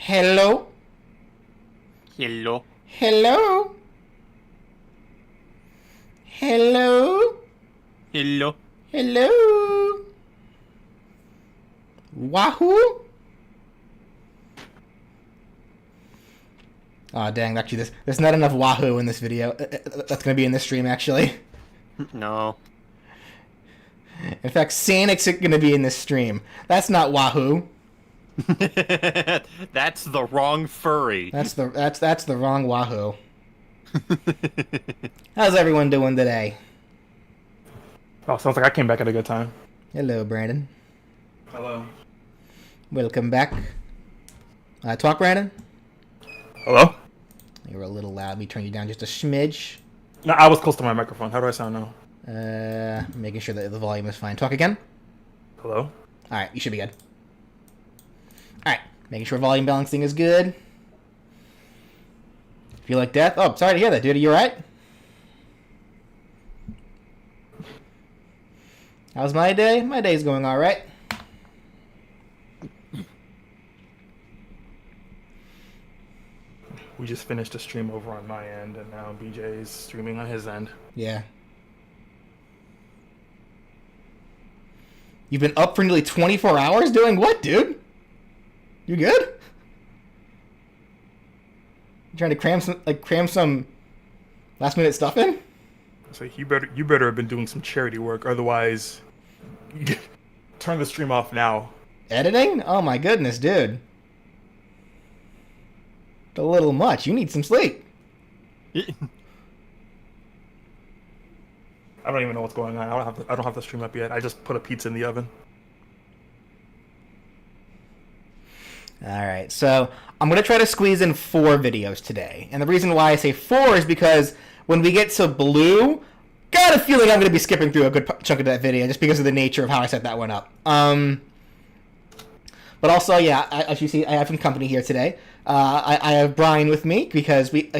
Hello? Hello. Hello? Hello? Hello. Hello? Wahoo? Aw, dang, actually, there's not enough wahoo in this video. That's gonna be in this stream, actually. No. In fact, Sanic's gonna be in this stream. That's not wahoo. That's the wrong furry. That's the wrong wahoo. How's everyone doing today? Oh, sounds like I came back at a good time. Hello, Brandon. Hello. Welcome back. Talk, Brandon? Hello? You were a little loud. Let me turn you down just a smidge. No, I was close to my microphone. How do I sound now? Making sure that the volume is fine. Talk again? Hello? Alright, you should be good. Alright, making sure volume balancing is good. Feel like death? Oh, sorry to hear that, dude. Are you alright? How's my day? My day's going alright. We just finished a stream over on my end, and now BJ is streaming on his end. Yeah. You've been up for nearly 24 hours doing what, dude? You good? You trying to cram some last minute stuff in? So you better have been doing some charity work, otherwise turn the stream off now. Editing? Oh my goodness, dude. A little much. You need some sleep. I don't even know what's going on. I don't have the stream up yet. I just put a pizza in the oven. Alright, so I'm going to try to squeeze in 4 videos today. And the reason why I say 4 is because when we get to blue, got a feeling I'm going to be skipping through a good chunk of that video just because of the nature of how I set that one up. But also, yeah, as you see, I have some company here today. I have Brian with me because we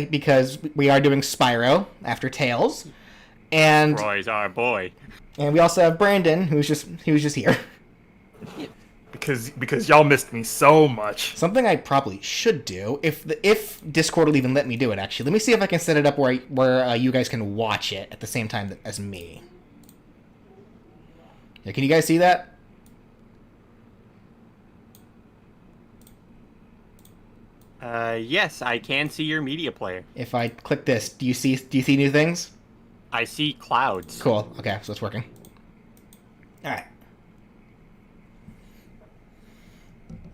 are doing Spyro after Tales. And Roy's our boy. And we also have Brandon, who was just here. Because y'all missed me so much. Something I probably should do if Discord will even let me do it. Actually, let me see if I can set it up where you guys can watch it at the same time as me. Yeah, can you guys see that? Yes, I can see your media player. If I click this, do you see new things? I see clouds. Cool. Okay, so it's working. All right.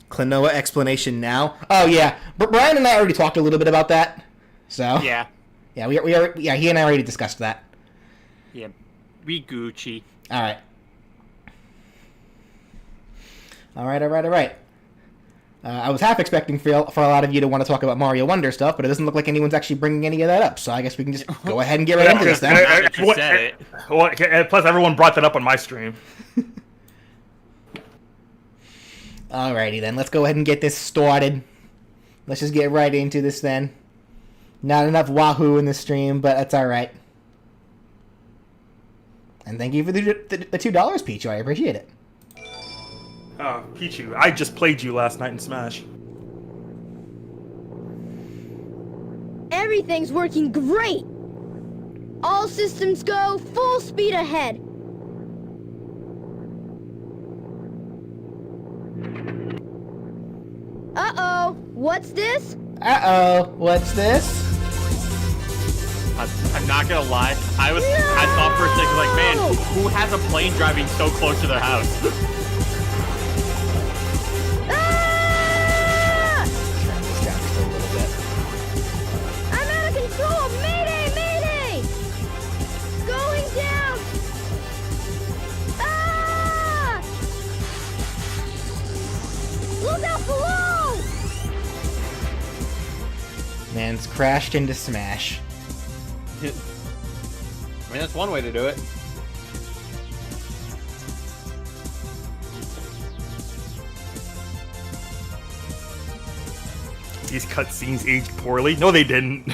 Klonoa explanation now. Oh yeah, but Brian and I already talked a little bit about that. So Yeah. yeah, he and I already discussed that. Yeah. We Gucci. All right. All right. I was half expecting for a lot of you to want to talk about Mario Wonder stuff, but it doesn't look like anyone's actually bringing any of that up. So I guess we can just go ahead and get right into this then. Plus, everyone brought that up on my stream. Alrighty then, let's go ahead and get this started. Let's just get right into this then. Not enough wahoo in the stream, but that's alright. And thank you for the $2, Pichu. I appreciate it. Oh, Pichu, I just played you last night in Smash. Everything's working great! All systems go, full speed ahead! Uh-oh, what's this? What's this? I'm not gonna lie. I thought for a second, like, man, who has a plane driving so close to their house? Ah! Turn this down just a little bit. I'm out of control! Mayday! Mayday! Going down! Ah! Look out below! Man's crashed into Smash. I mean, that's one way to do it. These cutscenes aged poorly. No, they didn't.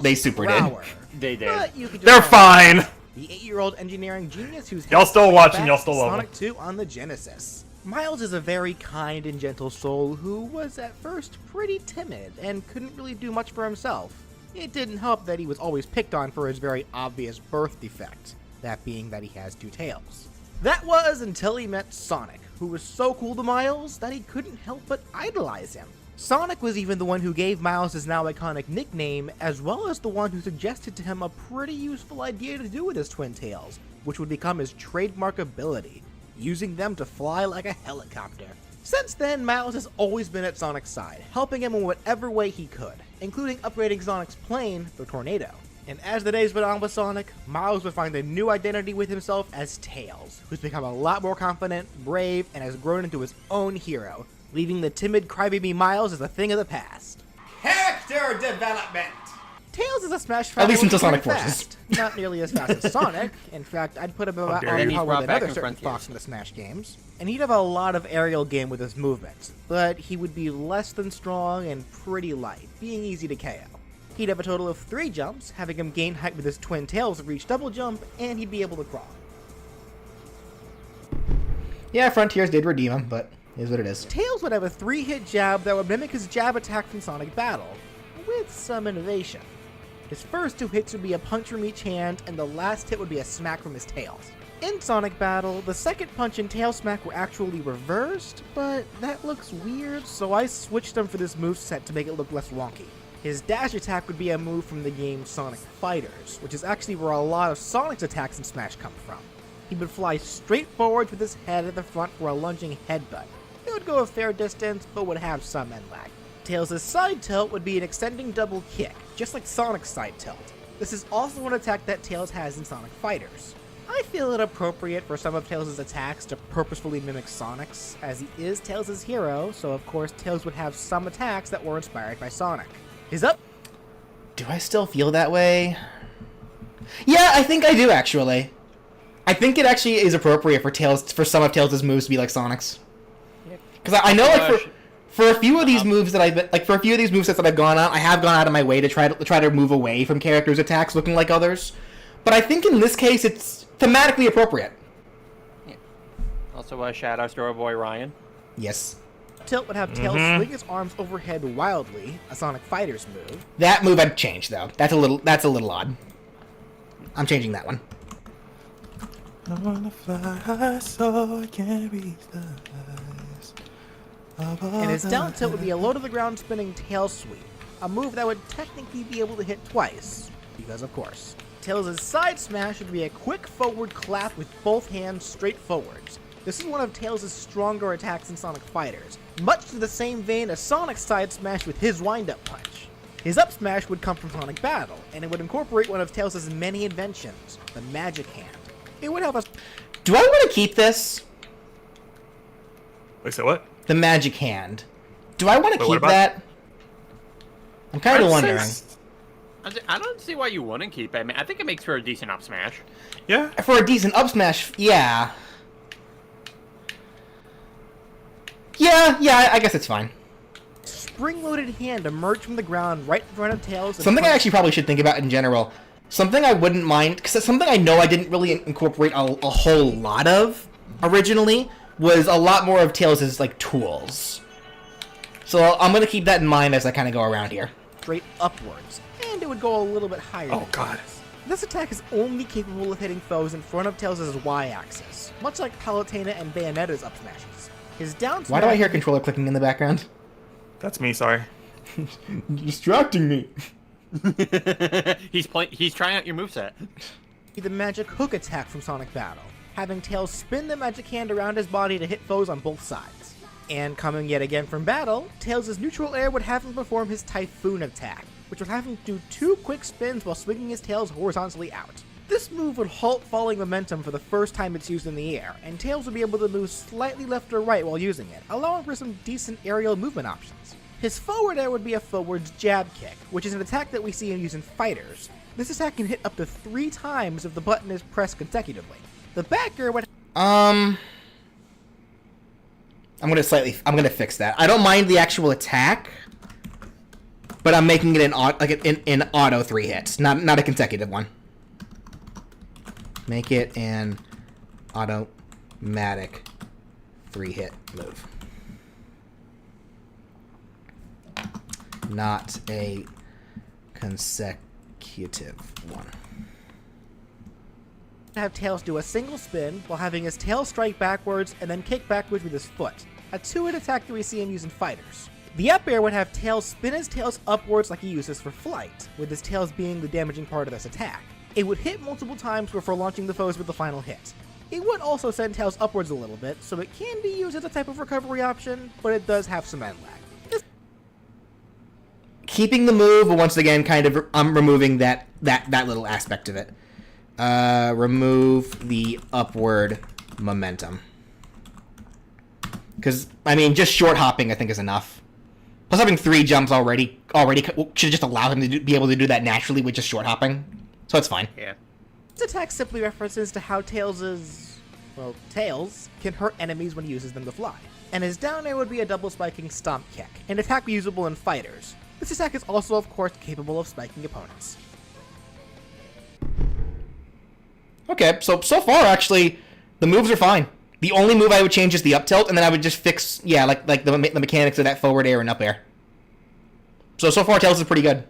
They super did. They did. They're fine. The 8-year-old engineering genius who's Y'all still watching, y'all still love Sonic him. 2 on the Genesis. Miles is a very kind and gentle soul who was at first pretty timid and couldn't really do much for himself. It didn't help that he was always picked on for his very obvious birth defect, that being that he has 2 tails. That was until he met Sonic, who was so cool to Miles that he couldn't help but idolize him. Sonic was even the one who gave Miles his now iconic nickname, as well as the one who suggested to him a pretty useful idea to do with his twin tails, which would become his trademark ability, using them to fly like a helicopter. Since then, Miles has always been at Sonic's side, helping him in whatever way he could, including upgrading Sonic's plane, the Tornado. And as the days went on with Sonic, Miles would find a new identity with himself as Tails, who's become a lot more confident, brave, and has grown into his own hero, leaving the timid crybaby Miles as a thing of the past. Character development! Tails is a Smash fan. At least until Sonic Forces. Not nearly as fast as Sonic. In fact, I'd put him about dare on you. par Brought with back another in certain Frontiers. fox in the Smash games. And he'd have a lot of aerial game with his movements, but he would be less than strong and pretty light, being easy to KO. He'd have a total of 3 jumps, having him gain height with his twin tails to reach double jump, and he'd be able to crawl. Yeah, Frontiers did redeem him, but it is what it is. Tails would have a 3-hit jab that would mimic his jab attack from Sonic Battle, with some innovation. His first 2 hits would be a punch from each hand, and the last hit would be a smack from his tails. In Sonic Battle, the second punch and tail smack were actually reversed, but that looks weird, so I switched them for this moveset to make it look less wonky. His dash attack would be a move from the game Sonic Fighters, which is actually where a lot of Sonic's attacks in Smash come from. He would fly straight forwards with his head at the front for a lunging headbutt. It would go a fair distance, but would have some end lag. Tails' side tilt would be an extending double kick, just like Sonic's side tilt. This is also an attack that Tails has in Sonic Fighters. I feel it appropriate for some of Tails' attacks to purposefully mimic Sonic's, as he is Tails' hero, so of course Tails would have some attacks that were inspired by Sonic. His up... Do I still feel that way? Yeah, I think I do, actually. I think it actually is appropriate for some of Tails' moves to be like Sonic's. Because I know, like, for a few of these moves that for a few of these movesets that I've gone on, I have gone out of my way to try to move away from characters' attacks looking like others. But I think in this case, it's thematically appropriate. Yeah. Also, shout outs to our boy Ryan. Yes. Tilt would have Tails swing his arms overhead wildly, a Sonic Fighters move. That move I'd change though. That's a little odd. I'm changing that one. I wanna fly high so I can reach the highs. And his down tilt would be a low to the ground spinning tail sweep, a move that would technically be able to hit twice, because of course. Tails' side smash would be a quick forward clap with both hands straight forwards. This is one of Tails' stronger attacks in Sonic Fighters, much to the same vein as Sonic's side smash with his wind-up punch. His up smash would come from Sonic Battle, and it would incorporate one of Tails' many inventions, the Magic Hand. It would have a... Do I want to keep this? Wait, so what? The Magic Hand. Do I want to Wait, what keep about- that? I'm kind of I'd say wondering. I don't see why you wouldn't keep it. I mean, I think it makes for a decent up smash. Yeah. For a decent up smash, yeah. Yeah, I guess it's fine. Spring-loaded hand emerged from the ground right in front of Tails. Something I actually probably should think about in general. Something I wouldn't mind, because something I know I didn't really incorporate a whole lot of originally, was a lot more of Tails' like tools. So I'm going to keep that in mind as I kind of go around here. Straight upwards, and it would go a little bit higher. Oh god. This attack is only capable of hitting foes in front of Tails' Y-axis, much like Palutena and Bayonetta's up smashes. His down smash... Why do I hear controller clicking in the background? That's me, sorry. Distracting me. He's trying out your moveset. The magic hook attack from Sonic Battle, having Tails spin the magic hand around his body to hit foes on both sides. And coming yet again from Battle, Tails' neutral air would have him perform his Typhoon attack, which would have him do 2 quick spins while swinging his tails horizontally out. This move would halt falling momentum for the first time it's used in the air, and Tails would be able to move slightly left or right while using it, allowing for some decent aerial movement options. His forward air would be a forwards jab kick, which is an attack that we see him use in Fighters. This attack can hit up to 3 times if the button is pressed consecutively. The back air would... I'm gonna fix that. I don't mind the actual attack, but I'm making it in auto 3 hits, not a consecutive one. Make it an automatic 3-hit move. Not a consecutive one. Have Tails do a single spin while having his tail strike backwards and then kick backwards with his foot. A 2-hit attack that we see him use in fighters. The up air would have Tails spin his tails upwards like he uses for flight, with his tails being the damaging part of this attack. It would hit multiple times before launching the foes with the final hit. It would also send Tails upwards a little bit, so it can be used as a type of recovery option, but it does have some end lag. Keeping the move, but once again, kind of removing that little aspect of it. Remove the upward momentum. Because, I mean, just short hopping, I think, is enough. Plus, having 3 jumps already should just allow him to be able to do that naturally with just short hopping. So it's fine. Yeah. This attack simply references to how Tails can hurt enemies when he uses them to fly. And his down air would be a double spiking stomp kick, an attack usable in fighters. This attack is also, of course, capable of spiking opponents. Okay, so far, actually, the moves are fine. The only move I would change is the up tilt, and then I would just fix, like the mechanics of that forward air and up air. So far, Tails is pretty good.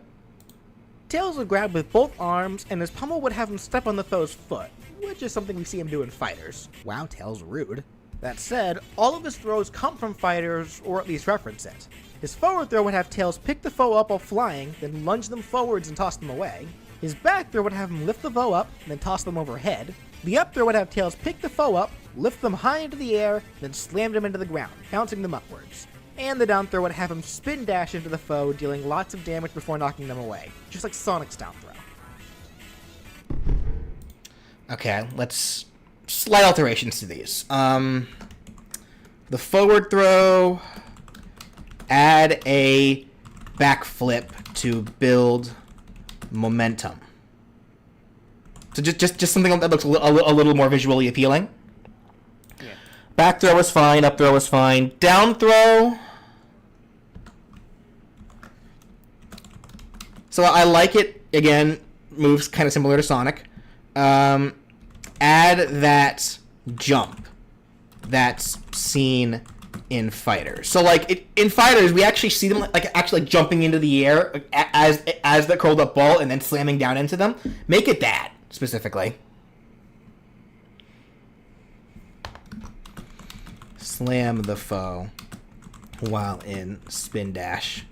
Tails would grab with both arms, and his pummel would have him step on the foe's foot, which is something we see him do in fighters. Wow, Tails rude. That said, all of his throws come from fighters, or at least reference it. His forward throw would have Tails pick the foe up while flying, then lunge them forwards and toss them away. His back throw would have him lift the foe up, then toss them overhead. The up throw would have Tails pick the foe up, lift them high into the air, then slam them into the ground, bouncing them upwards. And the down throw would have him spin dash into the foe, dealing lots of damage before knocking them away, just like Sonic's down throw. Okay, let's slight alterations to these. The forward throw, add a backflip to build momentum. So just something that looks a little more visually appealing. Yeah. Back throw is fine, up throw is fine. Down throw. So I like it, again, moves kind of similar to Sonic. Add that jump that's seen in fighters. So like in fighters, we actually see them actually jumping into the air as the curled up ball and then slamming down into them. Make it that specifically. Slam the foe while in spin dash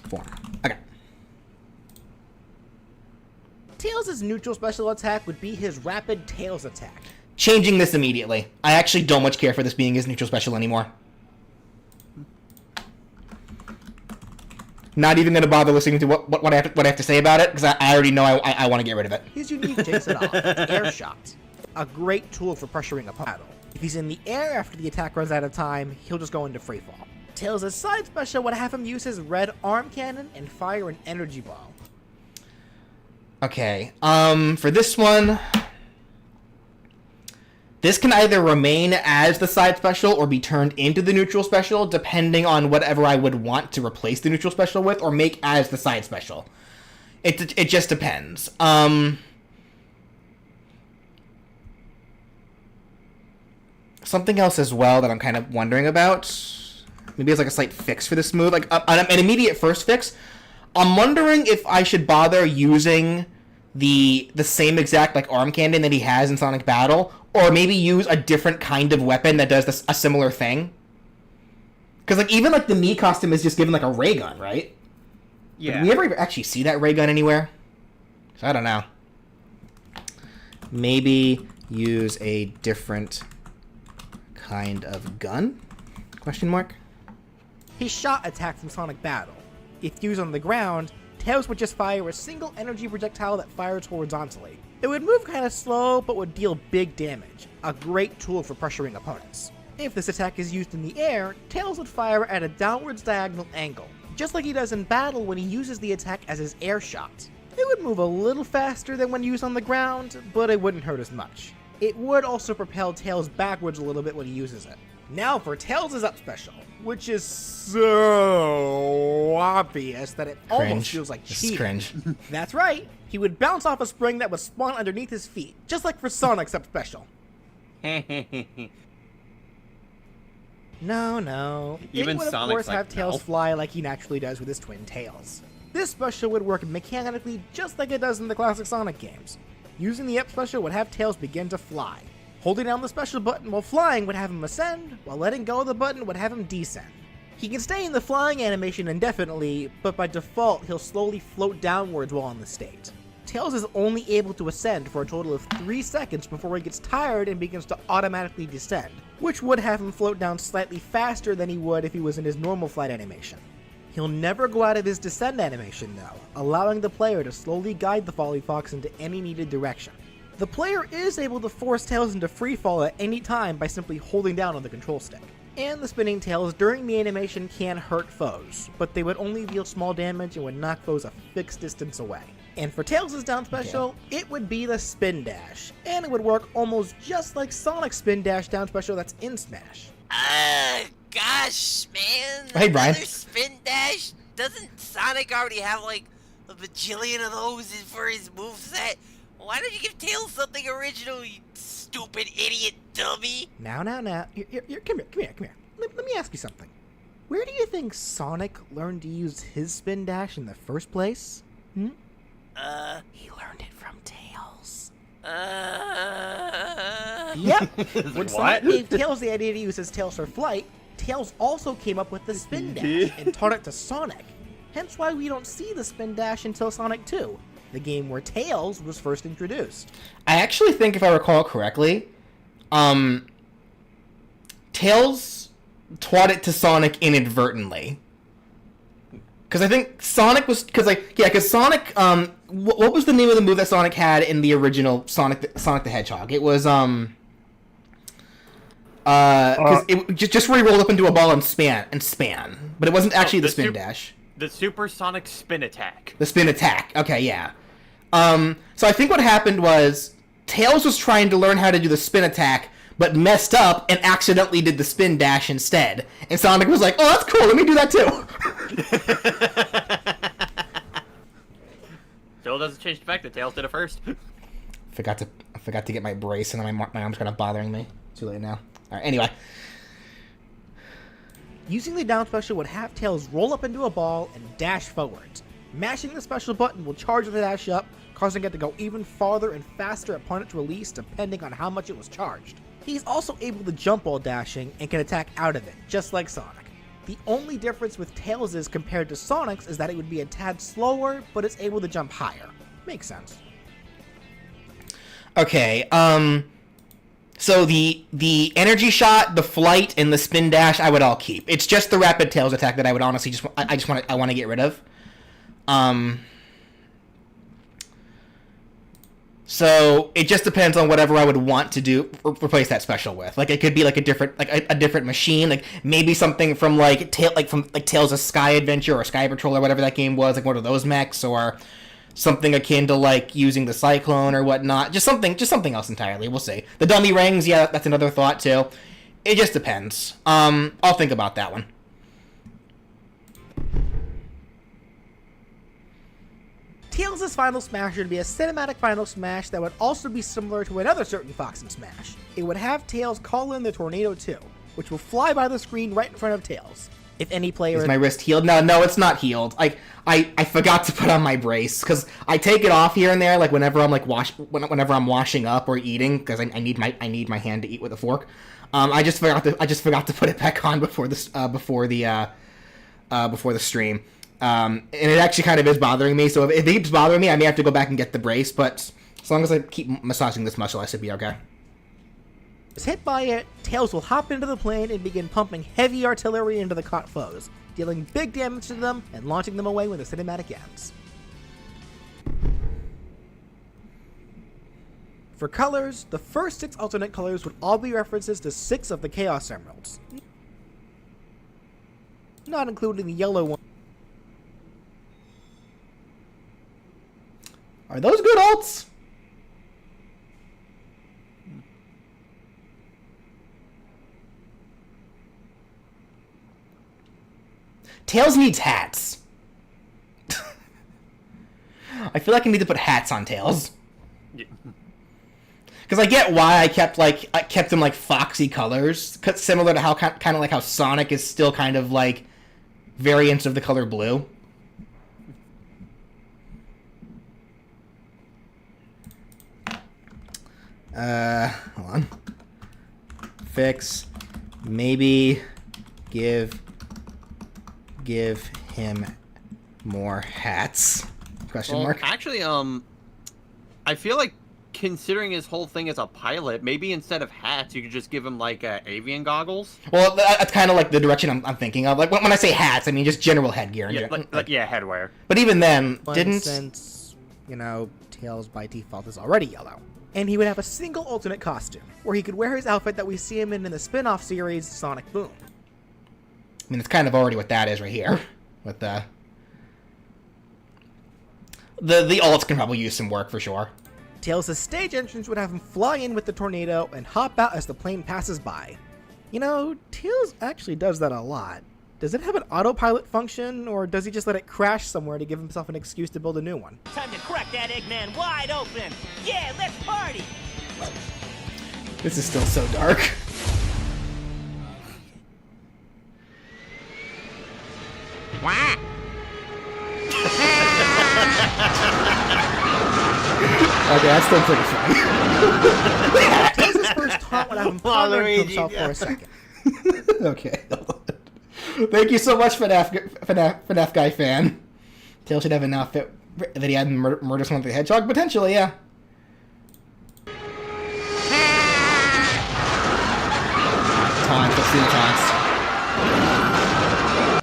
form. Okay. Tails' neutral special attack would be his rapid Tails attack. Changing this immediately. I actually don't much care for this being his neutral special anymore. Not even going to bother listening to what I have to say about it, because I already know I want to get rid of it. His unique takes it off. Air shot. A great tool for pressuring a battle. If he's in the air after the attack runs out of time, he'll just go into freefall. Tails' side special would have him use his red arm cannon and fire an energy ball. Okay, for this one, this can either remain as the side special or be turned into the neutral special, depending on whatever I would want to replace the neutral special with, or make as the side special. It just depends. Something else as well that I'm kind of wondering about, maybe it's like a slight fix for this move, like an immediate first fix. I'm wondering if I should bother using the same exact like arm cannon that he has in Sonic Battle, or maybe use a different kind of weapon that does a similar thing. Because like even like the Mii costume is just given like a ray gun, right? Yeah. Did we ever actually see that ray gun anywhere? So I don't know. Maybe use a different kind of gun? Question mark. His shot attack from Sonic Battle. If used on the ground, Tails would just fire a single energy projectile that fires horizontally. It would move kind of slow, but would deal big damage. A great tool for pressuring opponents. If this attack is used in the air, Tails would fire at a downwards diagonal angle, just like he does in battle when he uses the attack as his air shot. It would move a little faster than when used on the ground, but it wouldn't hurt as much. It would also propel Tails backwards a little bit when he uses it. Now for Tails' up special, which is so obvious that it almost feels like cheating. Cringe. That's right. He would bounce off a spring that would spawn underneath his feet, just like for Sonic's up special. No. Even it would, of Sonic's course, like, have Tails no. fly like he naturally does with his twin tails. This special would work mechanically just like it does in the classic Sonic games. Using the up special would have Tails begin to fly. Holding down the special button while flying would have him ascend, while letting go of the button would have him descend. He can stay in the flying animation indefinitely, but by default he'll slowly float downwards while in the state. Tails is only able to ascend for a total of 3 seconds before he gets tired and begins to automatically descend, which would have him float down slightly faster than he would if he was in his normal flight animation. He'll never go out of his descend animation though, allowing the player to slowly guide the Folly Fox into any needed direction. The player is able to force Tails into free fall at any time by simply holding down on the control stick. And the spinning tails during the animation can hurt foes, but they would only deal small damage and would knock foes a fixed distance away. And for Tails' down special, it would be the Spin Dash, and it would work almost just like Sonic's Spin Dash down special that's in Smash. Gosh, man. Hey, Brian. Another Spin Dash? Doesn't Sonic already have like a bajillion of those for his moveset? Why don't you give Tails something original, you stupid idiot dummy? Now. Come here. Let me ask you something. Where do you think Sonic learned to use his Spin Dash in the first place? He learned it from Tails. Yep. When Sonic gave Tails the idea to use his tails for flight, Tails also came up with the Spin Dash and taught it to Sonic. Hence why we don't see the Spin Dash until Sonic 2, the game where Tails was first introduced. I actually think, if I recall correctly, Tails taught it to Sonic inadvertently. Because I think Sonic was... Because Sonic... what was the name of the move that Sonic had in the original Sonic the Hedgehog? It was, just where he rolled up into a ball and span. But it wasn't actually the spin dash. The Supersonic Spin Attack. The spin attack. Okay, yeah. So I think what happened was Tails was trying to learn how to do the spin attack, but messed up and accidentally did the spin dash instead. And Sonic was like, "Oh, that's cool. Let me do that too." Still doesn't change the fact that Tails did it first. I forgot to get my brace, and my arm's kind of bothering me. Too late now. All right. Anyway. Using the down special would have Tails roll up into a ball and dash forwards. Mashing the special button will charge the dash up, causing it to go even farther and faster upon its release depending on how much it was charged. He's also able to jump while dashing and can attack out of it, just like Sonic. The only difference with Tails' compared to Sonic's is that it would be a tad slower, but it's able to jump higher. Makes sense. Okay, so the energy shot, the flight, and the spin dash I would all keep. It's just the rapid Tails attack that I would honestly I want to get rid of. So it just depends on whatever I would want to do replace that special with. Like, it could be like a different machine, like maybe something from Tails' Sky Adventure or Sky Patrol or whatever that game was, like one of those mechs, or something akin to like using the Cyclone or whatnot. Just something else entirely. We'll see. The dummy rings, yeah, that's another thought too. It just depends. I'll think about that one. Tails' Final Smash would be a cinematic Final Smash that would also be similar to another certain Fox in Smash. It would have Tails call in the Tornado 2, which will fly by the screen right in front of Tails. If any player... Is my wrist healed? No, it's not healed. I forgot to put on my brace, because I take it off here and there, like whenever I'm whenever I'm washing up or eating, because I need my hand to eat with a fork. I just forgot to put it back on before the stream. And it actually kind of is bothering me, so if it keeps bothering me, I may have to go back and get the brace, but as long as I keep massaging this muscle, I should be okay. As hit by it, Tails will hop into the plane and begin pumping heavy artillery into the caught foes, dealing big damage to them and launching them away when the cinematic ends. For colors, the first 6 alternate colors would all be references to 6 of the Chaos Emeralds, not including the yellow one. Are those good alts? Tails needs hats. I feel like I need to put hats on Tails. Yeah. Because I get why I kept them like foxy colors, similar to how kind of like how Sonic is still kind of like variants of the color blue. Hold on. Fix. Maybe give him more hats. Question Well, mark. actually, I feel like considering his whole thing as a pilot, maybe instead of hats, you could just give him like avian goggles. Well, that's kind of like the direction I'm thinking of. Like when I say hats, I mean just general headgear. Yeah, headwear. But even then, Since, you know, Tails by default is already yellow. And he would have a single alternate costume, where he could wear his outfit that we see him in the spin-off series Sonic Boom. I mean, it's kind of already what that is right here. With the alts can probably use some work for sure. Tails' stage entrance would have him fly in with the tornado and hop out as the plane passes by. You know, Tails actually does that a lot. Does it have an autopilot function, or does he just let it crash somewhere to give himself an excuse to build a new one? Time to crack that Eggman wide open! Yeah, let's party! This is still so dark. Okay, that's still pretty funny. Tails' first taunt would have him pondering to himself for a second. Okay. Thank you so much, FNAF Guy fan. Tails should have an outfit that he had in Murder Sonic the Hedgehog. Potentially, yeah. Taunts. Let's see the taunts.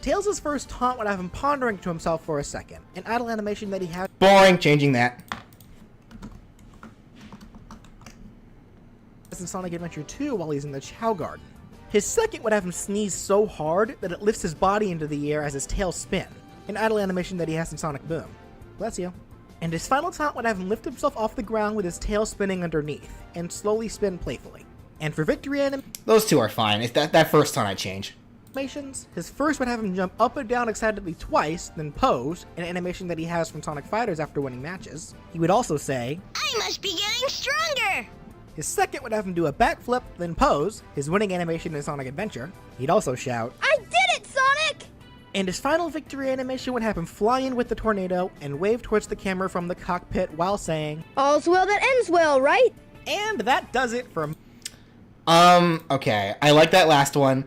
Tails' first taunt would have him pondering to himself for a second, an idle animation that he had Boring. Changing that. in Sonic Adventure 2 while he's in the Chow Garden. His second would have him sneeze so hard that it lifts his body into the air as his tail spin, an idle animation that he has in Sonic Boom. Bless you. And his final taunt would have him lift himself off the ground with his tail spinning underneath, and slowly spin playfully. And for victory Those two are fine. It's that first taunt I change. animations, his first would have him jump up and down excitedly twice, then pose, an animation that he has from Sonic Fighters after winning matches. He would also say, I must be getting stronger! his second would have him do a backflip, then pose, his winning animation in Sonic Adventure. He'd also shout, I did it, Sonic! and his final victory animation would have him fly in with the tornado and wave towards the camera from the cockpit while saying, All's well that ends well, right? and that does it for Okay. I like that last one.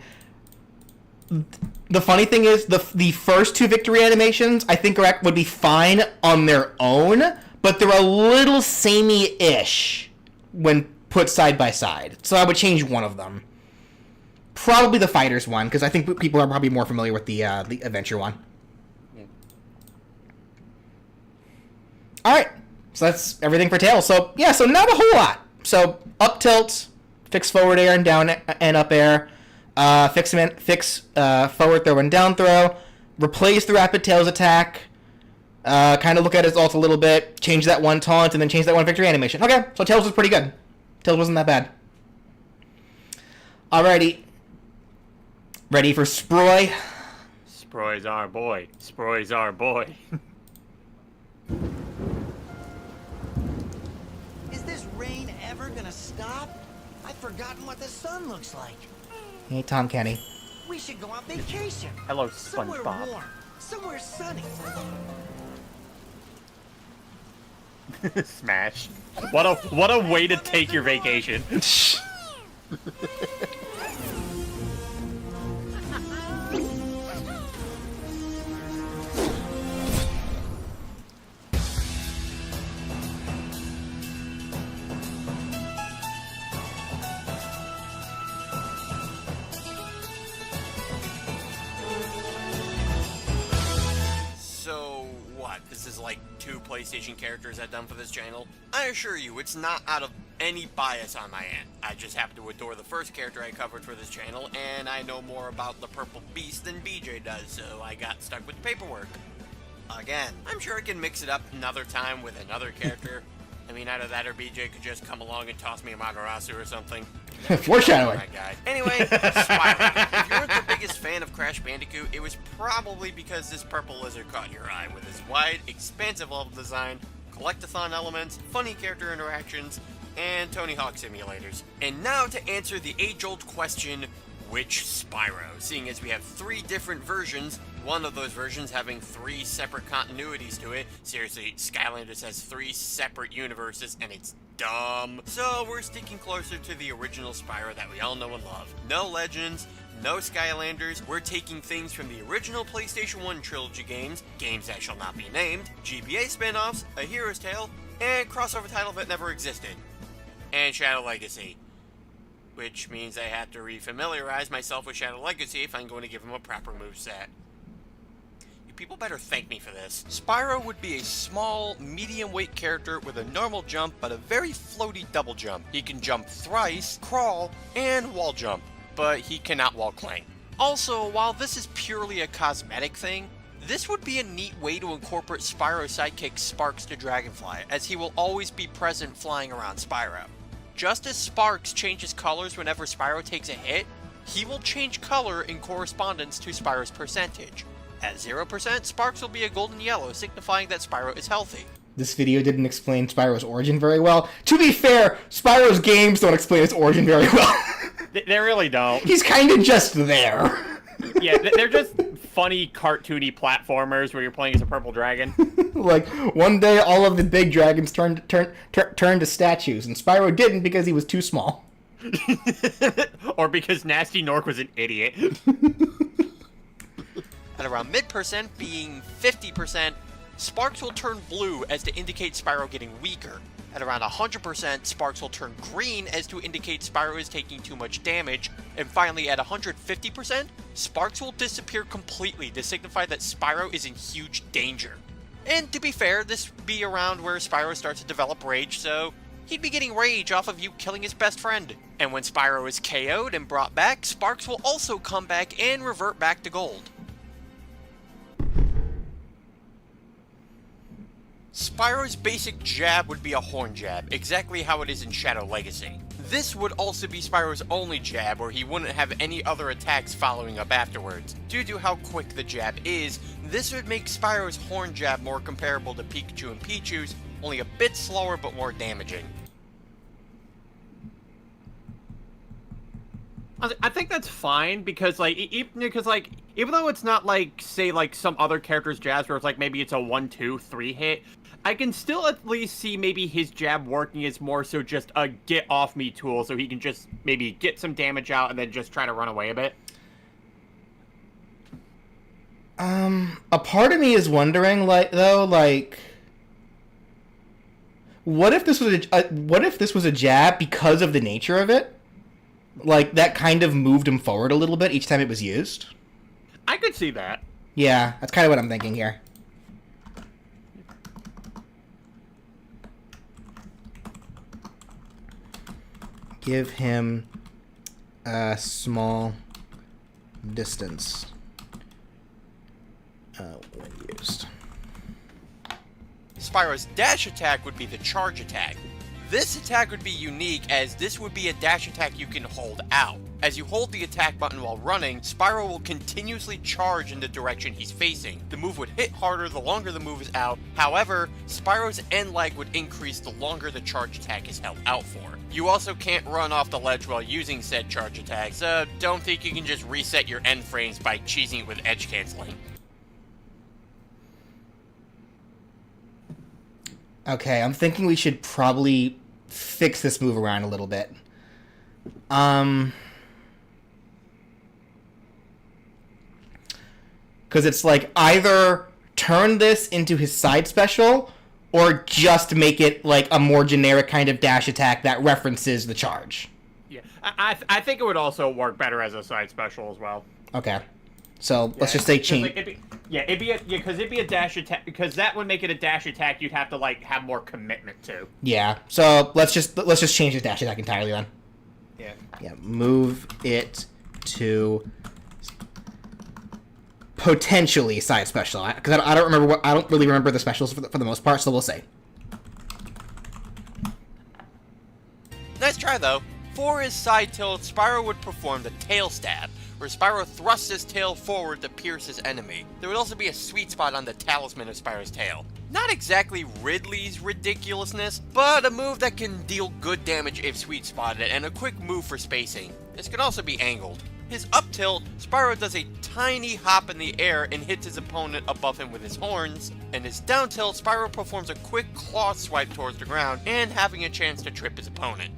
The funny thing is, the first two victory animations, I think, would be fine on their own, but they're a little samey-ish when put side by side. So I would change one of them. Probably the Fighters one, because I think people are probably more familiar with the Adventure one. Alright, so that's everything for Tails. So, yeah, so not a whole lot. So, up tilt, fix forward air and down and up air, fix forward throw and down throw, replace the rapid Tails attack, kind of look at his ult a little bit, change that one taunt, and then change that one victory animation. Okay, so Tails was pretty good. Tails wasn't that bad. Alrighty. Ready for Sproy? Sproy's our boy. Sproy's our boy. Is this rain ever gonna stop? I've forgotten what the sun looks like. Hey, Tom Kenny. We should go on vacation. Hello, Somewhere SpongeBob. warm. Somewhere sunny. Smash. What a way to take your vacation. So, what? This is like 2 PlayStation characters I've done for this channel? I assure you, it's not out of any bias on my end. I just happen to adore the first character I covered for this channel, and I know more about the Purple Beast than BJ does, so I got stuck with the paperwork. Again, I'm sure I can mix it up another time with another character. I mean, either that or BJ could just come along and toss me a Magarasu or something. Foreshadowing. My guy. Anyway, Spyro. If you weren't the biggest fan of Crash Bandicoot, it was probably because this purple lizard caught your eye with his wide, expansive level design, collectathon elements, funny character interactions, and Tony Hawk simulators. And now to answer the age-old question, which Spyro? Seeing as we have 3 different versions, one of those versions having 3 separate continuities to it. Seriously, Skylanders has 3 separate universes, and it's dumb. So we're sticking closer to the original Spyro that we all know and love. No Legends, no Skylanders. We're taking things from the original PlayStation 1 trilogy games that shall not be named, GBA spin-offs, A Hero's Tale, and crossover title that never existed, and Shadow Legacy. Which means I have to refamiliarize myself with Shadow Legacy if I'm going to give him a proper moveset. You people better thank me for this. Spyro would be a small, medium-weight character with a normal jump, but a very floaty double jump. He can jump thrice, crawl, and wall jump, but he cannot wall climb. Also, while this is purely a cosmetic thing, this would be a neat way to incorporate Spyro's sidekick Sparks to Dragonfly, as he will always be present flying around Spyro. Just as Sparks changes colors whenever Spyro takes a hit, he will change color in correspondence to Spyro's percentage. At 0%, Sparks will be a golden yellow, signifying that Spyro is healthy. This video didn't explain Spyro's origin very well. To be fair, Spyro's games don't explain his origin very well. They really don't. He's kind of just there. Yeah, they're just funny, cartoony platformers where you're playing as a purple dragon. Like, one day all of the big dragons turned to statues, and Spyro didn't because he was too small. Or because Nasty Nork was an idiot. At around mid-percent, being 50%, Sparks will turn blue as to indicate Spyro getting weaker. At around 100%, Sparks will turn green as to indicate Spyro is taking too much damage. And finally, at 150%, Sparks will disappear completely to signify that Spyro is in huge danger. And to be fair, this would be around where Spyro starts to develop rage, so he'd be getting rage off of you killing his best friend. And when Spyro is KO'd and brought back, Sparks will also come back and revert back to gold. Spyro's basic jab would be a horn jab, exactly how it is in Shadow Legacy. This would also be Spyro's only jab, where he wouldn't have any other attacks following up afterwards. Due to how quick the jab is, this would make Spyro's horn jab more comparable to Pikachu and Pichu's, only a bit slower but more damaging. I think that's fine because, even though it's not like, say, like some other character's jabs where it's like maybe it's a 1, 2, 3 hit, I can still at least see maybe his jab working as more so just a get off me tool, so he can just maybe get some damage out and then just try to run away a bit. A part of me is wondering, what if this was a jab because of the nature of it? Like, that kind of moved him forward a little bit each time it was used? I could see that. Yeah, that's kind of what I'm thinking here. Give him a small distance when used. Spyro's dash attack would be the charge attack. This attack would be unique, as this would be a dash attack you can hold out. As you hold the attack button while running, Spyro will continuously charge in the direction he's facing. The move would hit harder the longer the move is out. However, Spyro's end lag would increase the longer the charge attack is held out for. You also can't run off the ledge while using said charge attack, so don't think you can just reset your end frames by cheesing it with edge canceling. Okay, I'm thinking we should probably fix this move around a little bit. Because it's like either turn this into his side special or just make it like a more generic kind of dash attack that references the charge. Yeah, I think it would also work better as a side special as well. Okay. So let's just say change. It'd be a dash attack, because that would make it a dash attack you'd have to have more commitment to. Yeah. So let's just change his dash attack entirely then. Yeah. Yeah. Move it to potentially side special, because I don't really remember the specials for the most part. So we'll say. Nice try though. For his side tilt, Spyro would perform the tail stab. where Spyro thrusts his tail forward to pierce his enemy. There would also be a sweet spot on the talisman of Spyro's tail. Not exactly Ridley's ridiculousness, but a move that can deal good damage if sweet spotted, and a quick move for spacing. This could also be angled. His up tilt, Spyro does a tiny hop in the air and hits his opponent above him with his horns, and his down tilt, Spyro performs a quick claw swipe towards the ground and having a chance to trip his opponent.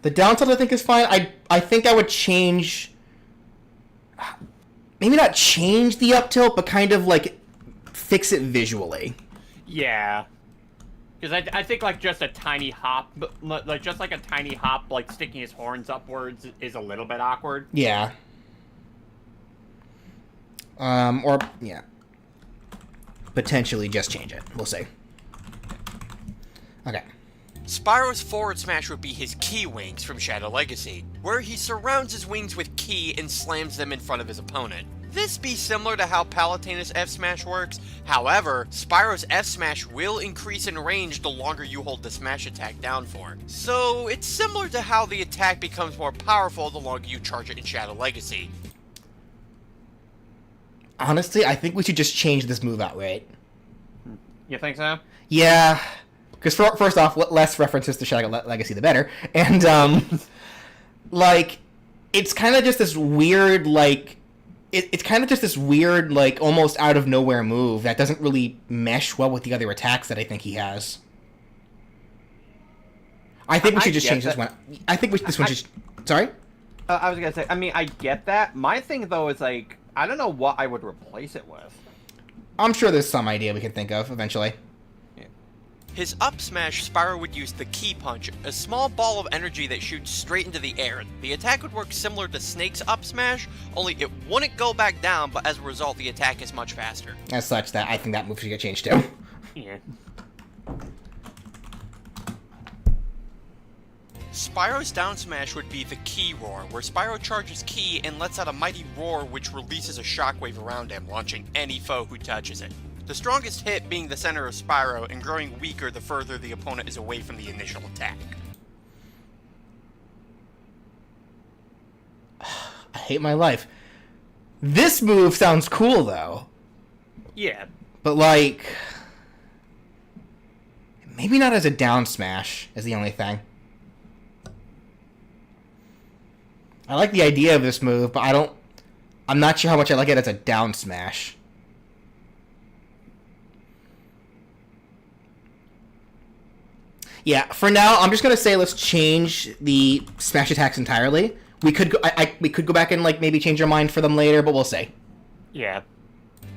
The down tilt I think is fine. I think I would change... Maybe not change the up tilt, but kind of like fix it visually. Yeah. Because I think like just a tiny hop, like just like a tiny hop, like sticking his horns upwards is a little bit awkward. Yeah. Or, yeah. Potentially just change it. We'll see. Okay. Spyro's forward smash would be his key wings from Shadow Legacy, where he surrounds his wings with key and slams them in front of his opponent. This be similar to how Palutena's F-Smash works, however, Spyro's F-Smash will increase in range the longer you hold the smash attack down for. So it's similar to how the attack becomes more powerful the longer you charge it in Shadow Legacy. Honestly, I think we should just change this move outright. You think so? Yeah. Because first off, less references to Shadow Legacy, the better. And, like, it's kind of just this weird, like... It's kind of just this weird, like, almost out-of-nowhere move that doesn't really mesh well with the other attacks that I think he has. I think we should just change this one. I think this one should... Sorry? I was gonna say, I mean, I get that. My thing, though, is, like, I don't know what I would replace it with. I'm sure there's some idea we can think of eventually. His up smash, Spyro would use the Key Punch, a small ball of energy that shoots straight into the air. The attack would work similar to Snake's up smash, only it wouldn't go back down, but as a result, the attack is much faster. As such, that I think that move should get changed too. Yeah. Spyro's down smash would be the Key Roar, where Spyro charges Key and lets out a mighty roar which releases a shockwave around him, launching any foe who touches it. The strongest hit being the center of Spyro and growing weaker the further the opponent is away from the initial attack. I hate my life. This move sounds cool though. Yeah. But like... maybe not as a down smash is the only thing. I like the idea of this move, but I'm not sure how much I like it as a down smash. Yeah, for now, I'm just gonna say let's change the smash attacks entirely. We could go back and like maybe change our mind for them later, but we'll see. Yeah.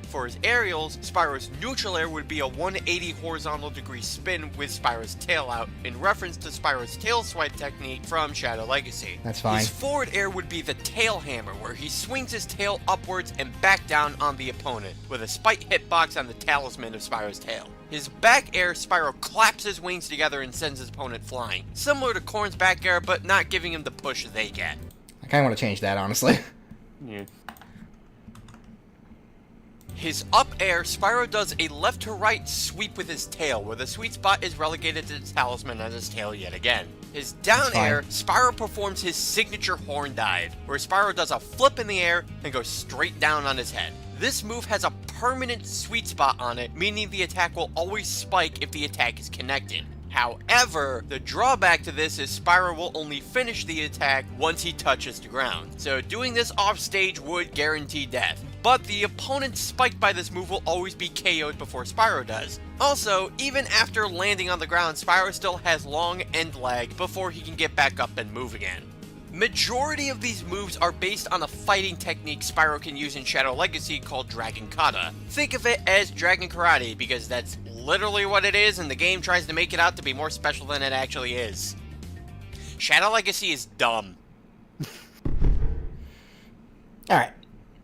For his aerials, Spyro's neutral air would be a 180 horizontal degree spin with Spyro's tail out, in reference to Spyro's tail swipe technique from Shadow Legacy. That's fine. His forward air would be the tail hammer, where he swings his tail upwards and back down on the opponent, with a spike hitbox on the talisman of Spyro's tail. His back air, Spyro claps his wings together and sends his opponent flying, similar to Corn's back air, but not giving him the push they get. I kind of want to change that, honestly. Yeah. His up air, Spyro does a left to right sweep with his tail, where the sweet spot is relegated to the talisman on his tail yet again. His down air, Spyro performs his signature horn dive, where Spyro does a flip in the air and goes straight down on his head. This move has a permanent sweet spot on it, meaning the attack will always spike if the attack is connected. However, the drawback to this is Spyro will only finish the attack once he touches the ground, so doing this off stage would guarantee death. But the opponent spiked by this move will always be KO'd before Spyro does. Also, even after landing on the ground, Spyro still has long end lag before he can get back up and move again. Majority of these moves are based on a fighting technique Spyro can use in Shadow Legacy called Dragon Kata. Think of it as Dragon Karate, because that's literally what it is, and the game tries to make it out to be more special than it actually is. Shadow Legacy is dumb. Alright.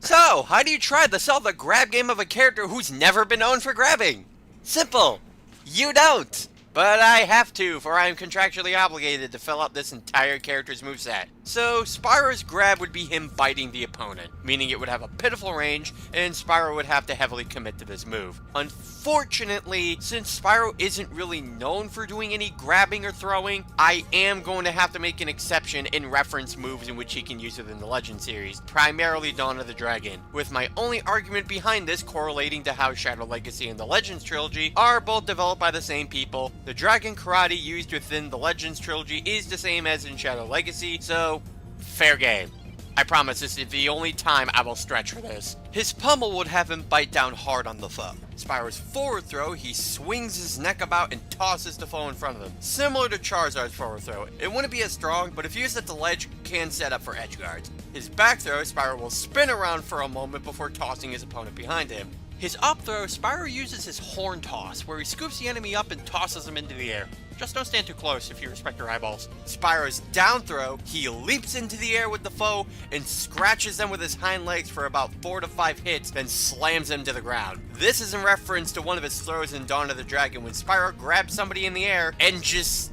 So, how do you try to solve the grab game of a character who's never been known for grabbing? Simple. You don't. But I have to, for I am contractually obligated to fill out this entire character's moveset. So Spyro's grab would be him biting the opponent, meaning it would have a pitiful range, and Spyro would have to heavily commit to this move. Unfortunately, since Spyro isn't really known for doing any grabbing or throwing, I am going to have to make an exception and reference moves in which he can use within the Legend series, primarily Dawn of the Dragon, with my only argument behind this correlating to how Shadow Legacy and the Legends trilogy are both developed by the same people. The Dragon Karate used within the Legends trilogy is the same as in Shadow Legacy, so fair game. I promise this is the only time I will stretch for this. His pummel would have him bite down hard on the foe. Spyro's forward throw, he swings his neck about and tosses the foe in front of him. Similar to Charizard's forward throw. It wouldn't be as strong, but if used at the ledge, can set up for edge guards. His back throw, Spyro will spin around for a moment before tossing his opponent behind him. His up throw, Spyro uses his horn toss, where he scoops the enemy up and tosses them into the air. Just don't stand too close if you respect your eyeballs. Spyro's down throw, he leaps into the air with the foe and scratches them with his hind legs for about 4 to 5 hits, then slams them to the ground. This is in reference to one of his throws in Dawn of the Dragon when Spyro grabs somebody in the air and just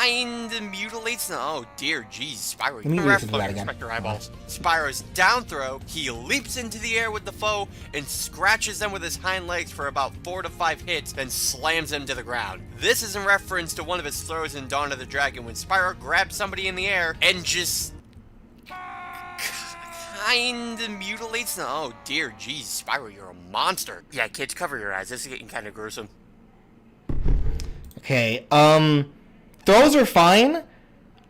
kinda mutilates them. Oh dear, geez, Spyro, you can respect your eyeballs. Spyro's down throw, he leaps into the air with the foe and scratches them with his hind legs for about 4 to 5 hits, then slams them to the ground. This is in reference to one of his throws in Dawn of the Dragon when Spyro grabs somebody in the air and just kinda mutilates them. Oh dear, geez, Spyro, you're a monster. Yeah, kids, cover your eyes. This is getting kind of gruesome. Okay, throws are fine.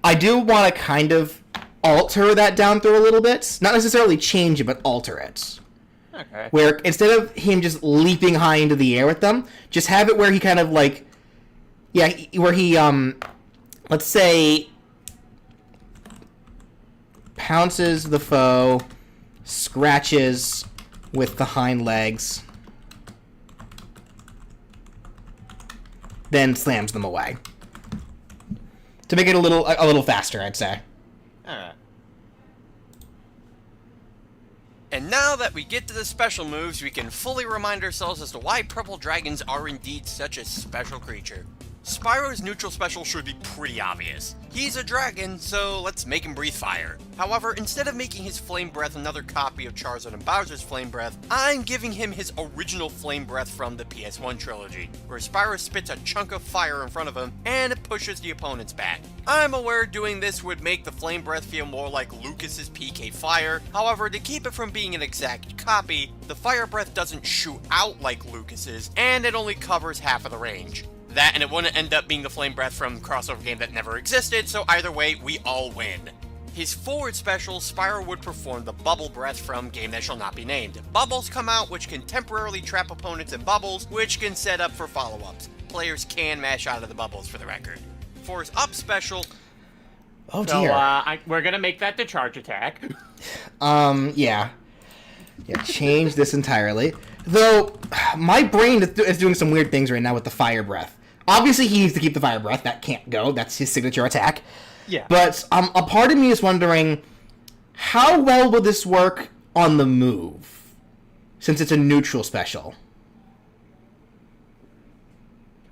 I do want to kind of alter that down throw a little bit. Not necessarily change it, but alter it. Okay. Where instead of him just leaping high into the air with them, just have it where he kind of like, yeah, where he, let's say, pounces the foe, scratches with the hind legs, then slams them away. To make it a little faster, I'd say. Alright. And now that we get to the special moves, we can fully remind ourselves as to why purple dragons are indeed such a special creature. Spyro's neutral special should be pretty obvious. He's a dragon, so let's make him breathe fire. However, instead of making his Flame Breath another copy of Charizard and Bowser's Flame Breath, I'm giving him his original Flame Breath from the PS1 trilogy, where Spyro spits a chunk of fire in front of him and it pushes the opponents back. I'm aware doing this would make the Flame Breath feel more like Lucas's PK Fire, however, to keep it from being an exact copy, the Fire Breath doesn't shoot out like Lucas's, and it only covers half of the range. That, and it wouldn't end up being the Flame Breath from the crossover game that never existed, so either way, we all win. His forward special, Spyro would perform the Bubble Breath from Game That Shall Not Be Named. Bubbles come out, which can temporarily trap opponents in bubbles, which can set up for follow-ups. Players can mash out of the bubbles, for the record. For his up special... Oh dear. So, we're gonna make that the charge attack. Yeah. Yeah, change this entirely. Though, my brain is doing some weird things right now with the Fire Breath. Obviously, he needs to keep the Fire Breath. That can't go. That's his signature attack. Yeah. But a part of me is wondering, how well will this work on the move? Since it's a neutral special.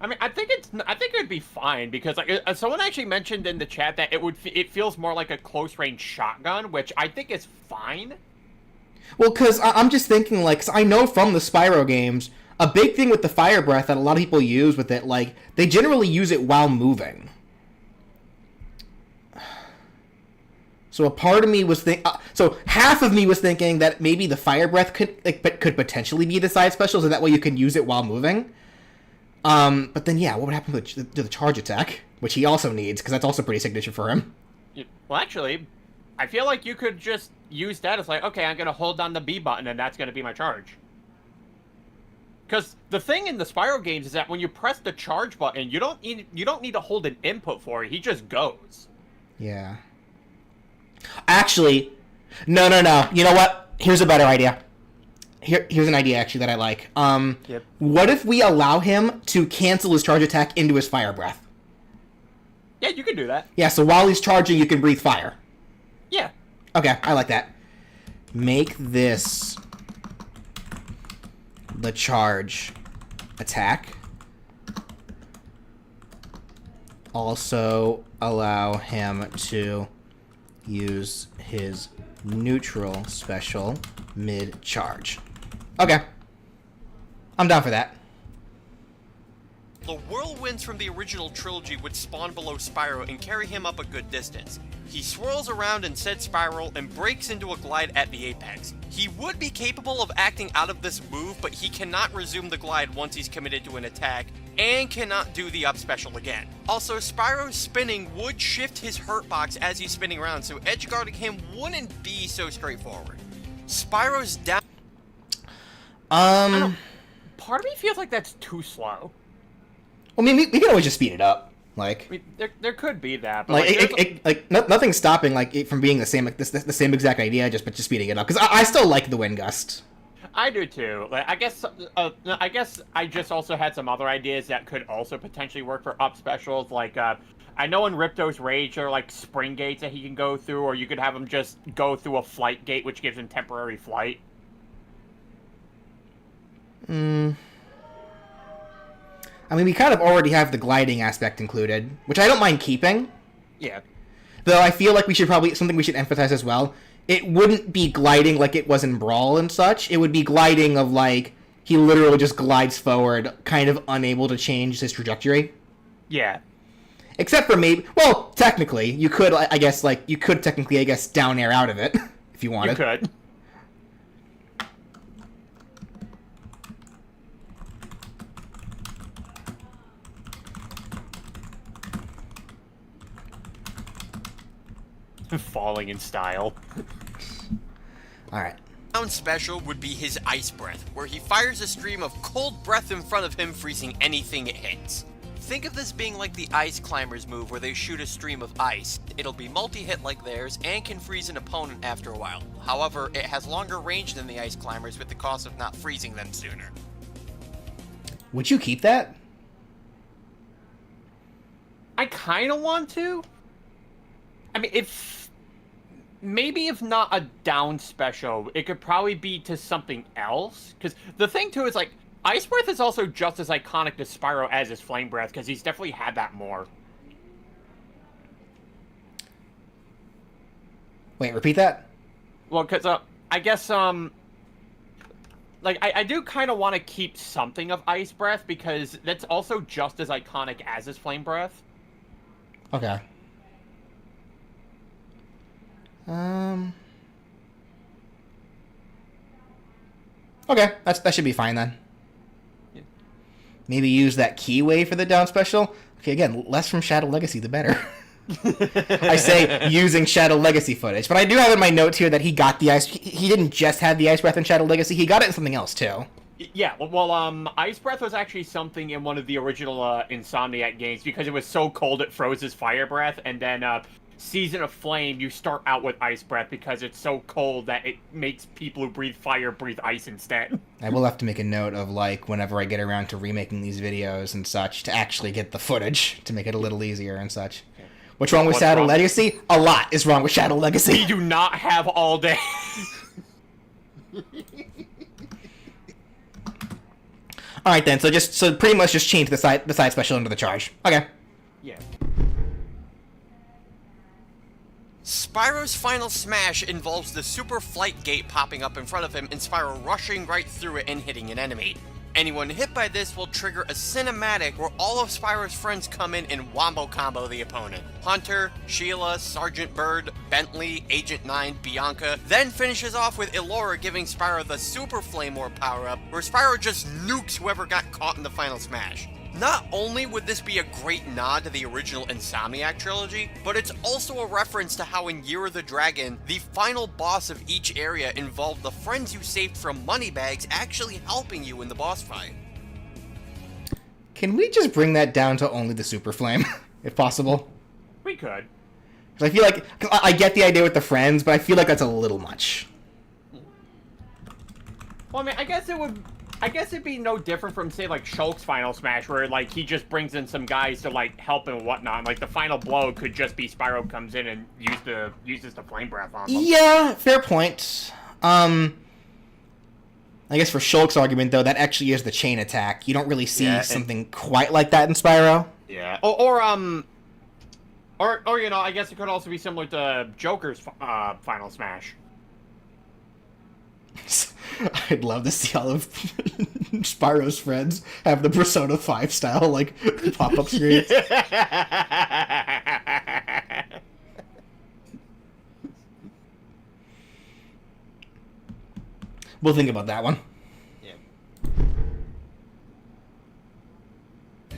I mean, I think it would be fine because like someone actually mentioned in the chat that it feels more like a close range shotgun, which I think is fine. Well, because I'm just thinking, like, 'cause I know from the Spyro games, a big thing with the Fire Breath that a lot of people use with it, like, they generally use it while moving. So a part of me was so half of me was thinking that maybe the Fire Breath could potentially be the side special, so that way you can use it while moving. But then, yeah, what would happen to the charge attack, which he also needs, because that's also pretty signature for him. Well, actually, I feel like you could just use that as like, okay, I'm gonna hold down the B button and that's gonna be my charge. Because the thing in the Spyro games is that when you press the charge button, you don't need to hold an input for it. He just goes. Yeah. Actually, no. You know what? Here's a better idea. Here's an idea actually that I like. Yep. What if we allow him to cancel his charge attack into his Fire Breath? Yeah, you can do that. Yeah. So while he's charging, you can breathe fire. Yeah. Okay, I like that. Make this the charge attack. Also, allow him to use his neutral special mid-charge. Okay. I'm down for that. The whirlwinds from the original trilogy would spawn below Spyro and carry him up a good distance. He swirls around in said spiral and breaks into a glide at the apex. He would be capable of acting out of this move, but he cannot resume the glide once he's committed to an attack, and cannot do the up special again. Also, Spyro's spinning would shift his hurt box as he's spinning around, so edgeguarding him wouldn't be so straightforward. Spyro's down... Part of me feels like that's too slow. Well, I mean, we can always just speed it up. Like, I mean, there could be that, but nothing's stopping it from being the same, the same exact idea, but just speeding it up. Because I still like the wind gust. I do too. Like, I guess I just also had some other ideas that could also potentially work for up specials. Like, I know in Ripto's Rage there are like spring gates that he can go through, or you could have him just go through a flight gate, which gives him temporary flight. I mean, we kind of already have the gliding aspect included, which I don't mind keeping. Yeah. Though I feel like we should emphasize as well. It wouldn't be gliding like it was in Brawl and such. It would be gliding of like he literally just glides forward, kind of unable to change his trajectory. Yeah. Except for maybe, well, technically you could, I guess, down air out of it if you wanted. You could. Falling in style. Alright. Down special would be his Ice Breath, where he fires a stream of cold breath in front of him, freezing anything it hits. Think of this being like the Ice Climbers move where they shoot a stream of ice. It'll be multi-hit like theirs and can freeze an opponent after a while. However, it has longer range than the Ice Climbers with the cost of not freezing them sooner. Would you keep that? I kind of want to. I mean, if not a down special, it could probably be to something else. Because the thing, too, is, like, Ice Breath is also just as iconic to Spyro as his Flame Breath, because he's definitely had that more. Wait, repeat that? Well, because, I guess, I do kind of want to keep something of Ice Breath, because that's also just as iconic as his Flame Breath. Okay. Okay, that should be fine then. Yeah. Maybe use that keyway for the down special. Okay, again, less from Shadow Legacy, the better. I say using Shadow Legacy footage, but I do have in my notes here that he got the ice. He didn't just have the Ice Breath in Shadow Legacy. He got it in something else too. Yeah, well, Ice Breath was actually something in one of the original Insomniac games because it was so cold it froze his Fire Breath, and then Season of Flame, you start out with Ice Breath because it's so cold that it makes people who breathe fire breathe ice instead. I will have to make a note of, like, whenever I get around to remaking these videos and such, to actually get the footage to make it a little easier and such. Okay. What's wrong with Shadow Legacy? A lot is wrong with Shadow Legacy. We do not have all day. Alright then, so pretty much just change the side special into the charge. Okay. Yeah. Spyro's final smash involves the super flight gate popping up in front of him and Spyro rushing right through it and hitting an enemy. Anyone hit by this will trigger a cinematic where all of Spyro's friends come in and wombo combo the opponent. Hunter, Sheila, Sergeant Bird, Bentley, Agent 9, Bianca, then finishes off with Elora giving Spyro the Super Flame Orb power-up, where Spyro just nukes whoever got caught in the final smash. Not only would this be a great nod to the original Insomniac trilogy, but it's also a reference to how in Year of the Dragon, the final boss of each area involved the friends you saved from Moneybags actually helping you in the boss fight. Can we just bring that down to only the Super Flame, if possible? We could. Because I feel like, I get the idea with the friends, but I feel like that's a little much. Well, I mean, I guess it'd be no different from, say, like, Shulk's Final Smash, where, like, he just brings in some guys to, like, help and whatnot. Like, the final blow could just be Spyro comes in and uses the Flame Breath on them. Yeah, fair point. I guess for Shulk's argument, though, that actually is the chain attack. You don't really see something quite like that in Spyro. Yeah. Or you know, I guess it could also be similar to Joker's Final Smash. I'd love to see all of Spyro's friends have the Persona 5 style, like, pop-up screens. We'll think about that one.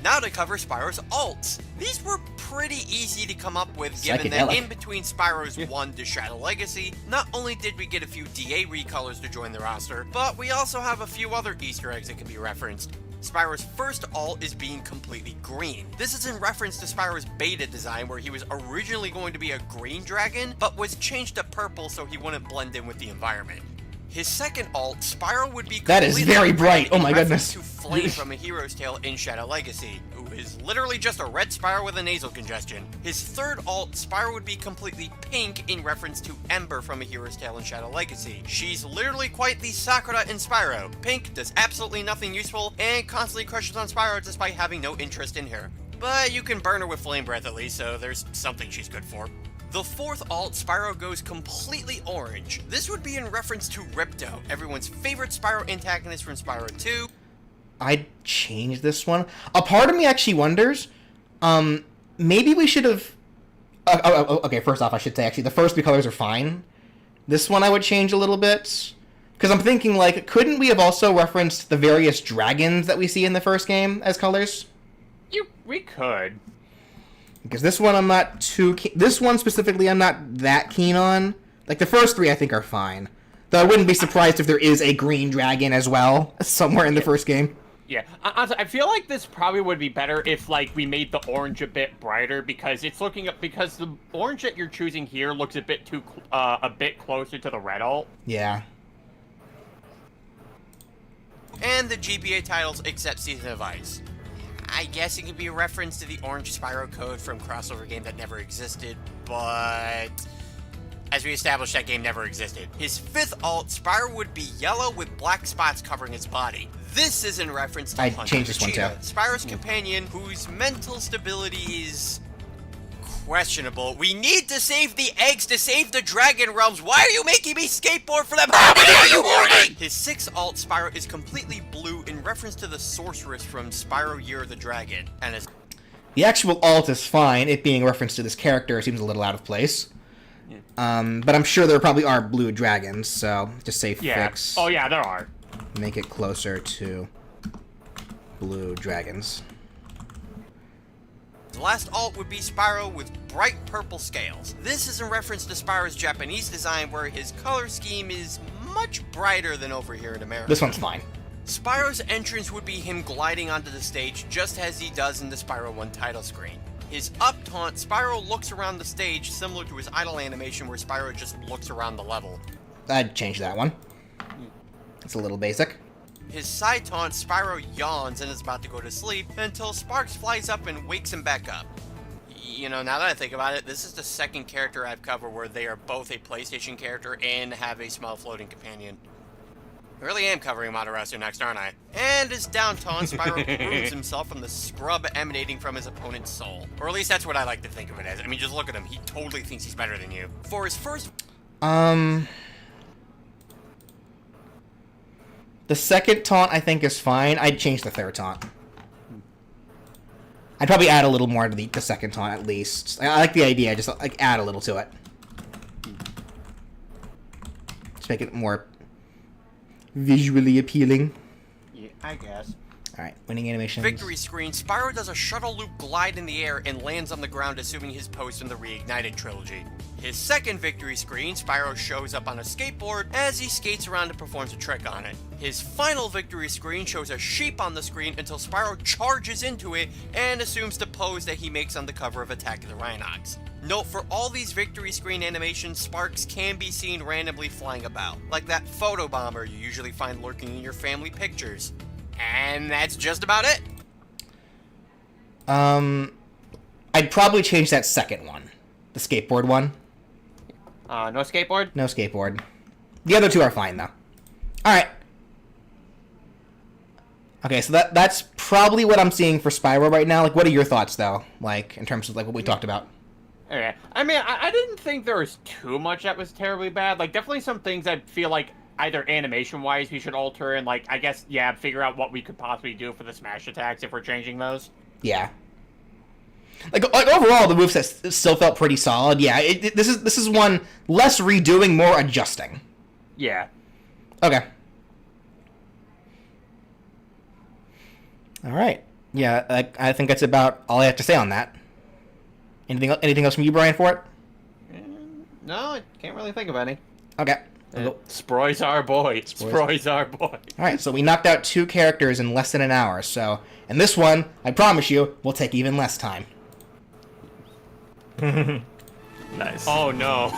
Now to cover Spyro's alts. These were pretty easy to come up with, given that Psychedelic. in between Spyro's 1 to Shadow Legacy, not only did we get a few DA recolors to join the roster, but we also have a few other Easter eggs that can be referenced. Spyro's first alt is being completely green. This is in reference to Spyro's beta design, where he was originally going to be a green dragon, but was changed to purple so he wouldn't blend in with the environment. His second alt, Spyro would be That is very bright. Oh my in reference goodness. to Flame from A Hero's Tale in Shadow Legacy, who is literally just a red Spyro with a nasal congestion. His third alt, Spyro would be completely pink in reference to Ember from A Hero's Tale in Shadow Legacy. She's literally quite the Sakura in Spyro. Pink, does absolutely nothing useful, and constantly crushes on Spyro despite having no interest in her. But you can burn her with Flame Breath at least, so there's something she's good for. The fourth alt, Spyro goes completely orange. This would be in reference to Ripto, everyone's favorite Spyro antagonist from Spyro 2. I'd change this one. A part of me actually wonders, maybe we should have... okay, first off, I should say, actually, the first three colors are fine. This one I would change a little bit. Because I'm thinking, like, couldn't we have also referenced the various dragons that we see in the first game as colors? We could. Because this one I'm not too keen... This one specifically I'm not that keen on. Like, the first three I think are fine. Though I wouldn't be surprised if there is a green dragon as well, somewhere in the first game. Yeah, honestly, I feel like this probably would be better if, like, we made the orange a bit brighter, because it's looking up, because the orange that you're choosing here looks a bit too, a bit closer to the red alt. Yeah. And the GBA titles except Season of Ice. I guess it could be a reference to the orange Spyro code from crossover game that never existed, but as we established, that game never existed. His fifth alt, Spyro would be yellow with black spots covering his body. This is in reference to I'd Hunter change this one, Vegeta, too. Spyro's companion, whose mental stability is questionable. We need to save the eggs to save the Dragon Realms. Why are you making me skateboard for them? How many are you warning? His sixth alt, Spyro, is completely blue in reference to the sorceress from Spyro Year of the Dragon. And his The actual alt is fine. It being referenced to this character seems a little out of place. But I'm sure there probably are blue dragons, so just say fix. Oh, yeah, there are. Make it closer to blue dragons. The last alt would be Spyro with bright purple scales. This is in reference to Spyro's Japanese design, where his color scheme is much brighter than over here in America. This one's fine. Spyro's entrance would be him gliding onto the stage just as he does in the Spyro 1 title screen. His up taunt, Spyro looks around the stage similar to his idle animation where Spyro just looks around the level. I'd change that one. It's a little basic. His side taunt, Spyro yawns and is about to go to sleep until Sparks flies up and wakes him back up. You know, now that I think about it, this is the second character I've covered where they are both a PlayStation character and have a small floating companion. I really am covering Amaterasu next, aren't I? And his down taunt, Spyro proves himself from the scrub emanating from his opponent's soul. Or at least that's what I like to think of it as. I mean, just look at him. He totally thinks he's better than you. For his first... The second taunt I think is fine. I'd change the third taunt. I'd probably add a little more to the second taunt at least. I like the idea, just like add a little to it. Just make it more visually appealing. Yeah, I guess. Alright, winning animations. Victory screen, Spyro does a shuttle loop glide in the air and lands on the ground assuming his pose from the Reignited trilogy. His second victory screen, Spyro shows up on a skateboard as he skates around and performs a trick on it. His final victory screen shows a sheep on the screen until Spyro charges into it and assumes the pose that he makes on the cover of Attack of the Rhinox. Note, for all these victory screen animations, sparks can be seen randomly flying about, like that photo bomber you usually find lurking in your family pictures. And that's just about it. I'd probably change that second one. The skateboard one. No skateboard? No skateboard. The other two are fine, though. Alright. Okay, so that's probably what I'm seeing for Spyro right now. Like, what are your thoughts, though? Like, in terms of, like, what we talked about? Okay. I mean, I didn't think there was too much that was terribly bad. Like, definitely some things I feel like either animation-wise we should alter, and, like, I guess, yeah, figure out what we could possibly do for the smash attacks if we're changing those. Yeah. Like overall, the moveset still felt pretty solid. Yeah, this is one less redoing, more adjusting. Yeah. Okay. All right. Yeah, I think that's about all I have to say on that. Anything else from you, Brian, for it? No, I can't really think of any. Okay. Sproy's our boy. Sproy's our boy. All right, so we knocked out 2 characters in less than an hour. So, and this one, I promise you, will take even less time. Nice. Oh no.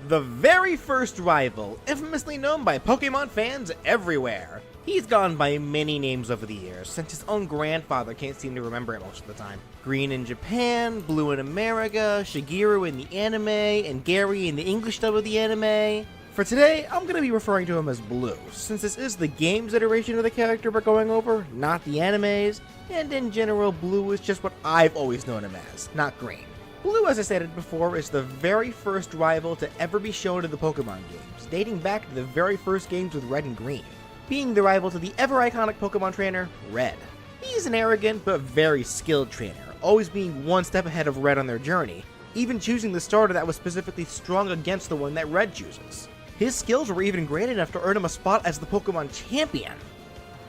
The very first rival, infamously known by Pokemon fans everywhere. He's gone by many names over the years, since his own grandfather can't seem to remember it most of the time. Green in Japan, Blue in America, Shigeru in the anime, and Gary in the English dub of the anime. For today, I'm going to be referring to him as Blue, since this is the game's iteration of the character we're going over, not the anime's, and in general, Blue is just what I've always known him as, not Green. Blue, as I stated before, is the very first rival to ever be shown in the Pokemon games, dating back to the very first games with Red and Green, being the rival to the ever-iconic Pokemon trainer, Red. He's an arrogant but very skilled trainer, always being one step ahead of Red on their journey, even choosing the starter that was specifically strong against the one that Red chooses. His skills were even great enough to earn him a spot as the Pokemon champion,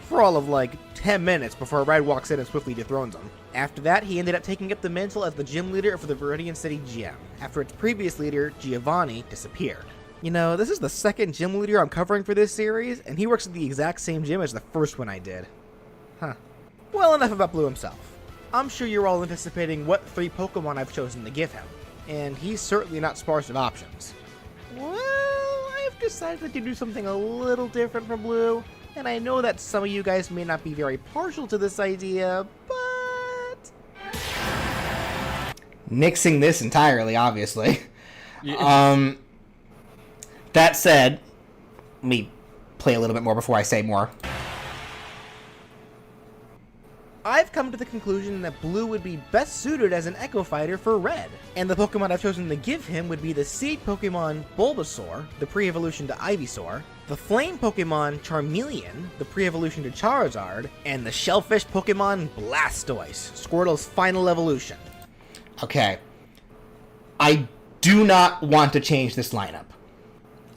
for all of like 10 minutes before Red walks in and swiftly dethrones him. After that, he ended up taking up the mantle as the gym leader for the Viridian City Gym, after its previous leader, Giovanni, disappeared. You know, this is the second gym leader I'm covering for this series, and he works at the exact same gym as the first one I did. Huh. Well, enough about Blue himself. I'm sure you're all anticipating what 3 Pokemon I've chosen to give him, and he's certainly not sparse with options. Well, I've decided to do something a little different from Blue, and I know that some of you guys may not be very partial to this idea, but... Nixing this entirely, obviously. Yeah. That said, let me play a little bit more before I say more. I've come to the conclusion that Blue would be best suited as an Echo Fighter for Red, and the Pokemon I've chosen to give him would be the Seed Pokemon Bulbasaur, the pre-evolution to Ivysaur, the Flame Pokemon Charmeleon, the pre-evolution to Charizard, and the Shellfish Pokemon Blastoise, Squirtle's final evolution. Okay. I do not want to change this lineup.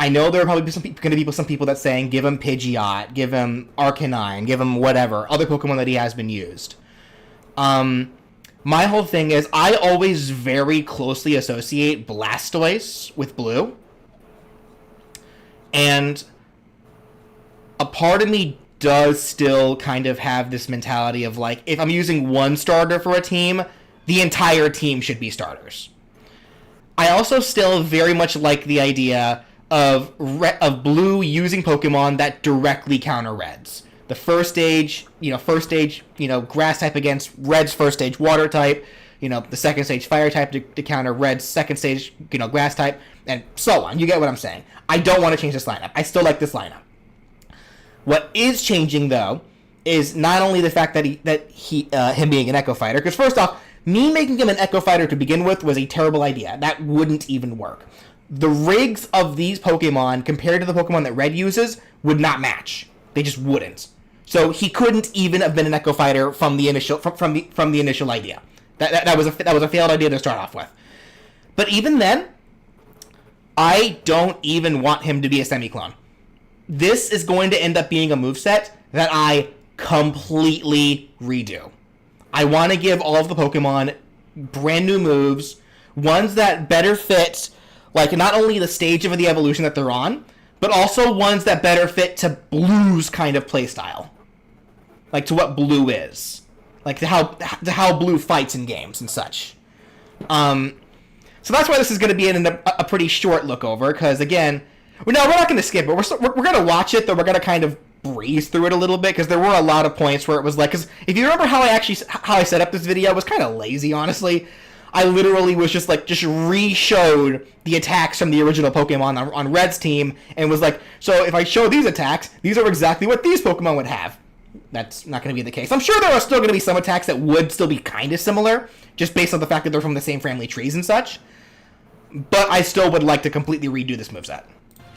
I know there are probably going to be some people that saying give him Pidgeot, give him Arcanine, give him whatever, other Pokemon that he has been used. My whole thing is I always very closely associate Blastoise with Blue. And a part of me does still kind of have this mentality of like, if I'm using one starter for a team, the entire team should be starters. I also still very much like the idea of Blue using Pokemon that directly counter Red's. The first stage, Grass type against Red's first stage Water type, the second stage Fire type to counter Red's second stage, Grass type, and so on. You get what I'm saying. I don't want to change this lineup. I still like this lineup. What is changing, though, is not only the fact that him being an Echo Fighter, because first off, me making him an Echo Fighter to begin with was a terrible idea. That wouldn't even work. The rigs of these Pokemon compared to the Pokemon that Red uses would not match. They just wouldn't. So he couldn't even have been an Echo Fighter from the initial from the initial idea. That was a failed idea to start off with. But even then, I don't even want him to be a semi-clone. This is going to end up being a moveset that I completely redo. I want to give all of the Pokemon brand new moves, ones that better fit, like, not only the stage of the evolution that they're on, but also ones that better fit to Blue's kind of playstyle. Like, to what Blue is. Like, to how Blue fights in games and such. So that's why this is going to be a pretty short look over, because, again, we're not going to skip it. We're going to watch it, though we're going to kind of breeze through it a little bit, because there were a lot of points where it was like, because if you remember how I set up this video, it was kind of lazy, honestly. I literally was just re-showed the attacks from the original Pokemon on Red's team, and was like, so if I show these attacks, these are exactly what these Pokemon would have. That's not going to be the case. I'm sure there are still going to be some attacks that would still be kind of similar, just based on the fact that they're from the same family trees and such. But I still would like to completely redo this moveset.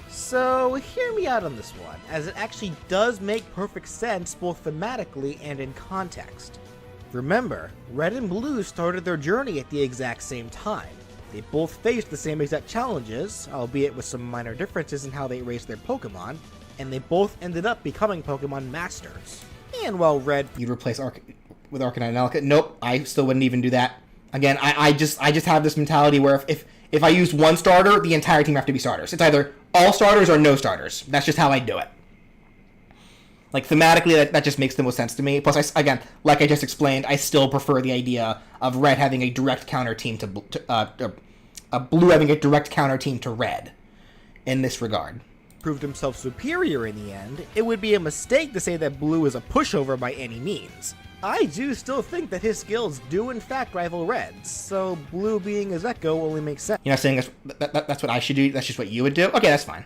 So, hear me out on this one, as it actually does make perfect sense both thematically and in context. Remember, Red and Blue started their journey at the exact same time. They both faced the same exact challenges, albeit with some minor differences in how they raised their Pokemon, and they both ended up becoming Pokemon Masters. And while Red... You'd replace with Arcanine and Elka? Nope, I still wouldn't even do that. Again, I just have this mentality where if I use one starter, the entire team have to be starters. It's either all starters or no starters. That's just how I do it. Like, thematically, that just makes the most sense to me. Plus, again, like I just explained, I still prefer the idea of Red having a direct counter team to Blue having a direct counter team to Red in this regard. Proved himself superior in the end, it would be a mistake to say that Blue is a pushover by any means. I do still think that his skills do in fact rival Red's, so Blue being his Echo only makes sense. You're not saying that's what I should do? That's just what you would do? Okay, that's fine.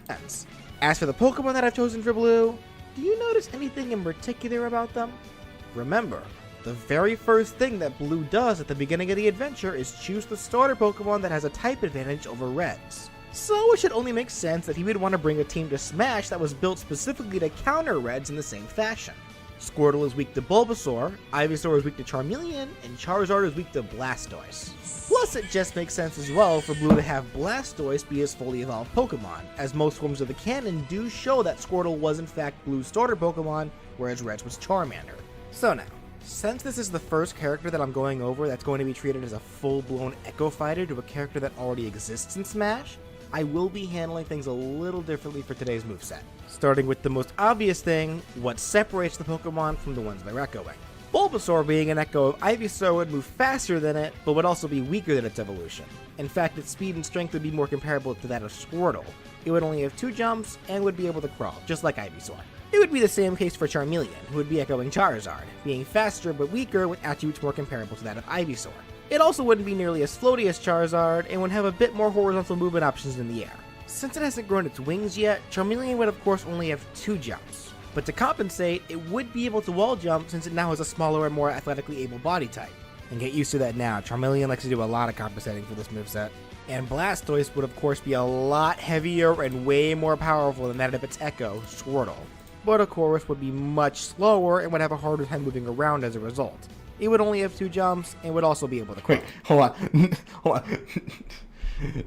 As for the Pokemon that I've chosen for Blue, do you notice anything in particular about them? Remember, the very first thing that Blue does at the beginning of the adventure is choose the starter Pokemon that has a type advantage over Red's. So it should only make sense that he would want to bring a team to Smash that was built specifically to counter Red's in the same fashion. Squirtle is weak to Bulbasaur, Ivysaur is weak to Charmeleon, and Charizard is weak to Blastoise. Plus, it just makes sense as well for Blue to have Blastoise be his fully evolved Pokemon, as most forms of the canon do show that Squirtle was in fact Blue's starter Pokemon, whereas Red's was Charmander. So now, since this is the first character that I'm going over that's going to be treated as a full-blown Echo Fighter to a character that already exists in Smash, I will be handling things a little differently for today's moveset. Starting with the most obvious thing, what separates the Pokemon from the ones they're echoing. Bulbasaur being an echo of Ivysaur would move faster than it, but would also be weaker than its evolution. In fact, its speed and strength would be more comparable to that of Squirtle. It would only have 2 jumps, and would be able to crawl, just like Ivysaur. It would be the same case for Charmeleon, who would be echoing Charizard, being faster but weaker with attributes more comparable to that of Ivysaur. It also wouldn't be nearly as floaty as Charizard, and would have a bit more horizontal movement options in the air. Since it hasn't grown its wings yet, Charmeleon would of course only have 2 jumps. But to compensate, it would be able to wall jump since it now has a smaller and more athletically able body type. And get used to that now, Charmeleon likes to do a lot of compensating for this moveset. And Blastoise would of course be a lot heavier and way more powerful than that of its echo, Squirtle. But of course would be much slower and would have a harder time moving around as a result. It would only have 2 jumps and would also be able to crawl. Wait, hold on.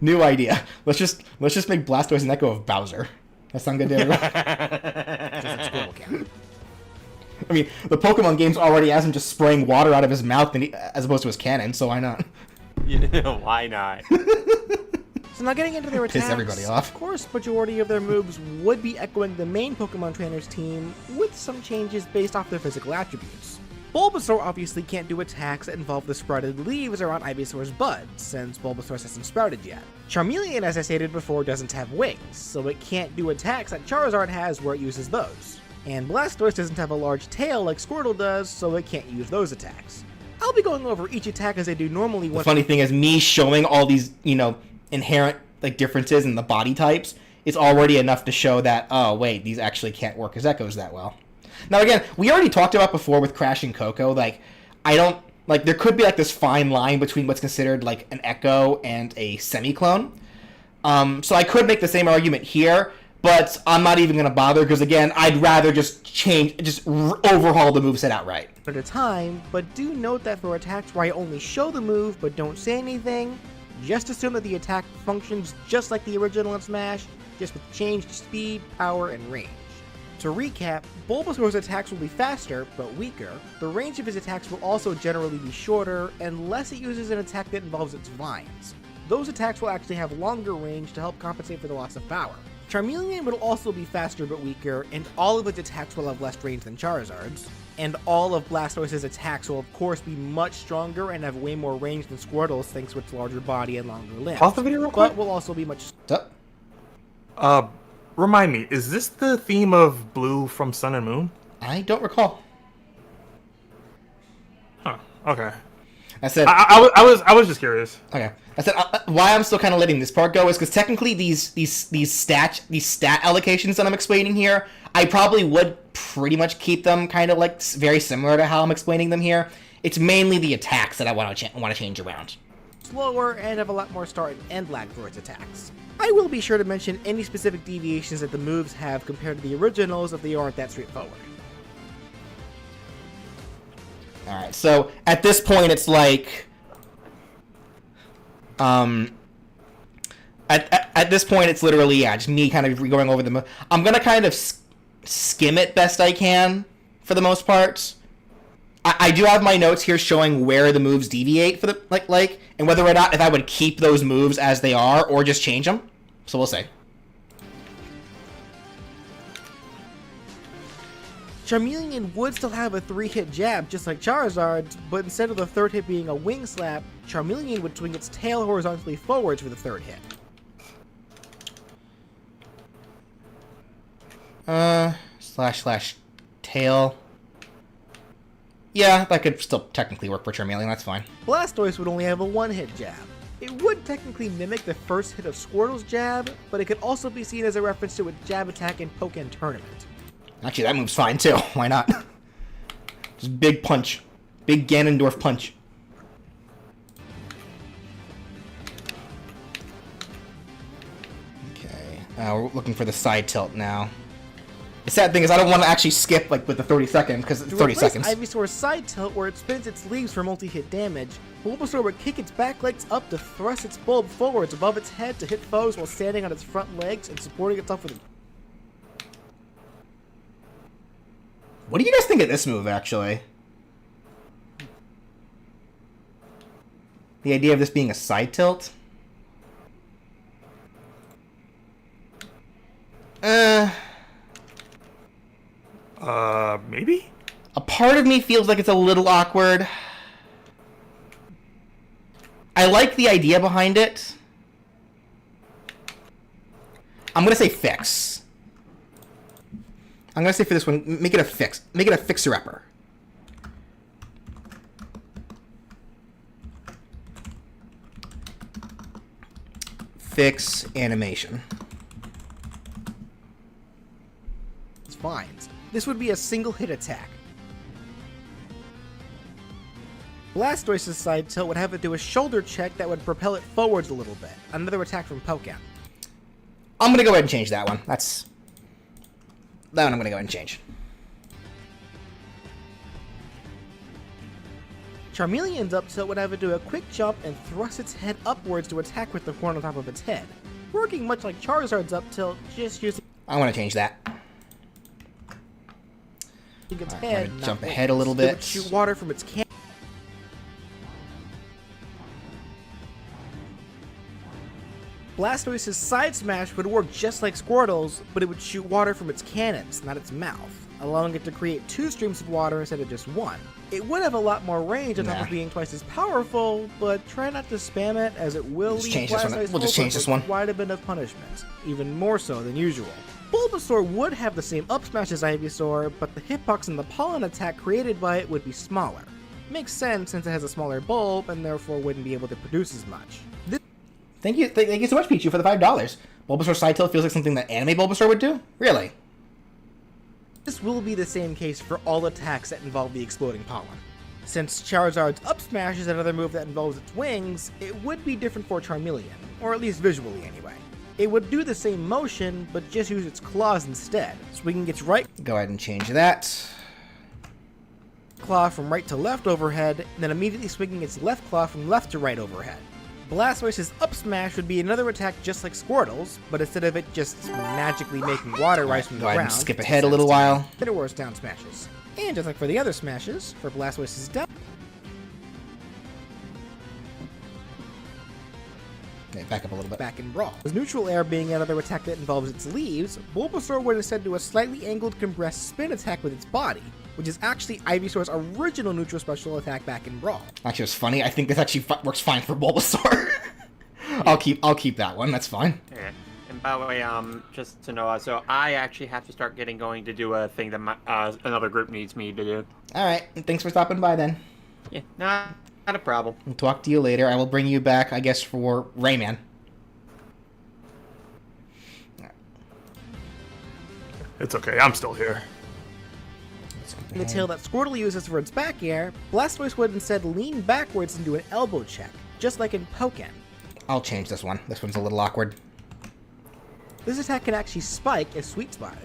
New idea. Let's just make Blastoise an echo of Bowser. That sound good to everyone? Just like Squirtle can. I mean, the Pokemon games already has him just spraying water out of his mouth as opposed to his cannon, so why not? Why not? So now getting into their attacks, Piss everybody off. Of course, majority of their moves would be echoing the main Pokemon Trainer's team, with some changes based off their physical attributes. Bulbasaur obviously can't do attacks that involve the sprouted leaves around Ivysaur's bud, since Bulbasaur hasn't sprouted yet. Charmeleon, as I stated before, doesn't have wings, so it can't do attacks that Charizard has where it uses those. And Blastoise doesn't have a large tail like Squirtle does, so it can't use those attacks. I'll be going over each attack as I do normally. The funny thing is, me showing all these, inherent differences in the body types, it's already enough to show that, oh wait, these actually can't work as echoes that well. Now again, we already talked about before with Crash and Coco, there could be this fine line between what's considered an echo and a semi-clone. So I could make the same argument here, but I'm not even going to bother because again, I'd rather just overhaul the moveset outright. At a time, but do note that for attacks where I only show the move but don't say anything, just assume that the attack functions just like the original in Smash, just with changed speed, power, and range. To recap, Bulbasaur's attacks will be faster, but weaker. The range of his attacks will also generally be shorter, unless it uses an attack that involves its vines. Those attacks will actually have longer range to help compensate for the loss of power. Charmeleon will also be faster but weaker, and all of its attacks will have less range than Charizard's. And all of Blastoise's attacks will of course be much stronger and have way more range than Squirtle's thanks to its larger body and longer limbs. Pause the video real quick. But will also be much... Remind me, is this the theme of Blue from Sun and Moon? I don't recall. Huh, okay. I said I was just curious. okay. I said why I'm still kind of letting this part go is because technically these stat allocations that I'm explaining here, I probably would pretty much keep them kind of like very similar to how I'm explaining them here. It's mainly the attacks that I want to change around. Slower and have a lot more start and end lag for its attacks. I will be sure to mention any specific deviations that the moves have compared to the originals if they aren't that straightforward. Alright, so at this point it's like... At this point it's literally, yeah, just me kind of going over the... I'm gonna kind of skim it best I can, for the most part. I do have my notes here showing where the moves deviate for the like, and whether or not if I would keep those moves as they are or just change them. So we'll see. Charmeleon would still have a 3-hit jab just like Charizard's, but instead of the third hit being a wing slap, Charmeleon would swing its tail horizontally forwards for the third hit. Slash tail. Yeah, that could still technically work for Charmeleon, that's fine. Blastoise would only have a 1-hit jab. It would technically mimic the first hit of Squirtle's jab, but it could also be seen as a reference to its jab attack in Pokken Tournament. Actually, that move's fine too. Why not? Just big punch. Big Ganondorf punch. Okay. We're looking for the side tilt now. The sad thing is I don't want to actually skip like with the 30 seconds because it's 30 seconds. Ivysaur's side tilt, where it spins its leaves for multi-hit damage, Bulbasaur would kick its back legs up to thrust its bulb forwards above its head to hit foes while standing on its front legs and supporting itself with... What do you guys think of this move, actually? The idea of this being a side tilt? Maybe? A part of me feels like it's a little awkward. I like the idea behind it. I'm gonna say fix. I'm gonna say for this one, make it a fix. Make it a fixer-upper. Fix animation. It's fine. This would be a single hit attack. Blastoise's side tilt would have it do a shoulder check that would propel it forwards a little bit. Another attack from Pokken. I'm gonna go ahead and change that one. That one I'm gonna go ahead and change. Charmeleon's up tilt would have it do a quick jump and thrust its head upwards to attack with the horn on top of its head. Working much like Charizard's up tilt, just using... I want to change that. its Right, head, let me not jump wings. ahead a little It bit. would shoot water from its can. Blastoise's side smash would work just like Squirtle's, but it would shoot water from its cannons, not its mouth, allowing it to create 2 streams of water instead of just 1. It would have a lot more range on top of being twice as powerful, but try not to spam it as it will leave Blastoise We'll just change this one. quite a bit of punishment, even more so than usual. Bulbasaur would have the same up smash as Ivysaur, but the hitbox and the pollen attack created by it would be smaller. Makes sense since it has a smaller bulb and therefore wouldn't be able to produce as much. Thank you so much, Pichu, for the $5. Bulbasaur side tilt feels like something that anime Bulbasaur would do? Really? This will be the same case for all attacks that involve the exploding pollen. Since Charizard's up smash is another move that involves its wings, it would be different for Charmeleon, or at least visually anyway. It would do the same motion, but just use its claws instead, swinging its right Go ahead and change that. claw from right to left overhead, then immediately swinging its left claw from left to right overhead. Blastoise's up smash would be another attack just like Squirtle's, but instead of it just magically making water rise from the Go ahead ground, and skip ahead a little while. it works down smashes. And just like for the other smashes, for Blastoise's down, Okay, back up a little bit. back in Brawl. With neutral air being another attack that involves its leaves, Bulbasaur would instead do a slightly angled compressed spin attack with its body, which is actually Ivysaur's original neutral special attack back in Brawl. Actually, it's funny. I think this actually works fine for Bulbasaur. I'll keep that one. That's fine. Yeah. And by the way, just to know, so I actually have to start getting going to do a thing that another group needs me to do. All right. Thanks for stopping by then. Yeah. No, Not a problem. I'll talk to you later. I will bring you back, I guess, for Rayman. It's okay, I'm still here. In the tail that Squirtle uses for its back air, Blastoise would instead lean backwards and do an elbow check, just like in Pokken. I'll change this one. This one's a little awkward. This attack can actually spike if sweet spotted.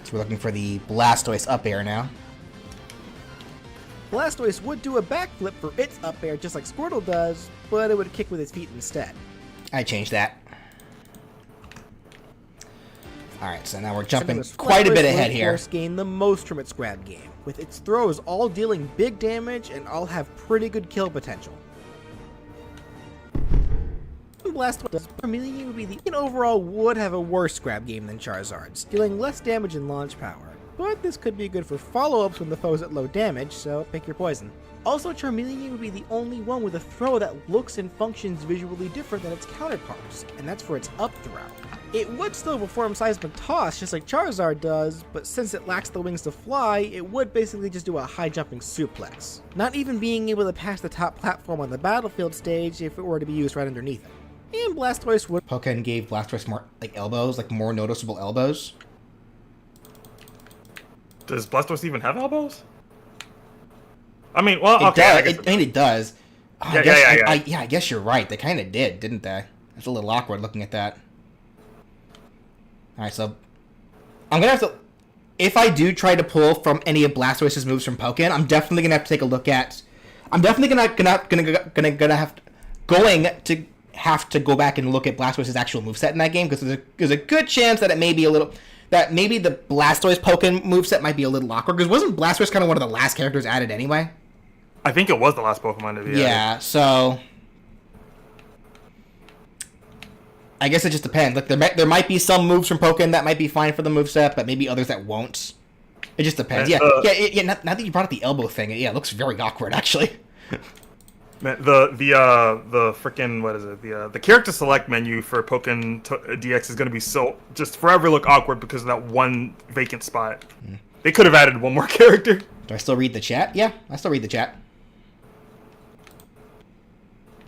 So we're looking for the Blastoise up air now. Blastoise would do a backflip for its up air just like Squirtle does, but it would kick with its feet instead. I changed that. Alright, so now we're jumping Blastoise quite a bit would, ahead of here. course, gain the most from its grab game, with its throws all dealing big damage and all have pretty good kill potential. Blastoise Charmeleon would be and overall would have a worse grab game than Charizard's, dealing less damage and launch power. But this could be good for follow-ups when the foe's at low damage, so pick your poison. Also, Charmeleon would be the only one with a throw that looks and functions visually different than its counterparts, and that's for its up throw. It would still perform seismic toss just like Charizard does, but since it lacks the wings to fly, it would basically just do a high jumping suplex, not even being able to pass the top platform on the battlefield stage if it were to be used right underneath it. And Blastoise would... Pokken gave Blastoise more, like, elbows, like, more noticeable elbows. Does Blastoise even have elbows? I mean, well, It okay. does. I mean, it does. Oh, Yeah. I guess you're right. They kind of did, didn't they? It's a little awkward looking at that. Alright, so... I'm gonna have to... If I do try to pull from any of Blastoise's moves from Pokken, I'm definitely gonna have to take a look at... I'm definitely gonna have to go back and look at Blastoise's actual moveset in that game, because there's a good chance that it may be a little... That maybe the Blastoise Pokken moveset might be a little awkward, because wasn't Blastoise kind of one of the last characters added anyway? I think it was the last Pokemon to be Yeah, so... I guess it just depends. Like, there might be some moves from Pokken that might be fine for the moveset, but maybe others that won't. It just depends. Yeah. Now that you brought up the elbow thing, it looks very awkward, actually. Man, the freaking, what is it? The character select menu for Pokken DX is going to be so just forever look awkward because of that one vacant spot. They could have added one more character. Do I still read the chat? Yeah, I still read the chat.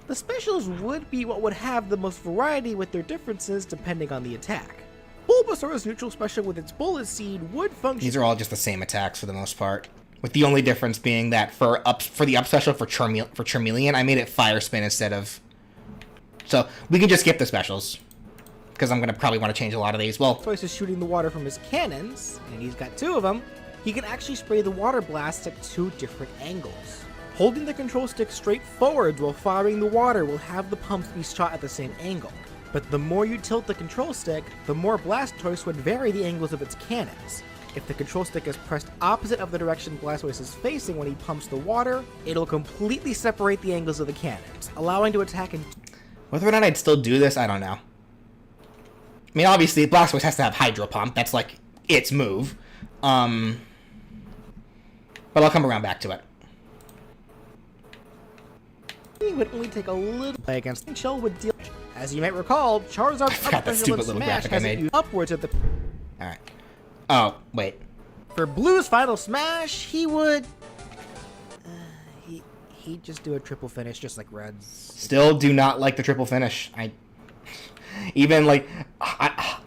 The specials would be what would have the most variety with their differences depending on the attack. Bulbasaur's neutral special with its Bullet Seed would function... These are all just the same attacks for the most part. With the only difference being that for the up special for Charmeleon, I made it Fire Spin instead of... So, we can just skip the specials. Because I'm going to probably want to change a lot of these. Well, Blastoise is shooting the water from his cannons, and he's got two of them. He can actually spray the water blasts at two different angles. Holding the control stick straight forwards while firing the water will have the pumps be shot at the same angle. But the more you tilt the control stick, the more Blastoise would vary the angles of its cannons. If the control stick is pressed opposite of the direction Blastoise is facing when he pumps the water, it'll completely separate the angles of the cannons, allowing to attack in... Whether or not I'd still do this, I don't know. I mean, obviously, Blastoise has to have Hydro Pump. That's, like, its move. But I'll come around back to it. He would only take a little play against Shell would deal... As you might recall, Charizard's forgot that stupid little graphic I made. Upwards at the... Alright. Oh, wait. For Blue's final smash, he would... he'd just do a triple finish just like Red's. Still do not like the triple finish. Even, like...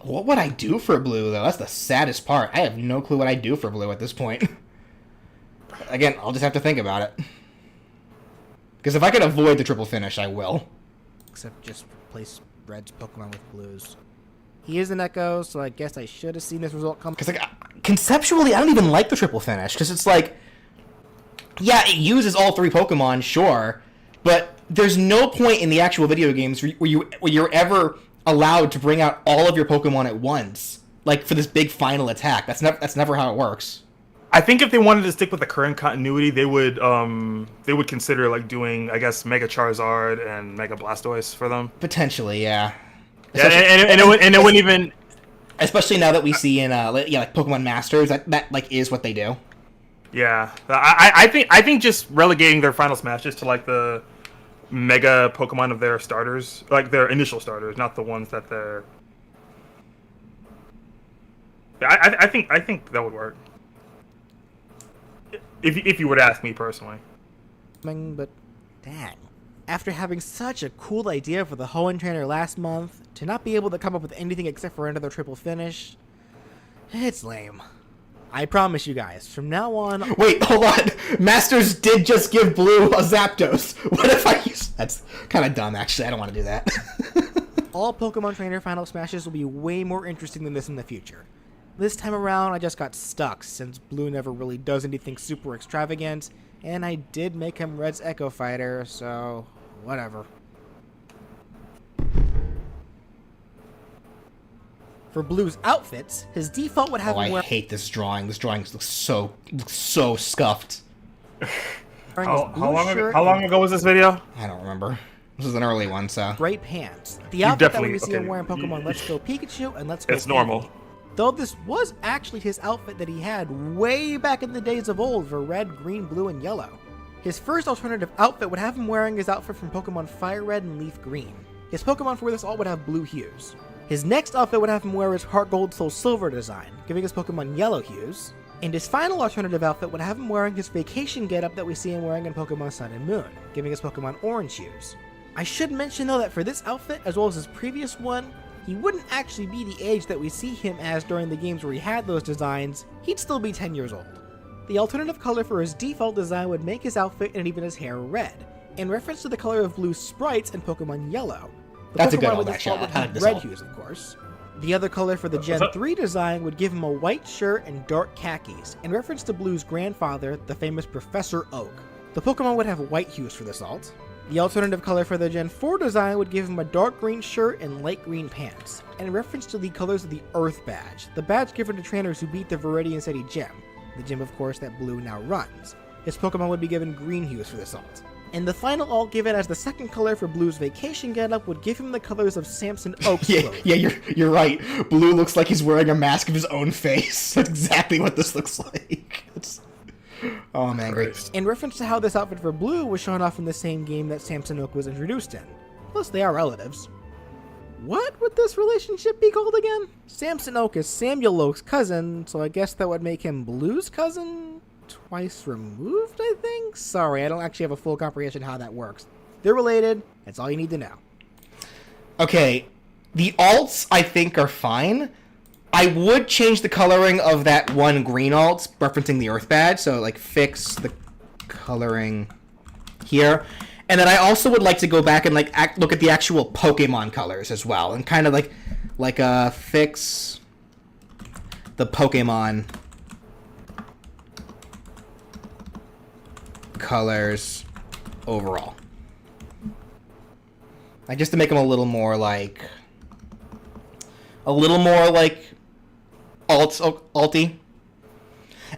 what would I do for Blue, though? That's the saddest part. I have no clue what I'd do for Blue at this point. Again, I'll just have to think about it. Because if I can avoid the triple finish, I will. Except just replace Red's Pokemon with Blue's. He is an Echo, so I guess I should have seen this result come. Because, like, conceptually, I don't even like the triple finish. Because it's like... Yeah, it uses all three Pokemon, sure. But there's no point in the actual video games where you're ever allowed to bring out all of your Pokemon at once. Like, for this big final attack. That's never how it works. I think if they wanted to stick with the current continuity, they would consider like doing, I guess, Mega Charizard and Mega Blastoise for them. Potentially, yeah. Yeah, and it wouldn't even. Especially now that we see in like Pokemon Masters that like is what they do. Yeah, I think just relegating their final smashes to like the Mega Pokemon of their starters, like their initial starters, not the ones that they're. I think that would work. If you would ask me personally. But dang. After having such a cool idea for the Hoenn trainer last month, to not be able to come up with anything except for another triple finish, it's lame. I promise you guys, from now on... Wait, hold on. Masters did just give Blue a Zapdos. What if I use... That's kind of dumb, actually. I don't want to do that. all Pokemon Trainer Final Smashes will be way more interesting than this in the future. This time around, I just got stuck, since Blue never really does anything super extravagant, and I did make him Red's Echo Fighter, so... whatever. For Blue's outfits, his default would have him I wear... hate this drawing. This drawing looks so scuffed. How long ago was this video? I don't remember. This is an early one, so... Bright pants. The outfit that we definitely- see him okay, wearing Pokemon Let's Go Pikachu and Let's Go It's normal. Eevee. Though this was actually his outfit that he had way back in the days of old for red, green, blue, and yellow. His first alternative outfit would have him wearing his outfit from Pokemon Fire Red and Leaf Green. His Pokemon for this alt would have blue hues. His next outfit would have him wear his Heart Gold Soul Silver design, giving his Pokemon yellow hues. And his final alternative outfit would have him wearing his vacation getup that we see him wearing in Pokemon Sun and Moon, giving his Pokemon orange hues. I should mention though that for this outfit, as well as his previous one, he wouldn't actually be the age that we see him as during the games where he had those designs. He'd still be 10 years old. The alternative color for his default design would make his outfit and even his hair red, in reference to the color of Blue's sprites in Pokemon Yellow. The That's a Pokemon good with alt, this actually. alt would I like have this red alt. hues, of course. The other color for the Gen 3 design would give him a white shirt and dark khakis, in reference to Blue's grandfather, the famous Professor Oak. The Pokemon would have white hues for this alt. The alternative color for the Gen 4 design would give him a dark green shirt and light green pants, in reference to the colors of the Earth Badge, the badge given to trainers who beat the Viridian City Gym, the gym of course that Blue now runs. His Pokemon would be given green hues for this alt. And the final alt given as the second color for Blue's vacation getup would give him the colors of Samson Oak's clothing. Yeah, you're right. Blue looks like he's wearing a mask of his own face. That's exactly what this looks like. Oh, I'm angry. In reference to how this outfit for Blue was shown off in the same game that Samson Oak was introduced in. Plus, they are relatives. What would this relationship be called again? Samson Oak is Samuel Oak's cousin, so I guess that would make him Blue's cousin? Twice removed, I think? Sorry, I don't actually have a full comprehension how that works. They're related, that's all you need to know. Okay, the alts I think are fine. I would change the coloring of that one green alt, referencing the Earth Badge, so like fix the coloring here. And then I also would like to go back and like look at the actual Pokemon colors as well, and kind of fix the Pokemon colors overall. Like just to make them a little more like alty.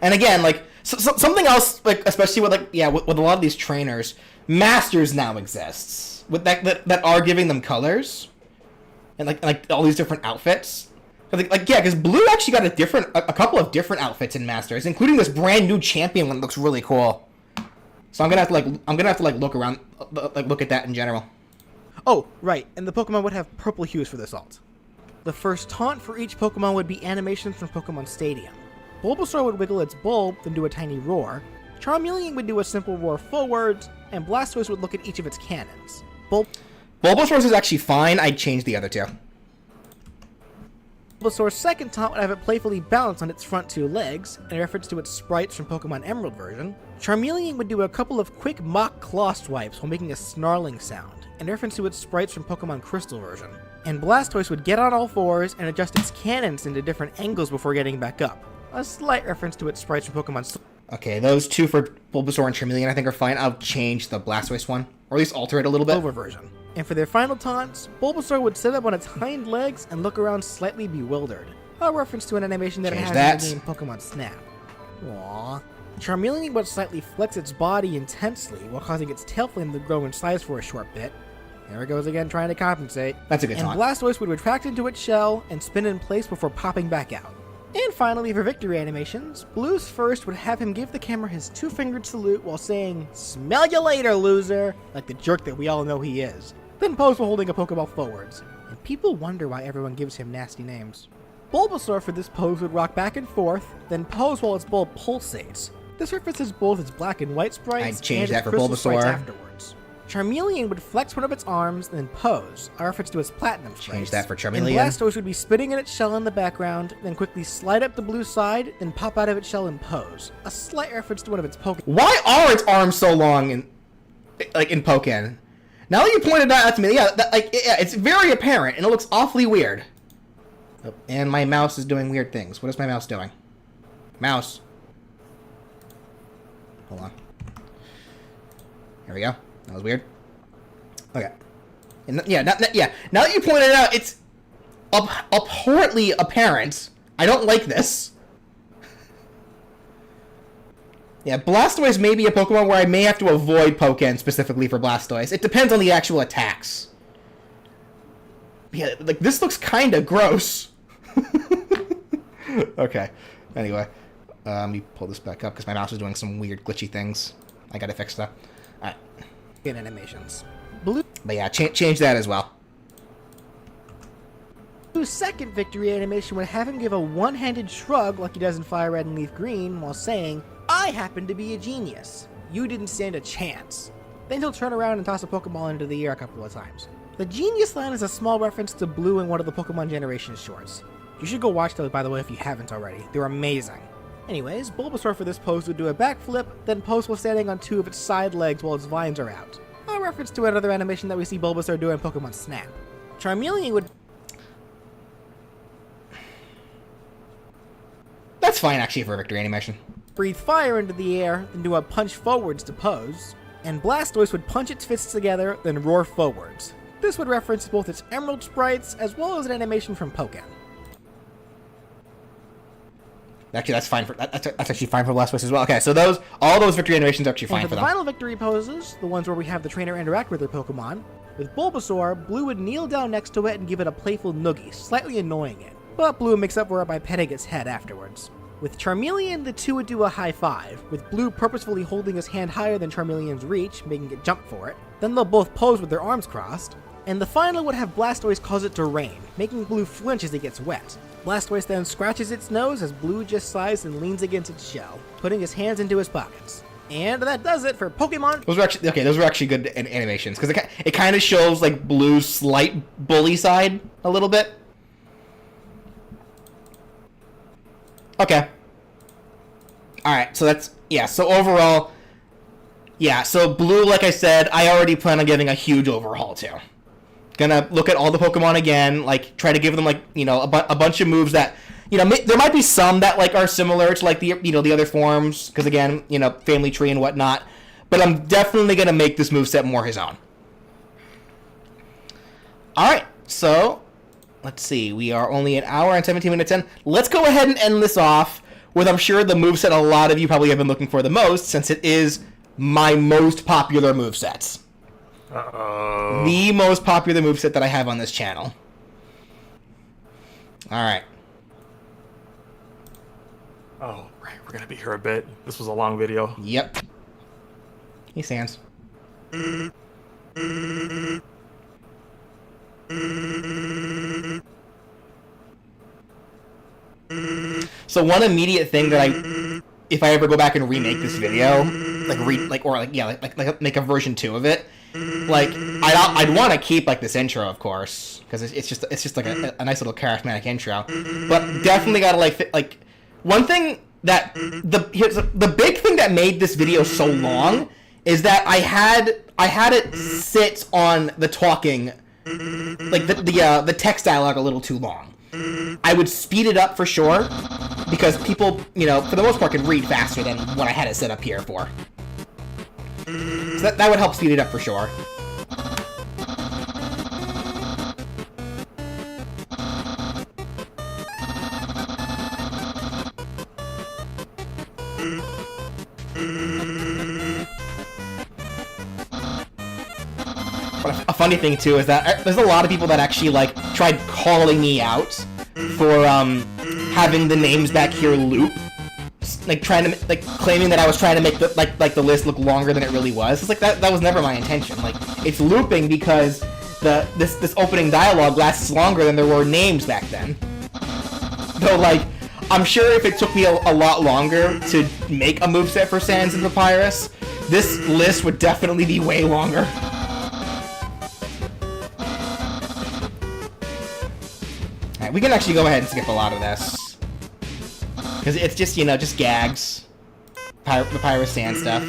And again, like something else, like especially with with a lot of these trainers, masters now exists with that are giving them colors and like all these different outfits. Because Blue actually got a couple of different outfits in masters, including this brand new champion one that looks really cool. So I'm gonna have to look around, look at that in general. Oh, right, and the Pokemon would have purple hues for this alt. The first taunt for each Pokemon would be animations from Pokemon Stadium. Bulbasaur would wiggle its bulb, then do a tiny roar. Charmeleon would do a simple roar forwards, and Blastoise would look at each of its cannons. Bulbasaur's is actually fine. I'd change the other two. Bulbasaur's second taunt would have it playfully bounce on its front two legs, in reference to its sprites from Pokemon Emerald version. Charmeleon would do a couple of quick mock claw swipes while making a snarling sound, in reference to its sprites from Pokemon Crystal version. And Blastoise would get on all fours and adjust its cannons into different angles before getting back up. A slight reference to its sprites from Pokemon Okay, those two for Bulbasaur and Charmeleon I think are fine. I'll change the Blastoise one, or at least alter it a little bit. Silver version. And for their final taunts, Bulbasaur would sit up on its hind legs and look around slightly bewildered. A reference to an animation that it Change has that. in the game Pokemon Snap. Aww. Charmeleon would slightly flex its body intensely while causing its tail flame to grow in size for a short bit. There it goes again, trying to compensate. That's a good And taunt. Blastoise would retract into its shell and spin in place before popping back out. And finally, for victory animations, Blue's first would have him give the camera his two-fingered salute while saying, "Smell you later, loser," like the jerk that we all know he is. Then pose while holding a Pokeball forwards. And people wonder why everyone gives him nasty names. Bulbasaur for this pose would rock back and forth, then pose while its bulb pulsates. This references both its black and white sprites I'd change and that its for crystal sprites Bulbasaur. afterwards. Charmeleon would flex one of its arms, then pose, a reference to its platinum sprites. Change that for And Charmeleon. Blastoise would be spinning in its shell in the background, then quickly slide up the blue side, then pop out of its shell and pose, a slight reference to one of its Pokemon. Why are its arms so long in Pokken? Now that you pointed that out to me, yeah, it's very apparent, and it looks awfully weird. Oh, and my mouse is doing weird things. What is my mouse doing? Mouse. Hold on. There we go. That was weird. Okay. And yeah, now that you pointed it out, it's abhorrently apparent. I don't like this. Yeah, Blastoise may be a Pokemon where I may have to avoid Pokken specifically for Blastoise. It depends on the actual attacks. Yeah, like, this looks kind of gross. Okay. Anyway. Let me pull this back up because my mouse is doing some weird glitchy things. I gotta fix that. Alright. In animations. Blue's But yeah, change that as well. second victory animation would have him give a one-handed shrug like he does in Fire Red and Leaf Green while saying, "I happen to be a genius. You didn't stand a chance." Then he'll turn around and toss a Pokeball into the air a couple of times. The genius line is a small reference to Blue in one of the Pokemon Generation shorts. You should go watch those, by the way, if you haven't already. They're amazing. Anyways, Bulbasaur for this pose would do a backflip, then pose while standing on two of its side legs while its vines are out. A reference to another animation that we see Bulbasaur do in Pokemon Snap. Charmeleon would... That's fine, actually, for a victory animation. breathe fire into the air, then do a punch forwards to pose. And Blastoise would punch its fists together, then roar forwards. This would reference both its Emerald sprites, as well as an animation from Pokken. Actually, that's fine for that's actually fine for Blastoise as well. Okay, so all those victory animations are actually fine And for for the them. final victory poses, the ones where we have the trainer interact with their Pokemon, with Bulbasaur, Blue would kneel down next to it and give it a playful noogie, slightly annoying it. But Blue makes up for it by petting its head afterwards. With Charmeleon, the two would do a high five, with Blue purposefully holding his hand higher than Charmeleon's reach, making it jump for it. Then they'll both pose with their arms crossed. And the final would have Blastoise cause it to rain, making Blue flinch as it gets wet. Blastoise then scratches its nose as Blue just sighs and leans against its shell, putting his hands into his pockets. And that does it for Pokemon. Those were actually good animations because it kind of shows like Blue's slight bully side a little bit. Okay. All right, so so overall, so Blue, like I said, I already plan on giving a huge overhaul to. Gonna look at all the Pokemon again, like try to give them like a bunch of moves that there might be some that like are similar to like the the other forms because again family tree and whatnot, but I'm definitely gonna make this moveset more his own. All right, so let's see, we are only an hour and 17 minutes in. Let's go ahead and end this off with I'm sure the moveset a lot of you probably have been looking for the most since it is my most popular movesets. Uh-oh. The most popular moveset that I have on this channel. Alright. Oh, right. We're going to be here a bit. This was a long video. Yep. Hey, Sans. So one immediate thing that if I ever go back and remake this video, make a version 2 of it, like I'd want to keep like this intro, of course, because it's just like a nice little charismatic intro, but definitely gotta like one thing that the big thing that made this video so long is that I had it sit on the talking, like the text dialogue a little too long. I would speed it up for sure because people, for the most part, can read faster than what I had it set up here for. So that would help speed it up for sure. But a funny thing too is that there's a lot of people that actually like tried calling me out for having the names back here loop, like trying to claiming that I was trying to make the list look longer than it really was. It's like that was never my intention. Like it's looping because this opening dialogue lasts longer than there were names back then. Though, like, I'm sure if it took me a lot longer to make a moveset for Sans and Papyrus, this list would definitely be way longer. Alright, we can actually go ahead and skip a lot of this. Because it's just, you know, just gags. Papyrus Sans stuff.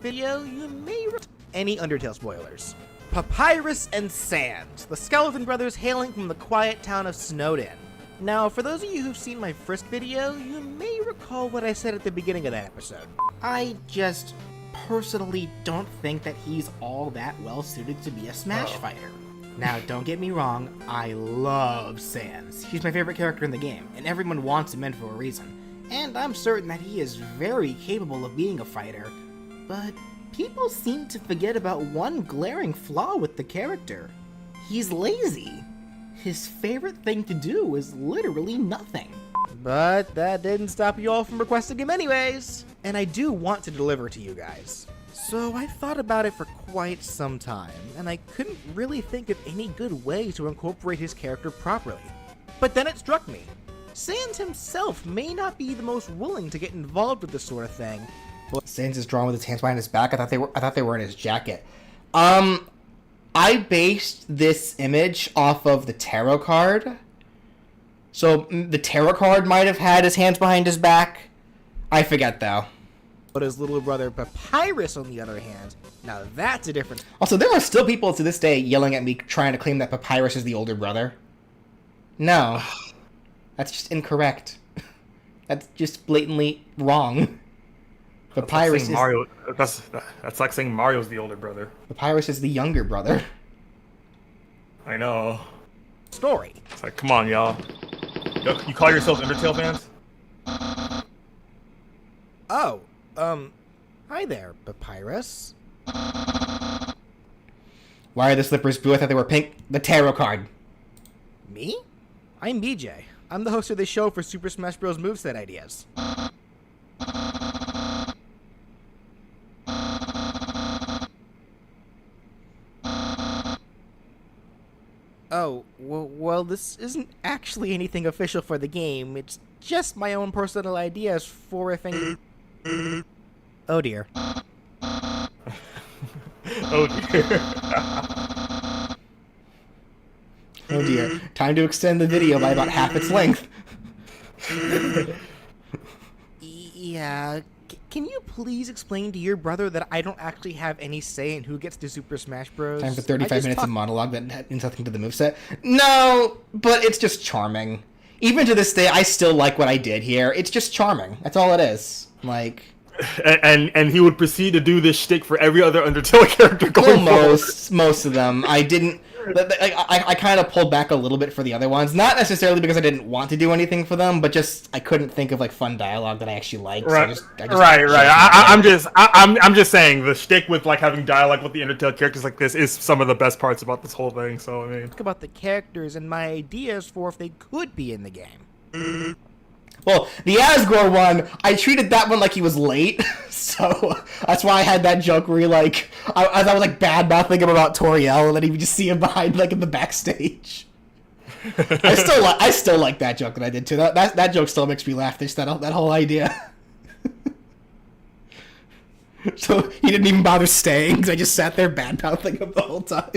Video, you may any Undertale spoilers. Papyrus and Sans, the Skeleton Brothers hailing from the quiet town of Snowdin. Now, for those of you who've seen my Frisk video, you may recall what I said at the beginning of that episode. I just personally don't think that he's all that well suited to be a Smash fighter. Now, don't get me wrong, I love Sans. He's my favorite character in the game, and everyone wants him in for a reason. And I'm certain that he is very capable of being a fighter, but people seem to forget about one glaring flaw with the character. He's lazy. His favorite thing to do is literally nothing. But that didn't stop you all from requesting him anyways. And I do want to deliver to you guys. So I thought about it for quite some time, and I couldn't really think of any good way to incorporate his character properly. But then it struck me. Sans himself may not be the most willing to get involved with this sort of thing. But Sans is drawn with his hands behind his back. I thought they were in his jacket. I based this image off of the tarot card. So the tarot card might have had his hands behind his back. I forget though. But his little brother Papyrus, on the other hand, now that's a different. Also, there are still people to this day yelling at me trying to claim that Papyrus is the older brother. No. That's just incorrect. That's just blatantly wrong. Papyrus is... Mario. That's like saying Mario's the older brother. Papyrus is the younger brother. I know. Story. It's like, come on, y'all. Yo, you call yourselves Undertale fans? Oh, hi there, Papyrus. Why are the slippers blue? I thought they were pink. The tarot card. Me? I'm BJ. I'm the host of this show for Super Smash Bros. Moveset ideas. Oh, well, this isn't actually anything official for the game. It's just my own personal ideas for if any... Oh dear. Oh dear. Oh dear. Time to extend the video by about half its length. Yeah, can you please explain to your brother that I don't actually have any say in who gets to Super Smash Bros? Time for 35 minutes of monologue that means nothing to the moveset. No, but it's just charming. Even to this day, I still like what I did here. It's just charming. That's all it is. Like... And he would proceed to do this shtick for every other Undertale character going forward. Most of them. I didn't... I kind of pulled back a little bit for the other ones. Not necessarily because I didn't want to do anything for them, but just I couldn't think of like fun dialogue that I actually liked. Right, so I'm just saying the shtick with like having dialogue with the Undertale characters like this is some of the best parts about this whole thing. So I mean, talk about the characters and my ideas for if they could be in the game. Well, the Asgore one, I treated that one like he was late, so that's why I had that joke where he, like, I was like bad-mouthing him about Toriel, and then you would just see him behind, like, in the backstage. I still like that joke that I did too. That joke still makes me laugh. Just that whole idea. So he didn't even bother staying because I just sat there bad-mouthing him the whole time.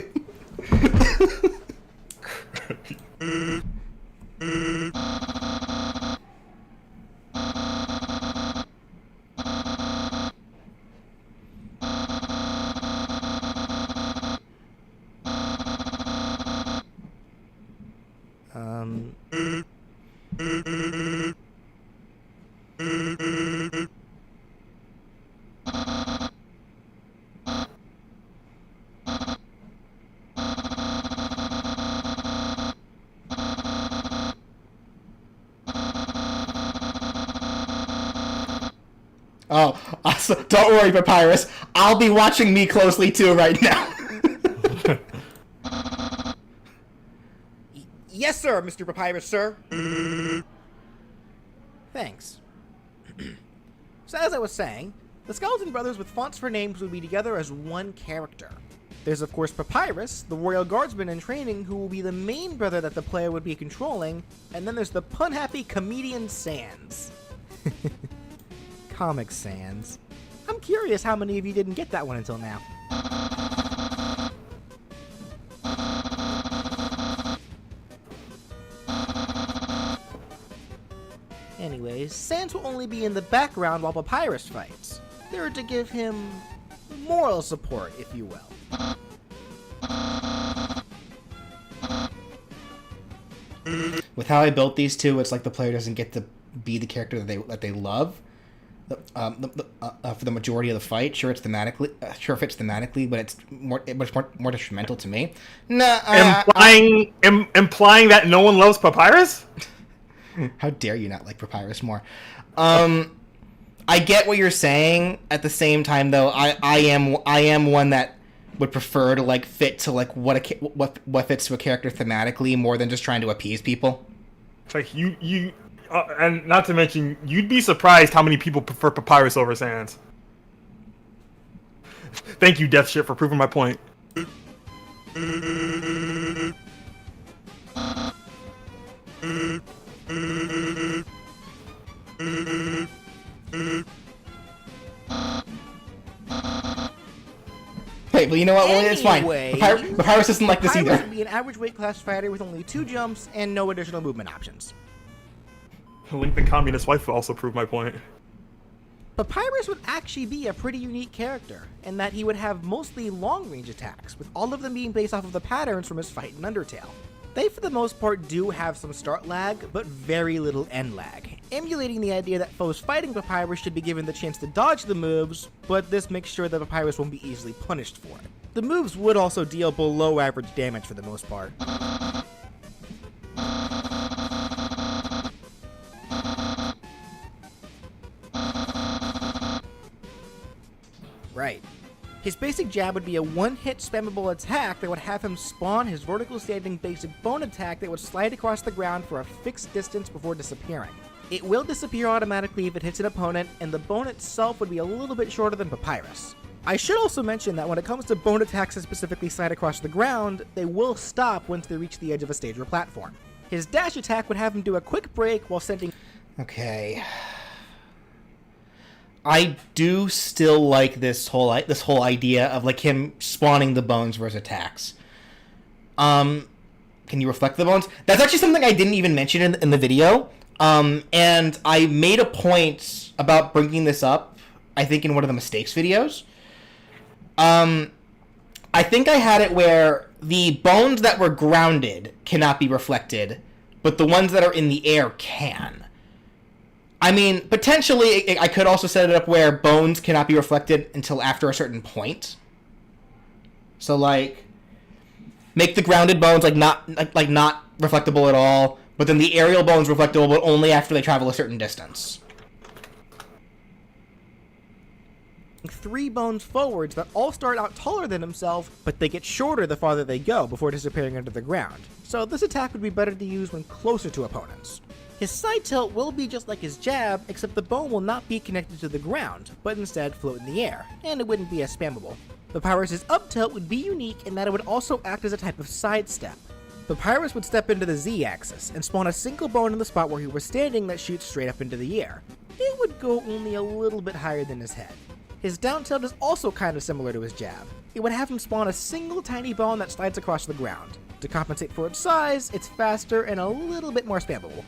Oh, awesome. Don't worry, Papyrus. I'll be watching me closely too right now. Yes, sir, Mr. Papyrus, sir. Thanks. So as I was saying, the Skeleton Brothers with fonts for names would be together as one character. There's of course Papyrus, the royal guardsman in training who will be the main brother that the player would be controlling, and then there's the pun-happy comedian Sans. Comic Sans. I'm curious how many of you didn't get that one until now. Anyways, Sans will only be in the background while Papyrus fights. They're to give him moral support, if you will. With how I built these two, it's like the player doesn't get to be the character that they love. For the majority of the fight, sure it fits thematically, but it's more detrimental to me. Implying that no one loves Papyrus? How dare you not like Papyrus more? I get what you're saying. At the same time, though, I am one that would prefer to like fit to like what fits to a character thematically more than just trying to appease people. It's like you and not to mention, you'd be surprised how many people prefer Papyrus over Sans. Thank you, Death Shit, for proving my point. Hey, well, you know what? Well, it's fine. Papyrus isn't like this either. Papyrus would be an average weight class fighter with only 2 jumps and no additional movement options. Link the Communist Wife also proved my point. Papyrus would actually be a pretty unique character, in that he would have mostly long-range attacks, with all of them being based off of the patterns from his fight in Undertale. They, for the most part, do have some start lag, but very little end lag, emulating the idea that foes fighting Papyrus should be given the chance to dodge the moves, but this makes sure that Papyrus won't be easily punished for it. The moves would also deal below average damage for the most part. Right. His basic jab would be a one-hit spammable attack that would have him spawn his vertical standing basic bone attack that would slide across the ground for a fixed distance before disappearing. It will disappear automatically if it hits an opponent, and the bone itself would be a little bit shorter than Papyrus. I should also mention that when it comes to bone attacks that specifically slide across the ground, they will stop once they reach the edge of a stage or platform. His dash attack would have him do a quick break while sending... Okay... I do still like this whole idea of like him spawning the bones for his attacks. Can you reflect the bones? That's actually something I didn't even mention in the video. And I made a point about bringing this up, I think in one of the mistakes videos. I think I had it where the bones that were grounded cannot be reflected, but the ones that are in the air can. I mean, potentially, I could also set it up where bones cannot be reflected until after a certain point. So, like, make the grounded bones not reflectable at all, but then the aerial bones reflectable, but only after they travel a certain distance. 3 bones forwards that all start out taller than himself, but they get shorter the farther they go before disappearing under the ground. So this attack would be better to use when closer to opponents. His side tilt will be just like his jab, except the bone will not be connected to the ground, but instead float in the air, and it wouldn't be as spammable. Papyrus' up tilt would be unique in that it would also act as a type of sidestep. Papyrus would step into the Z-axis, and spawn a single bone in the spot where he was standing that shoots straight up into the air. It would go only a little bit higher than his head. His down tilt is also kind of similar to his jab. It would have him spawn a single tiny bone that slides across the ground. To compensate for its size, it's faster and a little bit more spammable.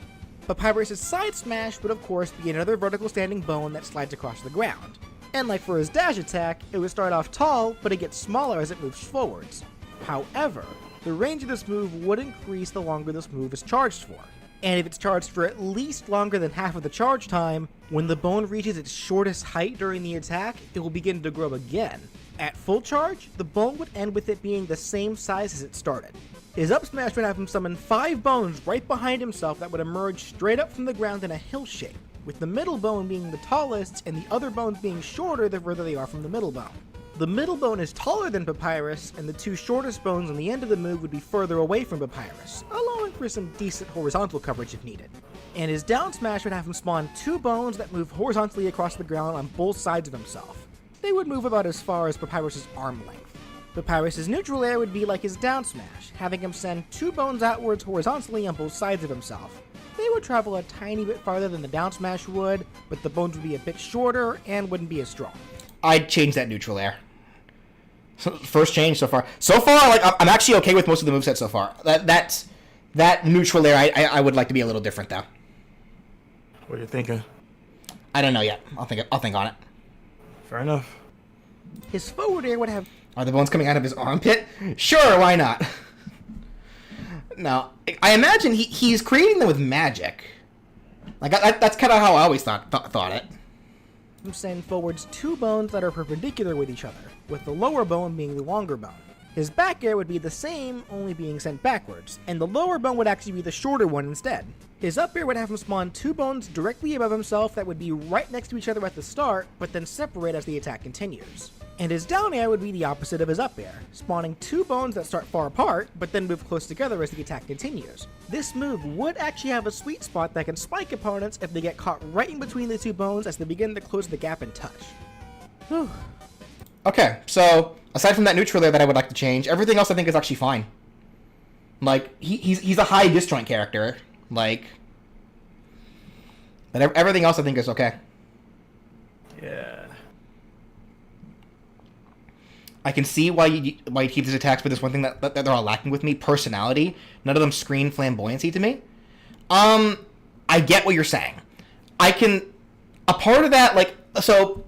Papyrus' side smash would of course be another vertical standing bone that slides across the ground. And like for his dash attack, it would start off tall, but it gets smaller as it moves forwards. However, the range of this move would increase the longer this move is charged for. And if it's charged for at least longer than half of the charge time, when the bone reaches its shortest height during the attack, it will begin to grow again. At full charge, the bone would end with it being the same size as it started. His up smash would have him summon 5 bones right behind himself that would emerge straight up from the ground in a hill shape, with the middle bone being the tallest and the other bones being shorter the further they are from the middle bone. The middle bone is taller than Papyrus, and the 2 shortest bones on the end of the move would be further away from Papyrus, allowing for some decent horizontal coverage if needed. And his down smash would have him spawn 2 bones that move horizontally across the ground on both sides of himself. They would move about as far as Papyrus' arm length. Papyrus's neutral air would be like his down smash, having him send 2 bones outwards horizontally on both sides of himself. They would travel a tiny bit farther than the down smash would, but the bones would be a bit shorter and wouldn't be as strong. I'd change that neutral air. First change so far. So far, like I'm actually okay with most of the movesets so far. That neutral air, I would like to be a little different though. What are you thinking? I don't know yet. I'll think on it. Fair enough. His forward air would have... Are the bones coming out of his armpit? Sure, why not? No, I imagine he's creating them with magic. Like that's kind of how I always thought it. him send forwards 2 bones that are perpendicular with each other, with the lower bone being the longer bone. His back air would be the same, only being sent backwards, and the lower bone would actually be the shorter one instead. His up air would have him spawn 2 bones directly above himself that would be right next to each other at the start, but then separate as the attack continues. And his down air would be the opposite of his up air, spawning 2 bones that start far apart, but then move close together as the attack continues. This move would actually have a sweet spot that can spike opponents if they get caught right in between the 2 bones as they begin to close the gap and touch. Whew. Okay, so aside from that neutral there that I would like to change, everything else I think is actually fine. Like, he's a high disjoint character, like, but everything else I think is okay. Yeah. I can see why you keep these attacks, but there's one thing that they're all lacking with me: personality. None of them scream flamboyancy to me. I get what you're saying. A part of that, like, so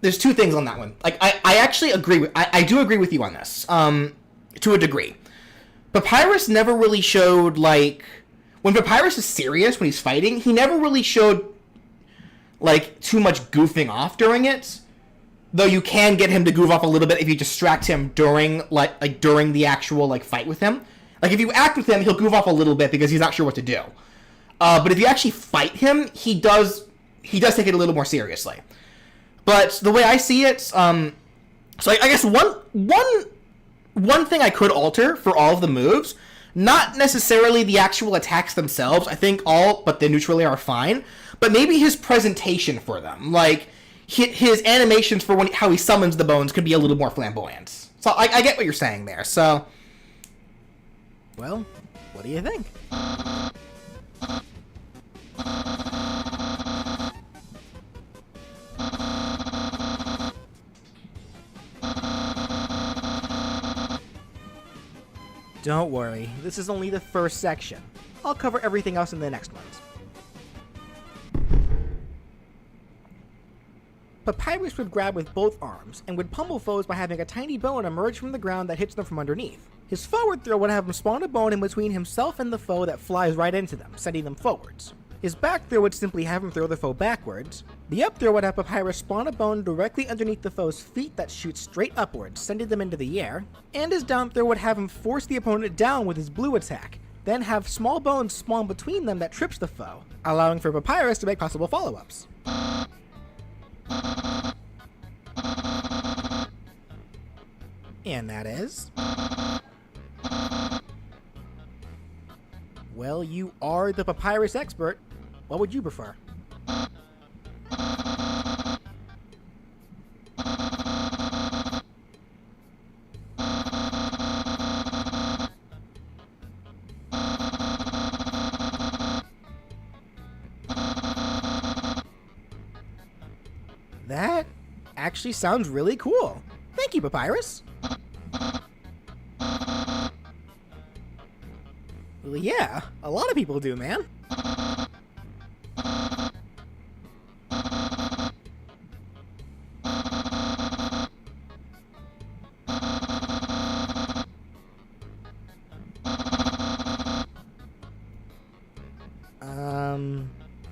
there's 2 things on that one. Like, I actually agree with, I do agree with you on this, to a degree. Papyrus never really showed, like, when Papyrus is serious, when he's fighting, he never really showed, like, too much goofing off during it. Though you can get him to goof off a little bit if you distract him during, like during the actual, like, fight with him. Like, if you act with him, he'll goof off a little bit because he's not sure what to do. But if you actually fight him, he does take it a little more seriously. But the way I see it, so I guess one thing I could alter for all of the moves, not necessarily the actual attacks themselves. I think all but the neutral air are fine. But maybe his presentation for them, like his animations for how he summons the bones, could be a little more flamboyant. So I get what you're saying there. So, well, what do you think? Don't worry, this is only the first section. I'll cover everything else in the next ones. Papyrus would grab with both arms, and would pummel foes by having a tiny bone emerge from the ground that hits them from underneath. His forward throw would have him spawn a bone in between himself and the foe that flies right into them, sending them forwards. His back throw would simply have him throw the foe backwards. The up throw would have Papyrus spawn a bone directly underneath the foe's feet that shoots straight upwards, sending them into the air. And his down throw would have him force the opponent down with his blue attack, then have small bones spawn between them that trips the foe, allowing for Papyrus to make possible follow-ups. And that is... well, you are the Papyrus expert. What would you prefer? That actually sounds really cool. Thank you, Papyrus. Well, yeah, a lot of people do, man.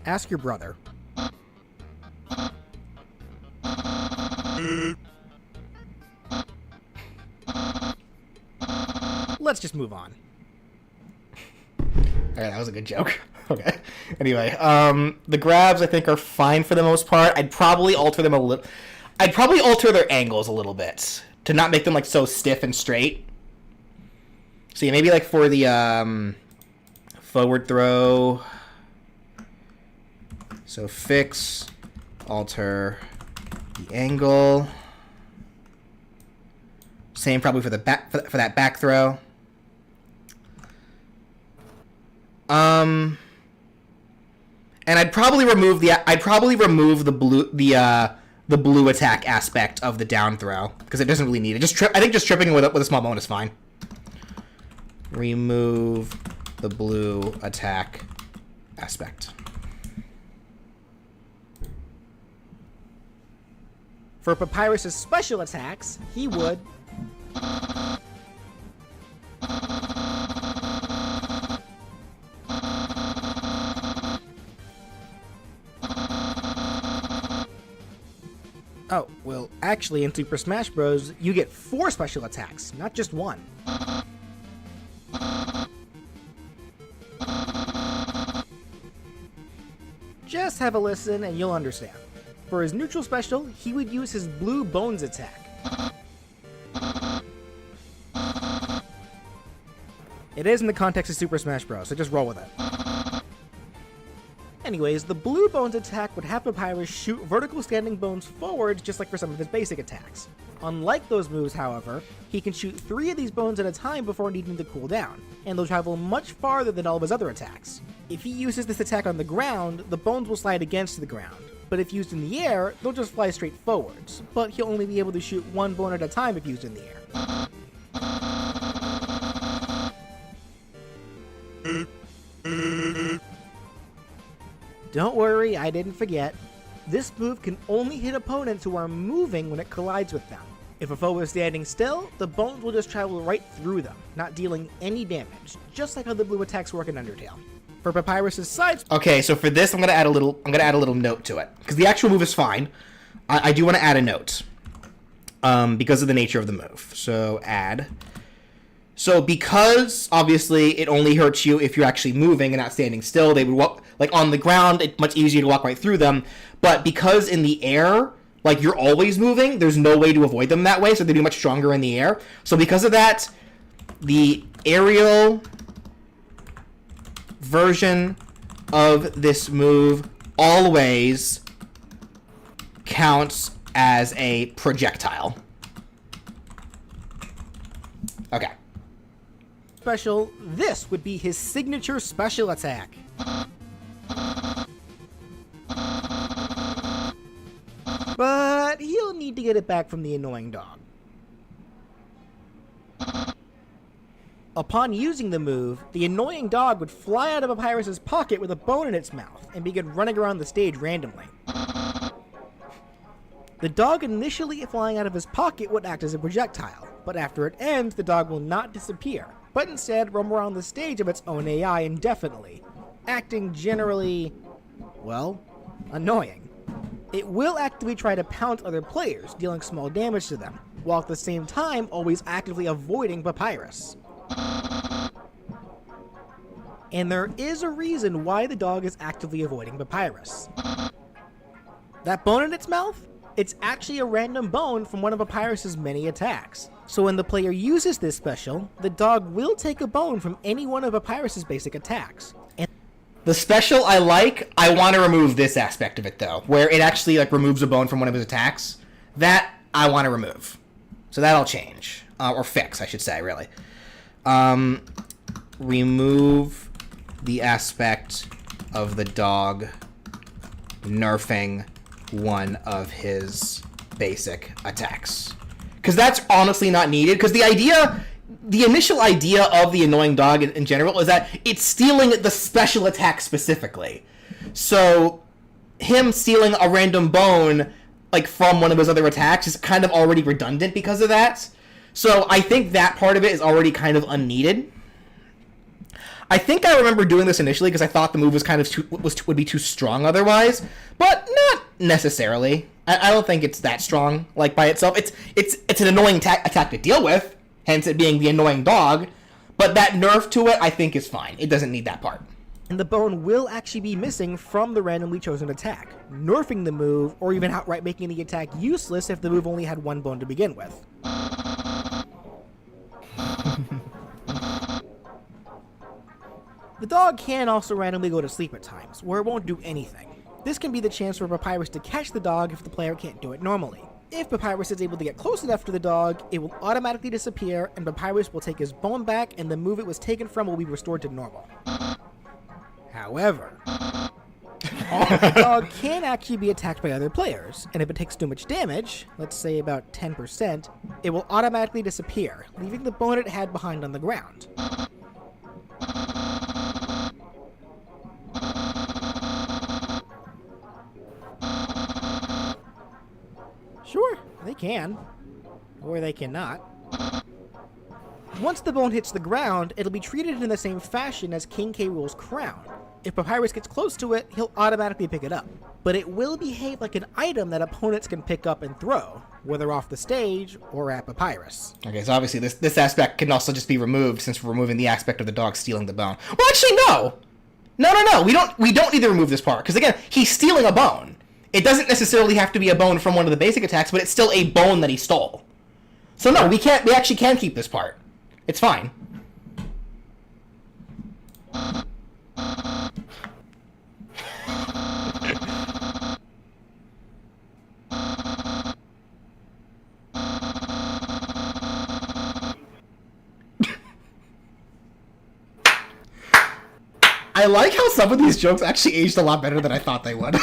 Ask your brother. Let's just move on. Alright, that was a good joke. Okay. Anyway, the grabs I think are fine for the most part. I'd probably alter them a little. I'd probably alter their angles a little bit to not make them like so stiff and straight. So yeah, maybe like for the forward throw. So fix, alter the angle. Same probably for the back for that back throw. And I'd probably remove the blue attack aspect of the down throw because it doesn't really need it. I think just tripping with a small bone is fine. Remove the blue attack aspect. For Papyrus's special attacks, he would Oh, well, actually in Super Smash Bros, you get 4 special attacks, not just 1. Just have a listen and you'll understand. For his neutral special, he would use his Blue Bones attack. It is in the context of Super Smash Bros, so just roll with it. Anyways, the Blue Bones attack would have Papyrus shoot vertical standing bones forwards just like for some of his basic attacks. Unlike those moves, however, he can shoot 3 of these bones at a time before needing to cool down, and they'll travel much farther than all of his other attacks. If he uses this attack on the ground, the bones will slide against the ground, but if used in the air, they'll just fly straight forwards, but he'll only be able to shoot 1 bone at a time if used in the air. Don't worry, I didn't forget. This move can only hit opponents who are moving when it collides with them. If a foe is standing still, the bones will just travel right through them, not dealing any damage, just like how the blue attacks work in Undertale. For Papyrus's side... Okay, so for this, I'm gonna add a little note to it because the actual move is fine. I do want to add a note because of the nature of the move. So add. So because obviously it only hurts you if you're actually moving and not standing still, they would walk like on the ground. It's much easier to walk right through them. But because in the air, like you're always moving, there's no way to avoid them that way. So they'd be much stronger in the air. So because of that, the aerial version of this move always counts as a projectile. Okay. Special, this would be his signature special attack. But he'll need to get it back from the annoying dog. Upon using the move, the annoying dog would fly out of Papyrus's pocket with a bone in its mouth and begin running around the stage randomly. The dog initially flying out of his pocket would act as a projectile, but after it ends, the dog will not disappear, but instead roam around the stage of its own AI indefinitely, acting generally, well, annoying. It will actively try to pounce other players, dealing small damage to them, while at the same time always actively avoiding Papyrus. And there is a reason why the dog is actively avoiding Papyrus. That bone in its mouth? It's actually a random bone from one of Papyrus's many attacks. So when the player uses this special, the dog will take a bone from any one of Papyrus's basic attacks. And the special I like, I want to remove this aspect of it though, where it actually like removes a bone from one of his attacks. That I want to remove. So that'll change. Or fix, I should say, really. Remove the aspect of the dog nerfing one of his basic attacks. Because that's honestly not needed, because the initial idea of the annoying dog in general is that it's stealing the special attack specifically. So him stealing a random bone like from one of his other attacks is kind of already redundant because of that. So I think that part of it is already kind of unneeded. I think I remember doing this initially because I thought the move was kind of would be too strong otherwise, but not necessarily. I don't think it's that strong like by itself. It's an annoying attack to deal with, hence it being the annoying dog. But that nerf to it, I think, is fine. It doesn't need that part. And the bone will actually be missing from the randomly chosen attack, nerfing the move or even outright making the attack useless if the move only had 1 bone to begin with. The dog can also randomly go to sleep at times, where it won't do anything. This can be the chance for Papyrus to catch the dog if the player can't do it normally. If Papyrus is able to get close enough to the dog, it will automatically disappear, and Papyrus will take his bone back, and the move it was taken from will be restored to normal. However, the dog can actually be attacked by other players, and if it takes too much damage, let's say about 10%, it will automatically disappear, leaving the bone it had behind on the ground. Sure, they can. Or they cannot. Once the bone hits the ground, it'll be treated in the same fashion as King K. Rool's crown. If Papyrus gets close to it, he'll automatically pick it up. But it will behave like an item that opponents can pick up and throw, whether off the stage or at Papyrus. Okay, so obviously this aspect can also just be removed since we're removing the aspect of the dog stealing the bone. Well, actually, no! No. We don't need to remove this part, because again, he's stealing a bone. It doesn't necessarily have to be a bone from one of the basic attacks, but it's still a bone that he stole. So no, we actually can keep this part. It's fine. I like how some of these jokes actually aged a lot better than I thought they would.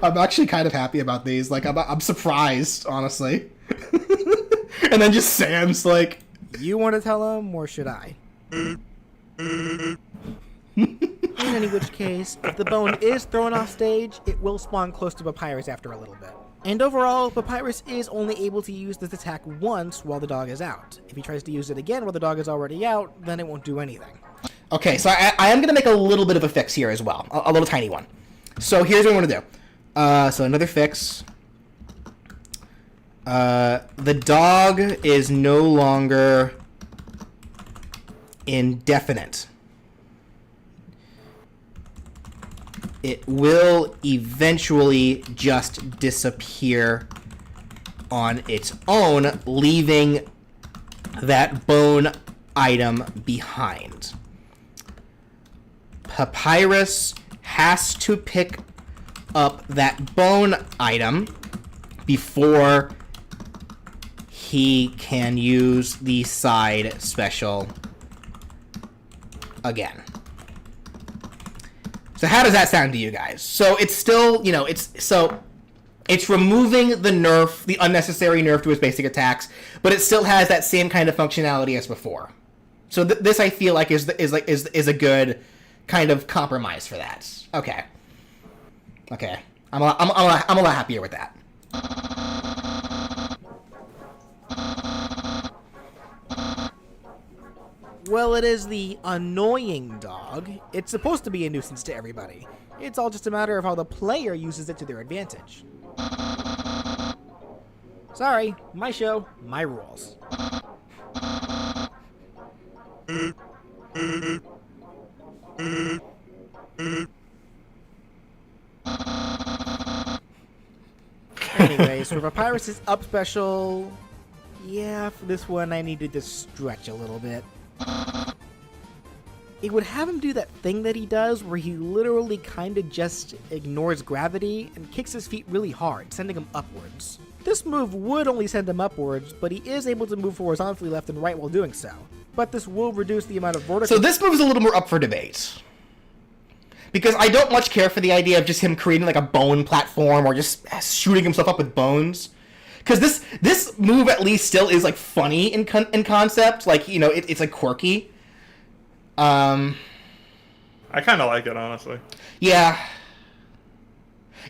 I'm actually kind of happy about these. Like, I'm surprised, honestly. And then just Sam's like... You want to tell him, or should I? In any which case, if the bone is thrown off stage, it will spawn close to Papyrus after a little bit. And overall, Papyrus is only able to use this attack once while the dog is out. If he tries to use it again while the dog is already out, then it won't do anything. Okay, so I am going to make a little bit of a fix here as well. A little tiny one. So here's what I'm going to do. So another fix. The dog is no longer indefinite. It will eventually just disappear on its own, leaving that bone item behind. Papyrus has to pick up that bone item before he can use the side special again. So how does that sound to you guys? So it's still, it's removing the nerf, the unnecessary nerf to his basic attacks, but it still has that same kind of functionality as before. So this I feel like is a good kind of compromise for that. Okay. I'm a lot happier with that. Well, it is the annoying dog. It's supposed to be a nuisance to everybody. It's all just a matter of how the player uses it to their advantage. Sorry, my show, my rules. Anyways, for Papyrus' up special, yeah, for this one I needed to stretch a little bit. It would have him do that thing that he does where he literally kinda just ignores gravity and kicks his feet really hard, sending him upwards. This move would only send him upwards, but he is able to move horizontally left and right while doing so. But this will reduce the amount of vertical... So this move is a little more up for debate. Because I don't much care for the idea of just him creating like a bone platform or just shooting himself up with bones. Because this move at least still is like funny in concept. Like, it's like quirky. I kind of like it, honestly. Yeah.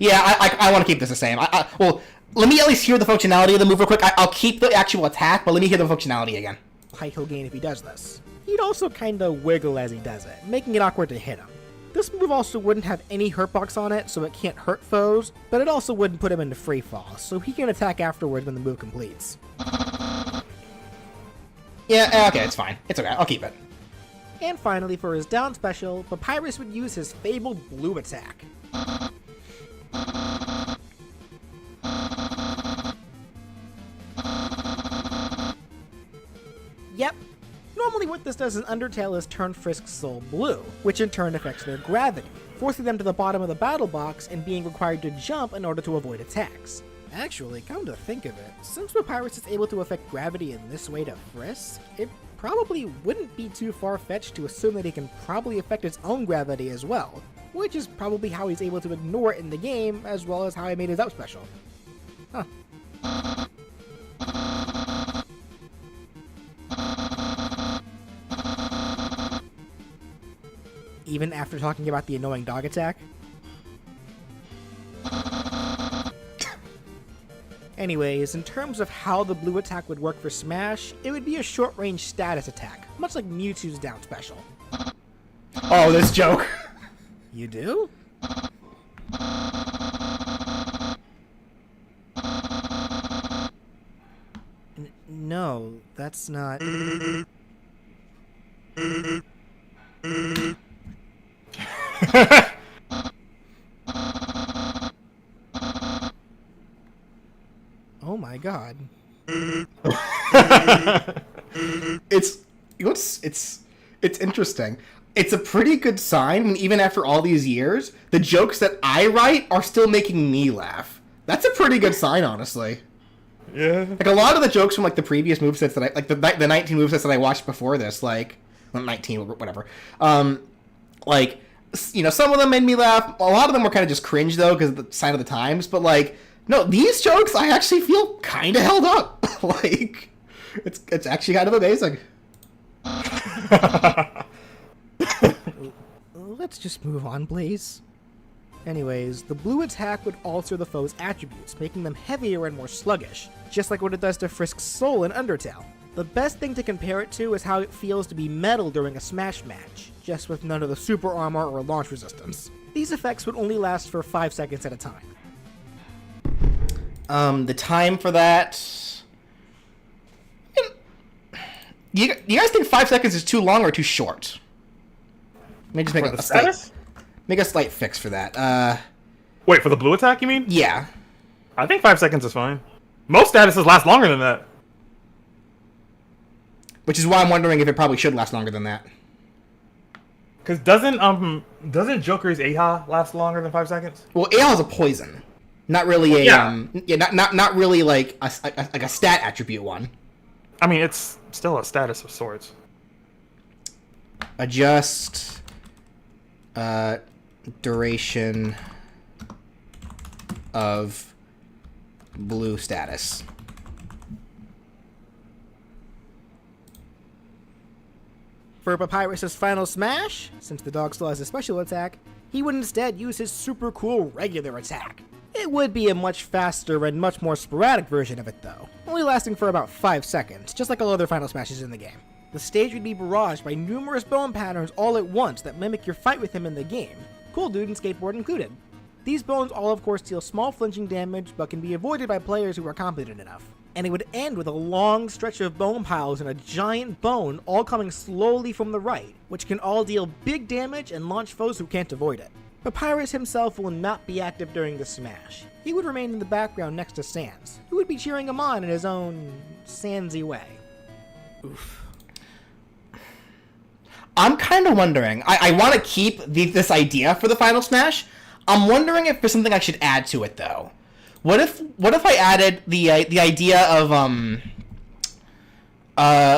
Yeah, I want to keep this the same. Well, let me at least hear the functionality of the move real quick. I'll keep the actual attack, but let me hear the functionality again. Height he'll gain if he does this. He'd also kinda wiggle as he does it, making it awkward to hit him. This move also wouldn't have any hurtbox on it, so it can't hurt foes, but it also wouldn't put him into free fall, so he can attack afterwards when the move completes. Yeah, okay, it's fine. It's okay, I'll keep it. And finally, for his down special, Papyrus would use his fabled blue attack. Yep. Normally what this does in Undertale is turn Frisk's soul blue, which in turn affects their gravity. forcing them to the bottom of the battle box and being required to jump in order to avoid attacks. Actually, come to think of it, since Papyrus is able to affect gravity in this way to Frisk, it probably wouldn't be too far-fetched to assume that he can probably affect his own gravity as well, which is probably how he's able to ignore it in the game, as well as how he made his up special. Huh. Even after talking about the annoying dog attack? Anyways, in terms of how the blue attack would work for Smash, it would be a short-range status attack, much like Mewtwo's down special. Oh, this joke. You do? No, that's not... Oh my god. It's interesting. It's a pretty good sign, and even after all these years, the jokes that I write are still making me laugh. That's a pretty good sign, honestly. Yeah. Like, a lot of the jokes from, like, the previous movesets that I... Like, the 19 movesets that I watched before this, like... Well, 19, or whatever. Like, you know, some of them made me laugh. A lot of them were kind of just cringe, though, because of the sign of the times. But, like, no, these jokes I actually feel kind of held up. Like, it's actually kind of amazing. Let's just move on, please. Anyways, the blue attack would alter the foe's attributes, making them heavier and more sluggish, just like what it does to Frisk's soul in Undertale. The best thing to compare it to is how it feels to be metal during a Smash match, just with none of the super armor or launch resistance. These effects would only last for 5 seconds at a time. The time for that... You guys think 5 seconds is too long or too short? Let me just make a slight fix for that. Wait, for the blue attack, you mean? Yeah. I think 5 seconds is fine. Most statuses last longer than that. Which is why I'm wondering if it probably should last longer than that. Because doesn't Joker's Aha last longer than 5 seconds? Well, Ale is a poison, not really not really like a stat attribute one. I mean, it's still a status of sorts. Adjust duration of blue status. For Papyrus's final smash, since the dog still has a special attack, he would instead use his super cool regular attack. It would be a much faster and much more sporadic version of it though, only lasting for about 5 seconds, just like all other final smashes in the game. The stage would be barraged by numerous bone patterns all at once that mimic your fight with him in the game, Cool Dude and Skateboard included. These bones all of course deal small flinching damage, but can be avoided by players who are competent enough. And it would end with a long stretch of bone piles and a giant bone all coming slowly from the right, which can all deal big damage and launch foes who can't avoid it. Papyrus himself will not be active during the smash. He would remain in the background next to Sans, who would be cheering him on in his own Sansy way. Oof. I'm kind of wondering. I want to keep this idea for the final smash. I'm wondering if there's something I should add to it though. What if I added the idea of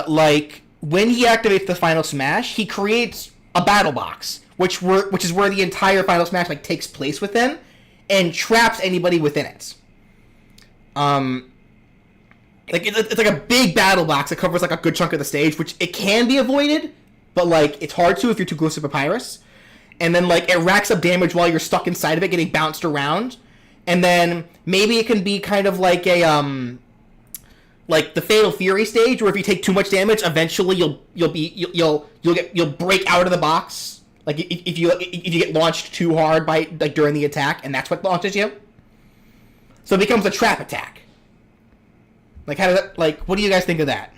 like when he activates the final smash, he creates a battle box, which is where the entire final smash like takes place within, and traps anybody within it. Like it's like a big battle box that covers like a good chunk of the stage, which it can be avoided, but like it's hard to if you're too close to Papyrus. And then like it racks up damage while you're stuck inside of it, getting bounced around. And then maybe it can be kind of like a like the Fatal Fury stage, where if you take too much damage, eventually you'll break out of the box. Like if you get launched too hard by like during the attack, and that's what launches you. So it becomes a trap attack. Like how does that, like what do you guys think of that?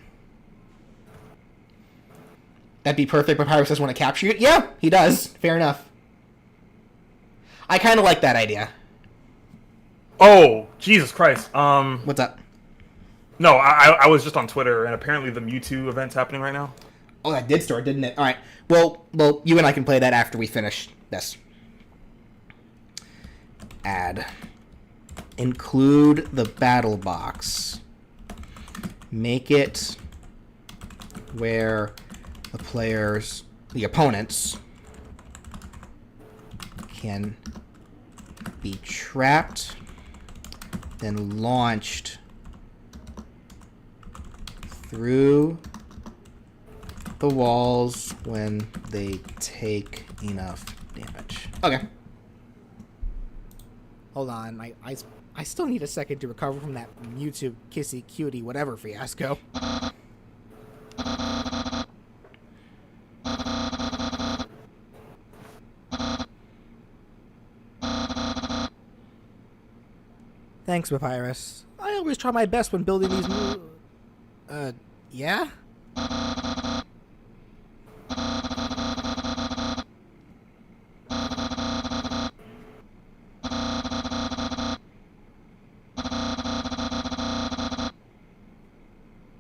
That'd be perfect. Papyrus doesn't want to capture you. Yeah, he does. Fair enough. I kind of like that idea. Oh, Jesus Christ. What's up? No, I was just on Twitter, and apparently the Mewtwo event's happening right now. Oh, that did start, didn't it? All right. Well, you and I can play that after we finish this. add. Include the battle box. Make it where the opponents, can be trapped, then launched through the walls when they take enough damage. Okay. Hold on, I still need a second to recover from that YouTube kissy cutie whatever fiasco. Thanks, Papyrus. I always try my best when building these new... yeah?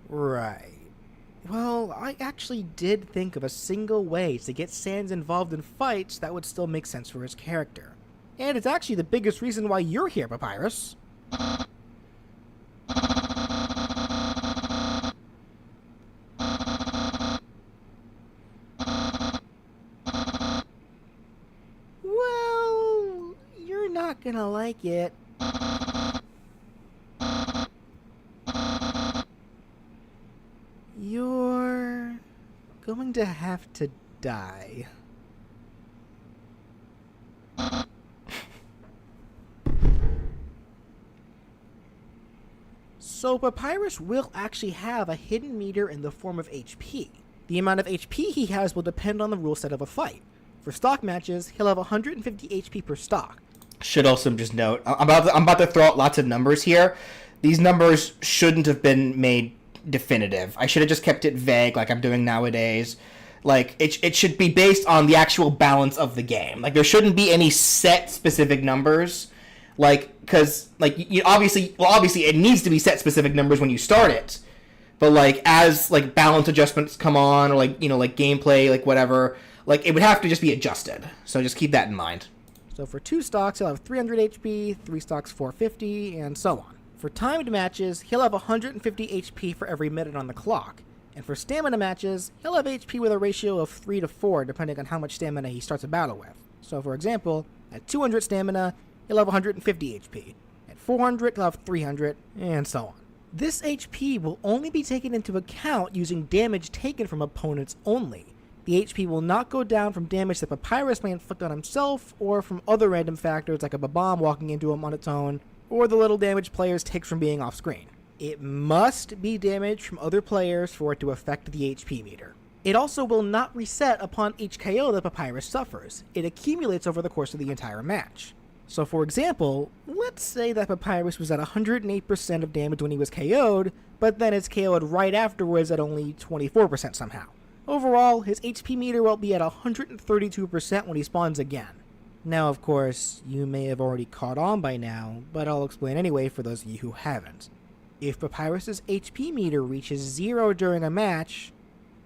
Right. Well, I actually did think of a single way to get Sans involved in fights that would still make sense for his character. And it's actually the biggest reason why you're here, Papyrus. Well, you're not gonna like it. You're going to have to die. So Papyrus will actually have a hidden meter in the form of HP. The amount of HP he has will depend on the rule set of a fight. For stock matches, he'll have 150 HP per stock. Should also just note, I'm about to throw out lots of numbers here. These numbers shouldn't have been made definitive. I should have just kept it vague like I'm doing nowadays. Like, it should be based on the actual balance of the game. Like, there shouldn't be any set specific numbers. Like, because, like, you obviously it needs to be set specific numbers when you start it. But, like, as, like, balance adjustments come on, or, like, you know, like, gameplay, like, whatever, like, it would have to just be adjusted. So just keep that in mind. So for 2 stocks, he'll have 300 HP, 3 stocks 450, and so on. For timed matches, he'll have 150 HP for every minute on the clock. And for stamina matches, he'll have HP with a ratio of 3 to 4, depending on how much stamina he starts a battle with. So for example, at 200 stamina, he'll have 150 HP. At 400, he'll have 300, and so on. This HP will only be taken into account using damage taken from opponents only. The HP will not go down from damage that Papyrus may inflict on himself, or from other random factors like a bomb walking into him on its own, or the little damage players take from being off-screen. It must be damage from other players for it to affect the HP meter. It also will not reset upon each KO that Papyrus suffers. It accumulates over the course of the entire match. So for example, let's say that Papyrus was at 108% of damage when he was KO'd, but then is KO'd right afterwards at only 24% somehow. Overall, his HP meter will be at 132% when he spawns again. Now, of course, you may have already caught on by now, but I'll explain anyway for those of you who haven't. If Papyrus's HP meter reaches 0 during a match,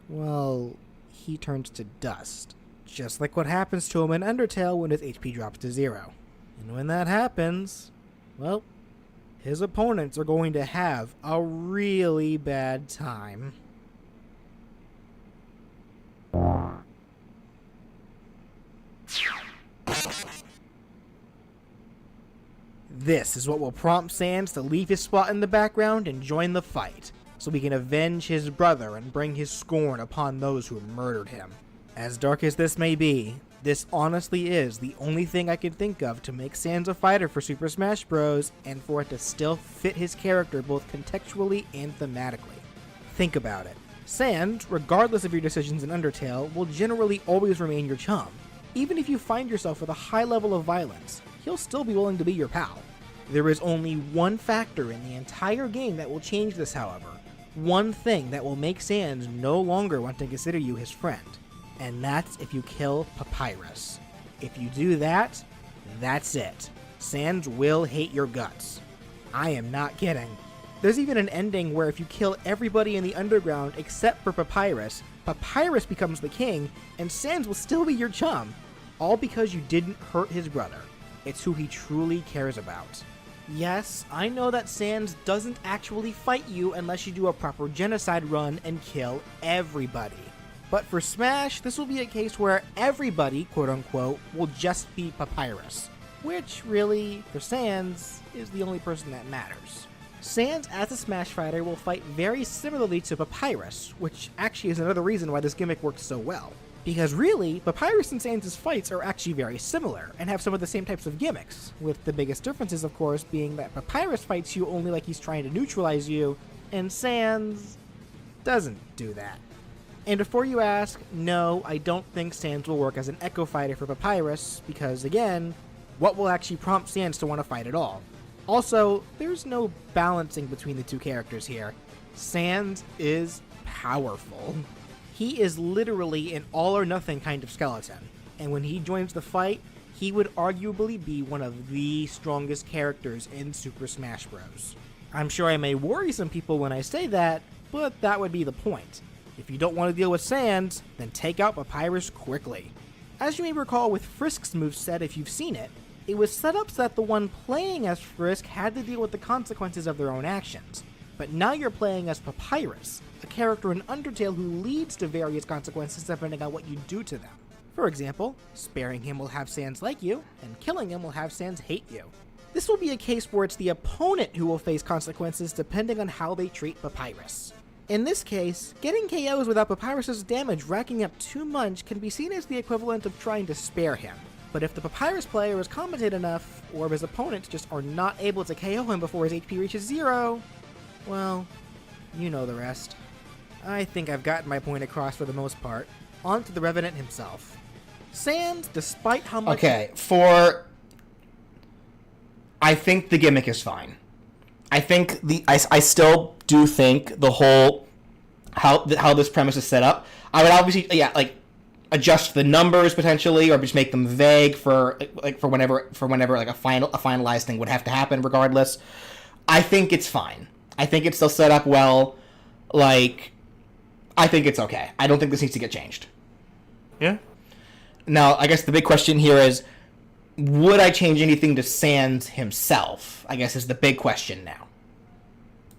well, he turns to dust. Just like what happens to him in Undertale when his HP drops to 0. And when that happens, well, his opponents are going to have a really bad time. This is what will prompt Sans to leave his spot in the background and join the fight, so he can avenge his brother and bring his scorn upon those who murdered him. As dark as this may be, this honestly is the only thing I can think of to make Sans a fighter for Super Smash Bros. And for it to still fit his character both contextually and thematically. Think about it. Sans, regardless of your decisions in Undertale, will generally always remain your chum. Even if you find yourself with a high level of violence, he'll still be willing to be your pal. There is only one factor in the entire game that will change this, however. One thing that will make Sans no longer want to consider you his friend. And that's if you kill Papyrus. If you do that, that's it. Sans will hate your guts. I am not kidding. There's even an ending where if you kill everybody in the underground except for Papyrus, Papyrus becomes the king, and Sans will still be your chum. All because you didn't hurt his brother. It's who he truly cares about. Yes, I know that Sans doesn't actually fight you unless you do a proper genocide run and kill everybody. But for Smash, this will be a case where everybody, quote-unquote, will just be Papyrus. Which, really, for Sans, is the only person that matters. Sans, as a Smash fighter, will fight very similarly to Papyrus, which actually is another reason why this gimmick works so well. Because really, Papyrus and Sans' fights are actually very similar, and have some of the same types of gimmicks, with the biggest differences, of course, being that Papyrus fights you only like he's trying to neutralize you, and Sans doesn't do that. And before you ask, no, I don't think Sans will work as an Echo fighter for Papyrus, because again, what will actually prompt Sans to want to fight at all? Also, there's no balancing between the two characters here. Sans is powerful. He is literally an all-or-nothing kind of skeleton, and when he joins the fight, he would arguably be one of the strongest characters in Super Smash Bros. I'm sure I may worry some people when I say that, but that would be the point. If you don't want to deal with Sans, then take out Papyrus quickly. As you may recall with Frisk's moveset if you've seen it, it was set up so that the one playing as Frisk had to deal with the consequences of their own actions. But now you're playing as Papyrus, a character in Undertale who leads to various consequences depending on what you do to them. For example, sparing him will have Sans like you, and killing him will have Sans hate you. This will be a case where it's the opponent who will face consequences depending on how they treat Papyrus. In this case, getting KOs without Papyrus's damage racking up too much can be seen as the equivalent of trying to spare him. But if the Papyrus player is competent enough, or if his opponents just are not able to KO him before his HP reaches 0, well, you know the rest. I think I've gotten my point across for the most part. On to the Revenant himself. Sans, despite how much... Okay, I think the gimmick is fine. I think I still do think the whole... How this premise is set up, I would obviously, adjust the numbers potentially, or just make them vague for whenever like a finalized thing would have to happen regardless. I think it's fine. I think it's still set up well. I think it's okay. I don't think this needs to get changed. Yeah. Now, I guess the big question here is, would I change anything to Sans himself? I guess is the big question now.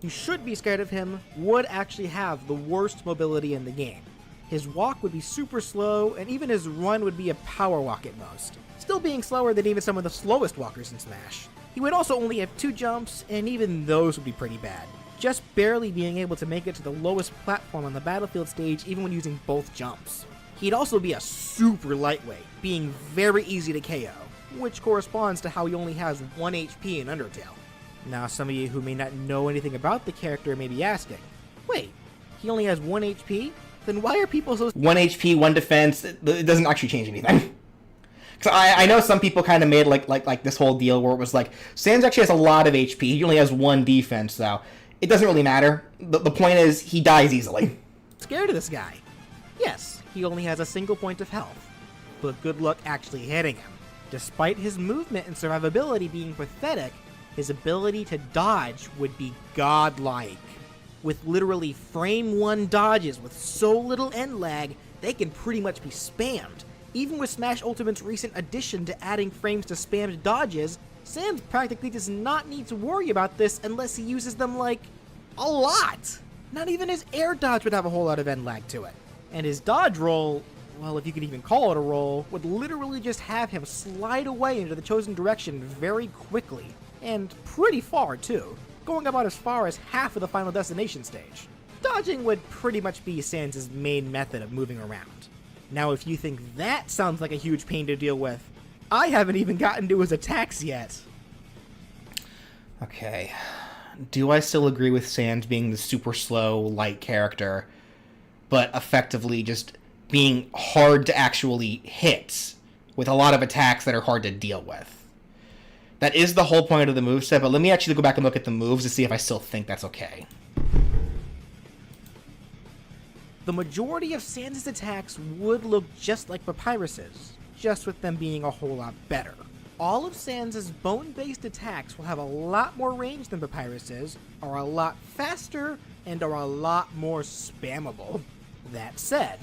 You should be scared of him, would actually have the worst mobility in the game. His walk would be super slow, and even his run would be a power walk at most, still being slower than even some of the slowest walkers in Smash. He would also only have 2 jumps, and even those would be pretty bad, just barely being able to make it to the lowest platform on the battlefield stage even when using both jumps. He'd also be a super lightweight, being very easy to KO, which corresponds to how he only has 1 HP in Undertale. Now, some of you who may not know anything about the character may be asking, wait, he only has 1 HP? Then why are people so... 1 HP, 1 defense, it doesn't actually change anything. Because I know some people kind of made like this whole deal where it was like, Sans actually has a lot of HP, he only has 1 defense, though. It doesn't really matter. The point is, he dies easily. Scared of this guy? Yes, he only has a single point of health, but good luck actually hitting him. Despite his movement and survivability being pathetic, his ability to dodge would be godlike. With literally frame 1 dodges with so little end lag, they can pretty much be spammed. Even with Smash Ultimate's recent addition to adding frames to spammed dodges, Sans practically does not need to worry about this unless he uses them a lot. Not even his air dodge would have a whole lot of end lag to it. And his dodge roll, well, if you could even call it a roll, would literally just have him slide away into the chosen direction very quickly. And pretty far, too, going about as far as half of the final destination stage. Dodging would pretty much be Sans' main method of moving around. Now, if you think that sounds like a huge pain to deal with, I haven't even gotten to his attacks yet. Okay. Do I still agree with Sans being the super slow, light character, but effectively just being hard to actually hit, with a lot of attacks that are hard to deal with? That is the whole point of the moveset, but let me actually go back and look at the moves to see if I still think that's okay. The majority of Sans' attacks would look just like Papyrus's, just with them being a whole lot better. All of Sans' bone-based attacks will have a lot more range than Papyrus's, are a lot faster, and are a lot more spammable. That said,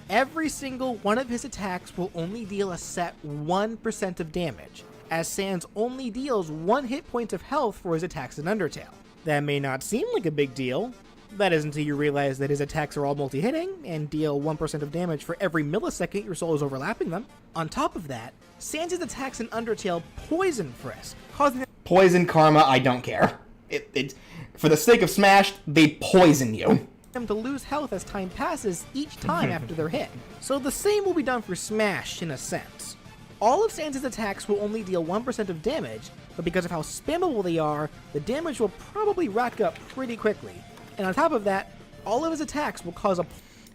every single one of his attacks will only deal a set 1% of damage, as Sans only deals 1 hit point of health for his attacks in Undertale. That may not seem like a big deal. That is until you realize that his attacks are all multi-hitting and deal 1% of damage for every millisecond your soul is overlapping them. On top of that, Sans' attacks in Undertale poison Frisk, causing Poison, karma, I don't care. For the sake of Smash, they poison you. them to lose health as time passes each time after they're hit. So the same will be done for Smash in a sense. All of Sans' attacks will only deal 1% of damage, but because of how spammable they are, the damage will probably rack up pretty quickly. And on top of that, all of his attacks will cause a...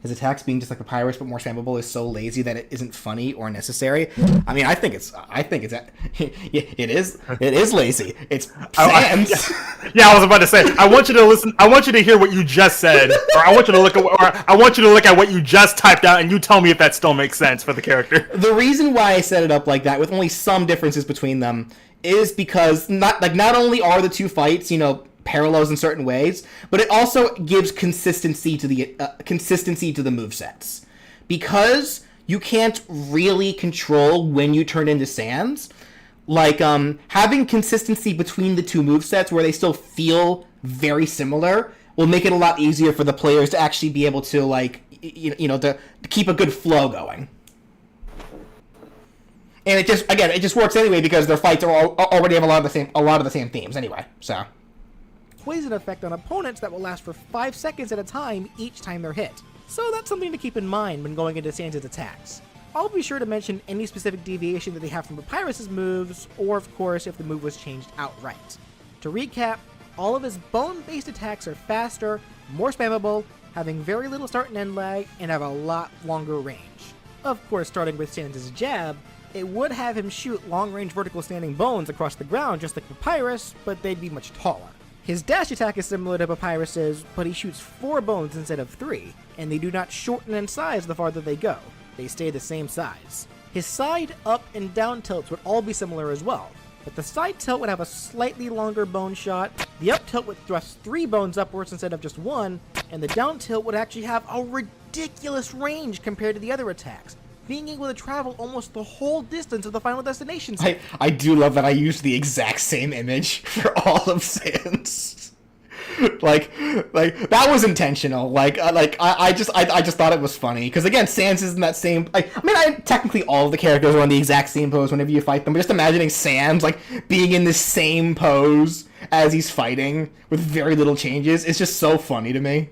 His attacks being just like Papyrus but more spammable is so lazy that it isn't funny or necessary. I mean, it is lazy. It's Sans. Yeah, I was about to say. I want you to listen. I want you to hear what you just said, or I want you to look at what you just typed out, and you tell me if that still makes sense for the character. The reason why I set it up like that, with only some differences between them, is because not only are the two fights, parallels in certain ways, but it also gives consistency to the movesets. Because you can't really control when you turn into Sans, having consistency between the two movesets where they still feel very similar will make it a lot easier for the players to actually be able to to keep a good flow going. And it just works anyway because their fights already have a lot of the same themes anyway. So poison effect on opponents that will last for 5 seconds at a time each time they're hit. So that's something to keep in mind when going into Sans' attacks. I'll be sure to mention any specific deviation that they have from Papyrus' moves, or of course if the move was changed outright. To recap, all of his bone-based attacks are faster, more spammable, having very little start and end lag, and have a lot longer range. Of course, starting with Sans' jab, it would have him shoot long-range vertical standing bones across the ground just like Papyrus, but they'd be much taller. His dash attack is similar to Papyrus's, but he shoots 4 bones instead of 3, and they do not shorten in size the farther they go. They stay the same size. His side, up, and down tilts would all be similar as well, but the side tilt would have a slightly longer bone shot, the up tilt would thrust 3 bones upwards instead of just 1, and the down tilt would actually have a ridiculous range compared to the other attacks, being able to travel almost the whole distance of the final destination. I do love that I used the exact same image for all of Sans. like that was intentional. I just thought it was funny because again, Sans is in that same. Technically all of the characters are on the exact same pose whenever you fight them. But just imagining Sans being in the same pose as he's fighting with very little changes, it's just so funny to me.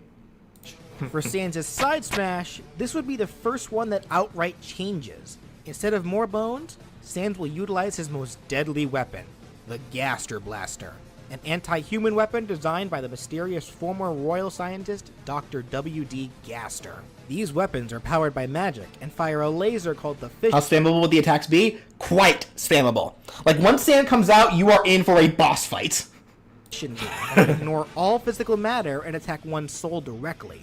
For Sans' side smash, this would be the first one that outright changes. Instead of more bones, Sans will utilize his most deadly weapon, the Gaster Blaster, an anti-human weapon designed by the mysterious former royal scientist Dr. W.D. Gaster. These weapons are powered by magic and fire a laser called the Fish... How spammable would the attacks be? Quite spammable. Once Sans comes out, you are in for a boss fight. Ignore all physical matter and attack one's soul directly.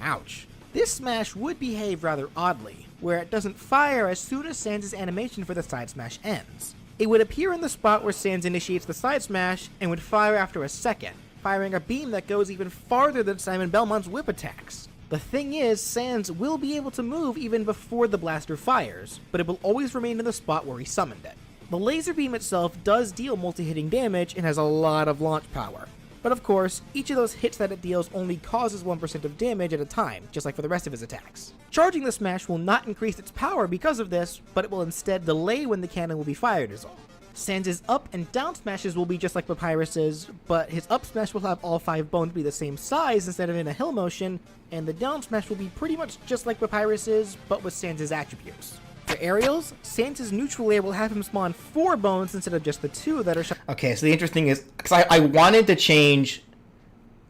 Ouch. This smash would behave rather oddly, where it doesn't fire as soon as Sans' animation for the side smash ends. It would appear in the spot where Sans initiates the side smash and would fire after a second, firing a beam that goes even farther than Simon Belmont's whip attacks. The thing is, Sans will be able to move even before the blaster fires, but it will always remain in the spot where he summoned it. The laser beam itself does deal multi-hitting damage and has a lot of launch power. But of course, each of those hits that it deals only causes 1% of damage at a time, just like for the rest of his attacks. Charging the smash will not increase its power because of this, but it will instead delay when the cannon will be fired is all. Sans' up and down smashes will be just like Papyrus's, but his up smash will have all 5 bones be the same size instead of in a hill motion, and the down smash will be pretty much just like Papyrus's, but with Sans' attributes. For aerials, Sans' neutral air will have him spawn 4 bones instead of just the 2 that are shot. Okay, so the interesting is, because I wanted to change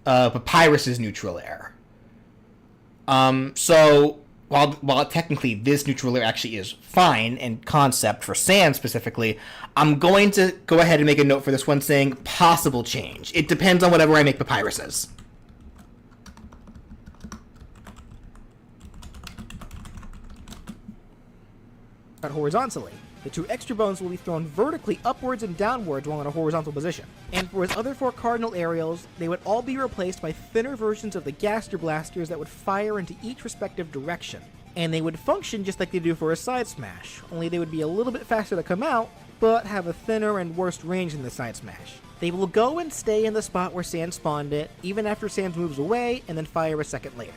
Papyrus's neutral air. So, while technically this neutral air actually is fine in concept for Sans specifically, I'm going to go ahead and make a note for this one saying possible change. It depends on whatever I make Papyrus's. Horizontally. The 2 extra bones will be thrown vertically upwards and downwards while in a horizontal position. And for his other 4 cardinal aerials, they would all be replaced by thinner versions of the Gaster Blasters that would fire into each respective direction. And they would function just like they do for a side smash, only they would be a little bit faster to come out, but have a thinner and worse range than the side smash. They will go and stay in the spot where Sans spawned it, even after Sans moves away, and then fire a second later.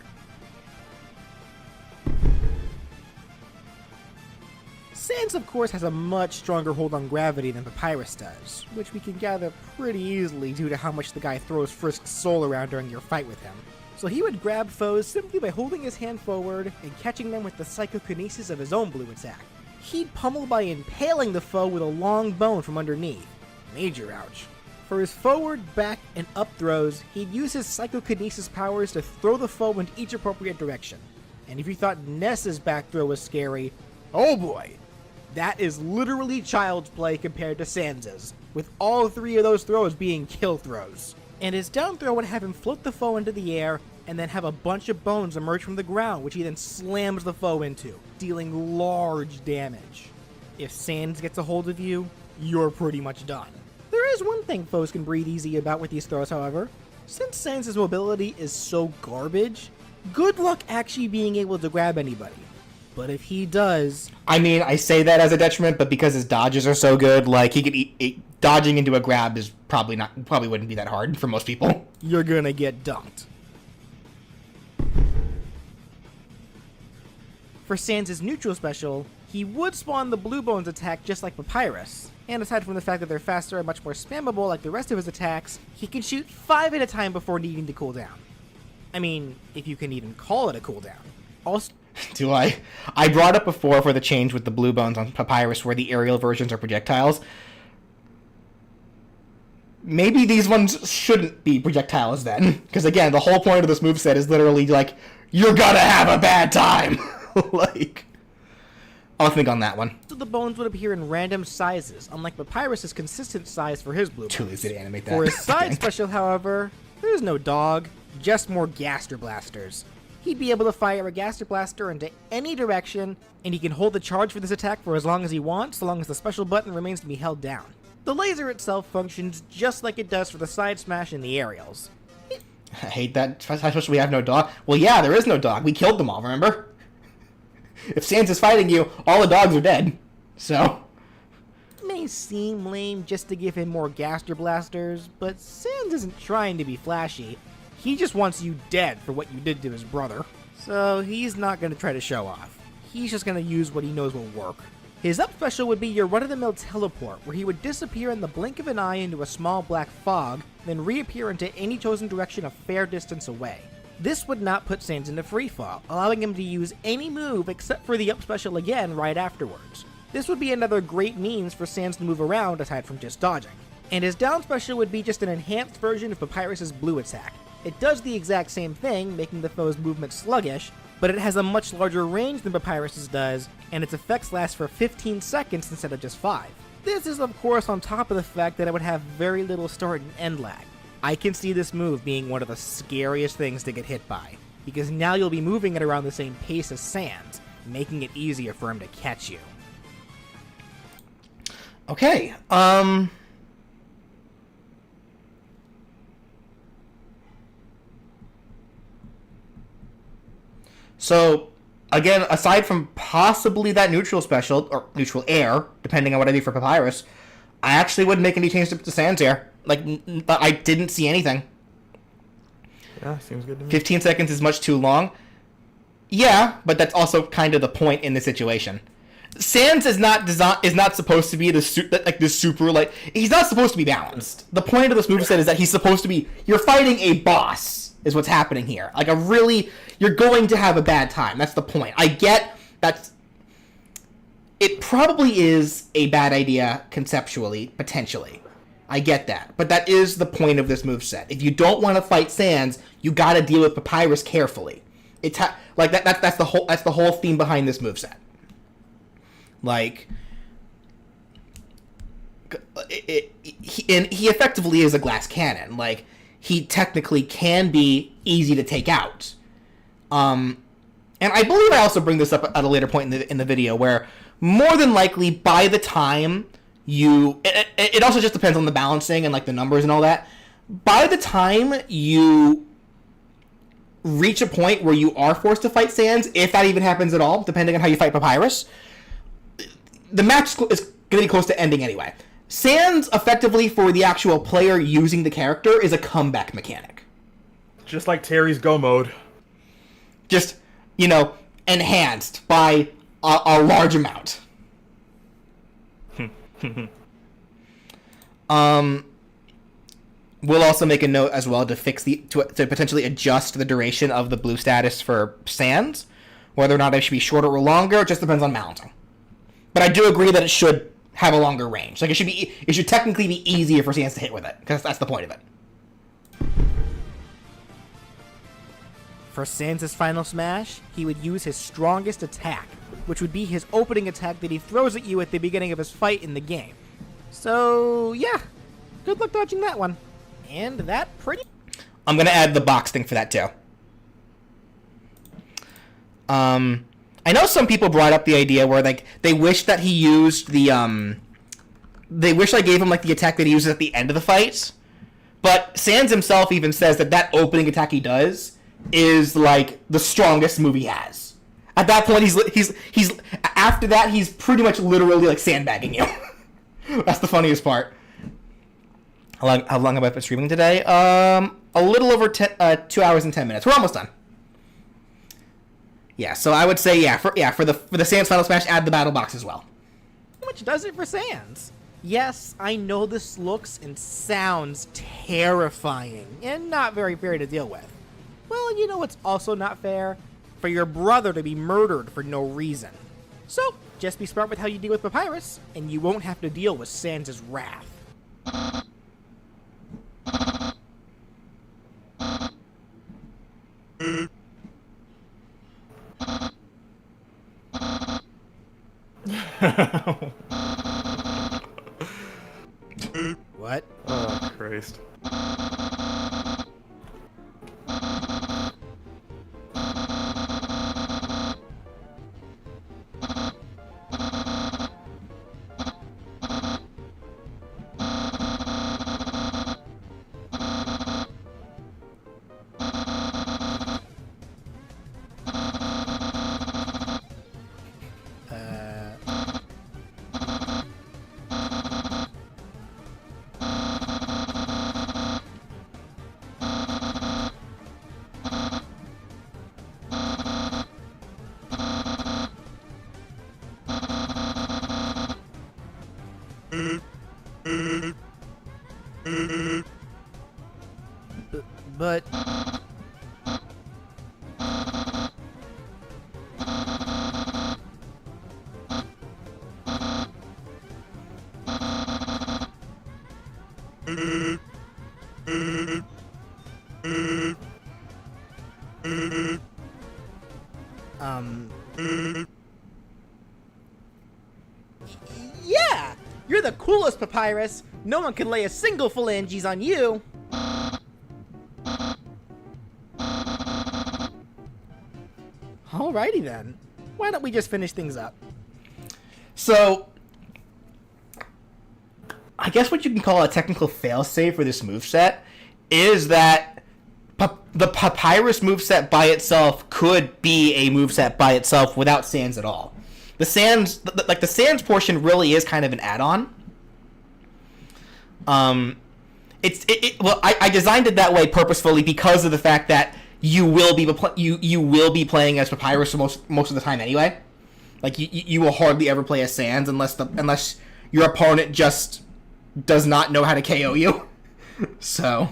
Sans, of course, has a much stronger hold on gravity than Papyrus does, which we can gather pretty easily due to how much the guy throws Frisk's soul around during your fight with him. So he would grab foes simply by holding his hand forward and catching them with the psychokinesis of his own blue attack. He'd pummel by impaling the foe with a long bone from underneath. Major ouch. For his forward, back, and up throws, he'd use his psychokinesis powers to throw the foe in each appropriate direction. And if you thought Ness's back throw was scary, oh boy! That is literally child's play compared to Sans's, with all three of those throws being kill throws. And his down throw would have him float the foe into the air, and then have a bunch of bones emerge from the ground, which he then slams the foe into, dealing large damage. If Sans gets a hold of you, you're pretty much done. There is one thing foes can breathe easy about with these throws, however. Since Sans' mobility is so garbage, good luck actually being able to grab anybody. But if he does... I mean, I say that as a detriment, but because his dodges are so good, like, he could dodging into a grab is probably wouldn't be that hard for most people. You're gonna get dunked. For Sans' neutral special, he would spawn the Blue Bones attack just like Papyrus, and aside from the fact that they're faster and much more spammable like the rest of his attacks, he can shoot 5 at a time before needing to cool down. I mean, if you can even call it a cooldown. Also... Do I? I brought up before for the change with the Blue Bones on Papyrus where the aerial versions are projectiles. Maybe these ones shouldn't be projectiles then. Because again, the whole point of this moveset is literally like, you're gonna have a bad time! Like... I'll think on that one. So the bones would appear in random sizes, unlike Papyrus's consistent size for his Blue Bones. Too lazy to animate that. For his side special, however, there's no dog, just more Gaster Blasters. He'd be able to fire a Gaster Blaster into any direction, and he can hold the charge for this attack for as long as he wants, so long as the special button remains to be held down. The laser itself functions just like it does for the side smash and the aerials. I hate that. Especially we have no dog. Well, yeah, there is no dog. We killed them all, remember? If Sans is fighting you, all the dogs are dead. So... May seem lame just to give him more Gaster Blasters, but Sans isn't trying to be flashy. He just wants you dead for what you did to his brother. So he's not going to try to show off. He's just going to use what he knows will work. His up special would be your run-of-the-mill teleport, where he would disappear in the blink of an eye into a small black fog, then reappear into any chosen direction a fair distance away. This would not put Sans into freefall, allowing him to use any move except for the up special again right afterwards. This would be another great means for Sans to move around aside from just dodging. And his down special would be just an enhanced version of Papyrus's blue attack. It does the exact same thing, making the foe's movement sluggish, but it has a much larger range than Papyrus's does, and its effects last for 15 seconds instead of just 5. This is of course on top of the fact that it would have very little start and end lag. I can see this move being one of the scariest things to get hit by, because now you'll be moving at around the same pace as Sans, making it easier for him to catch you. Okay, So, again, aside from possibly that neutral special, or neutral air, depending on what I do for Papyrus, I actually wouldn't make any changes to Sans air. Like, I didn't see anything. Yeah, seems good to me. 15 seconds is much too long. Yeah, but that's also kind of the point in this situation. Sans is not supposed to be this super, he's not supposed to be balanced. The point of this moveset is that he's supposed to be, you're fighting a boss, is what's happening here. Like, you're going to have a bad time. That's the point. I get it probably is a bad idea conceptually, potentially. I get that. But that is the point of this moveset. If you don't want to fight Sans, you gotta deal with Papyrus carefully. That's the whole theme behind this moveset. Like, he effectively is a glass cannon. Like, he technically can be easy to take out. And I believe I also bring this up at a later point in the video, where more than likely by the time it also just depends on the balancing and like the numbers and all that. By the time you reach a point where you are forced to fight Sans, if that even happens at all, depending on how you fight Papyrus, the match is gonna be close to ending anyway. Sans, effectively, for the actual player using the character, is a comeback mechanic. Just like Terry's Go mode. Just, enhanced by a large amount. We'll also make a note as well to to potentially adjust the duration of the blue status for Sans. Whether or not it should be shorter or longer, it just depends on mounting. But I do agree that it should have a longer range. Like, it should technically be easier for Sans to hit with it, because that's the point of it. For Sans' final smash, he would use his strongest attack, which would be his opening attack that he throws at you at the beginning of his fight in the game. So, yeah, good luck dodging that one. And that pretty... I'm going to add the box thing for that, too. I know some people brought up the idea where, like, they wish that he used the, they wish I gave him, like, the attack that he uses at the end of the fight. But Sans himself even says that opening attack he does is, like, the strongest move he has. At that point, he's after that, he's pretty much literally, like, sandbagging you. That's the funniest part. How long have I been streaming today? A little over 2 hours and 10 minutes. We're almost done. Yeah, so I would say for the Sans Final Smash, add the battle box as well. Which does it for Sans. Yes, I know this looks and sounds terrifying and not very fair to deal with. Well, you know what's also not fair? For your brother to be murdered for no reason. So, just be smart with how you deal with Papyrus, and you won't have to deal with Sans' wrath. What? Oh, Christ. But... Yeah! You're the coolest, Papyrus! No one can lay a single phalanges on you! Alrighty then. Why don't we just finish things up? So, I guess what you can call a technical failsafe for this moveset is that the Papyrus moveset by itself could be a moveset by itself without Sans at all. The Sans, the Sans portion really is kind of an add-on. Well, I designed it that way purposefully because of the fact that you will be playing as Papyrus most of the time anyway. Like you will hardly ever play as Sans unless your opponent just does not know how to KO you. So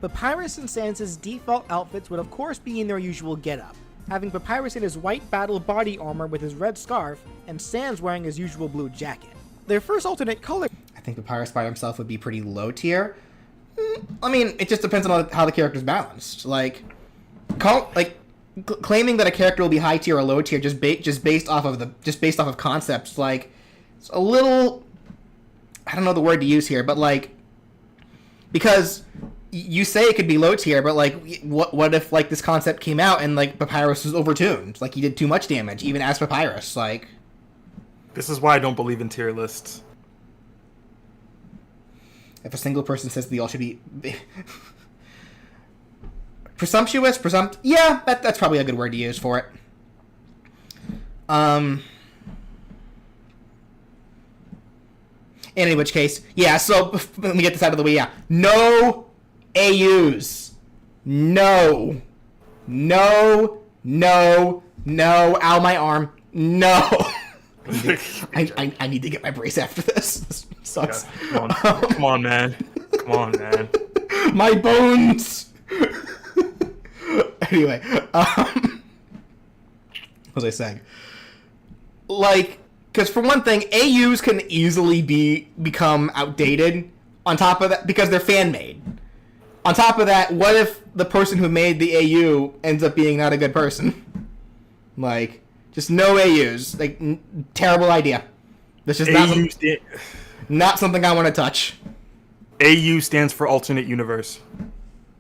Papyrus and Sans' default outfits would of course be in their usual getup, having Papyrus in his white battle body armor with his red scarf, and Sans wearing his usual blue jacket. Their first alternate color... I think Papyrus by himself would be pretty low tier. I mean, it just depends on how the character's balanced. Claiming that a character will be high tier or low tier just based off of concepts, like, it's a little... I don't know the word to use here, but like, because you say it could be low tier, but like, what if like this concept came out and like Papyrus was overtuned, like he did too much damage even as Papyrus, like. This is why I don't believe in tier lists. If a single person says they all should be yeah, that's probably a good word to use for it. In which case, yeah, so let me get this out of the way, yeah. No AUs. No. No. No. No. Ow, my arm. No. I need to get my brace after this. This sucks. Yeah, come on, man. Come on, man. My bones! Anyway, what was I saying? Like, because for one thing, AUs can easily become outdated. On top of that, because they're fan-made. On top of that, what if the person who made the AU ends up being not a good person? Like, just no AUs. Like, terrible idea. That's just not something I want to touch. AU stands for alternate universe.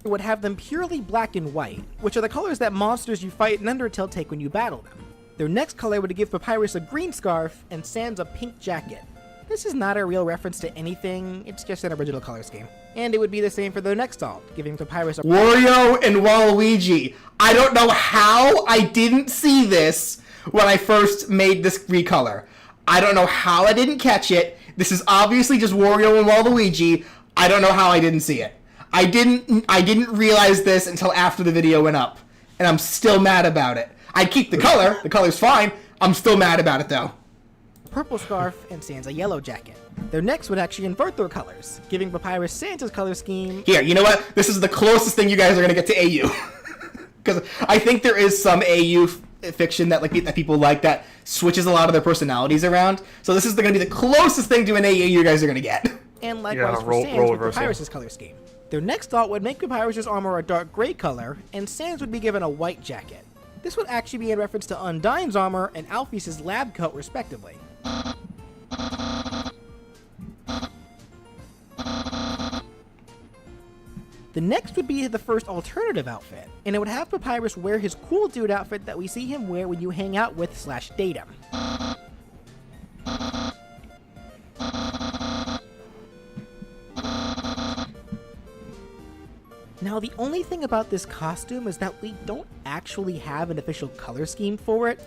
Would have them purely black and white, which are the colors that monsters you fight in Undertale take when you battle them. Their next color would give Papyrus a green scarf and Sans a pink jacket. This is not a real reference to anything, it's just an original color scheme. And it would be the same for their next alt, giving Papyrus a Wario and Waluigi. I don't know how I didn't see this when I first made this recolor. I don't know how I didn't catch it. This is obviously just Wario and Waluigi. I don't know how I didn't see it. I didn't realize this until after the video went up, and I'm still mad about it. I'd keep the color. The color's fine. I'm still mad about it though. purple scarf and Sans a yellow jacket. Their necks would actually invert their colors, giving Papyrus Santa's color scheme. Here, you know what? This is the closest thing you guys are gonna get to AU, because I think there is some AU fiction that that people like that switches a lot of their personalities around. So this is going to be the closest thing to an AU you guys are gonna get. And likewise for Sans with Papyrus' color scheme. Their next thought would make Papyrus' armor a dark gray color, and Sans would be given a white jacket. This would actually be in reference to Undyne's armor and Alphys' lab coat, respectively. The next would be the first alternative outfit, and it would have Papyrus wear his cool dude outfit that we see him wear when you hang out with / date him. Now, the only thing about this costume is that we don't actually have an official color scheme for it.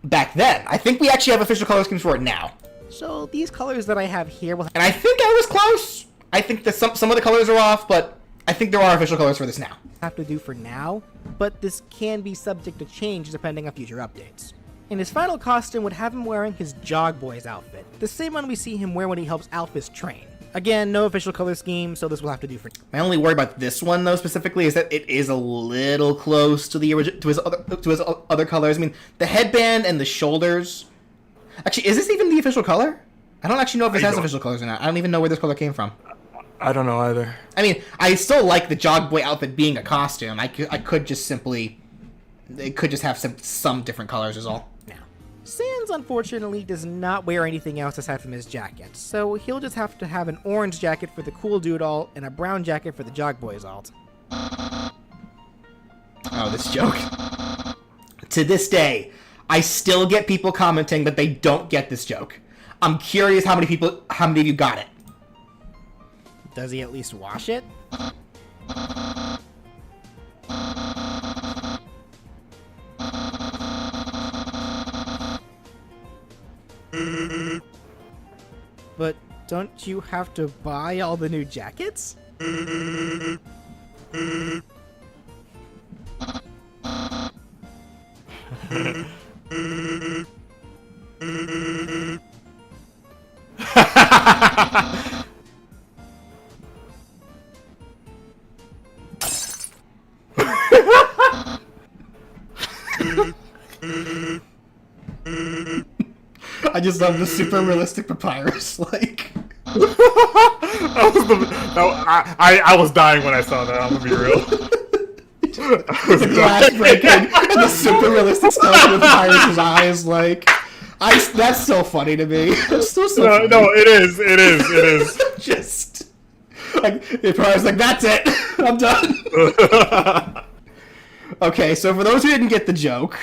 Back then. I think we actually have official color schemes for it now. So these colors that I have here will And I think I was close. I think that some of the colors are off, but I think there are official colors for this now. have to do for now, but this can be subject to change depending on future updates. And his final costume would have him wearing his Jog Boys outfit, the same one we see him wear when he helps Alphys train. Again, no official color scheme, so this will have to do for now. My only worry about this one, though, specifically, is that it is a little close to his other colors. I mean, the headband and the shoulders. Actually, is this even the official color? I don't actually know if this has official colors or not. I don't even know where this color came from. I don't know either. I mean, I still like the Jog Boy outfit being a costume. I could just simply... It could just have some different colors is all. Now, Sans, unfortunately, does not wear anything else aside from his jacket, so he'll just have to have an orange jacket for the Cool Dude alt and a brown jacket for the Jog Boys alt. Oh, this joke. To this day, I still get people commenting that they don't get this joke. I'm curious how many of you got it. Does he at least wash it? But don't you have to buy all the new jackets? I just love the super realistic Papyrus, like... I was dying when I saw that, I'm gonna be real. The glass breaking, and the super realistic stuff with Papyrus' eyes, like... That's so funny to me. It's so funny. No, it is. Just... Like, Papyrus like, that's it! I'm done! Okay, so for those who didn't get the joke...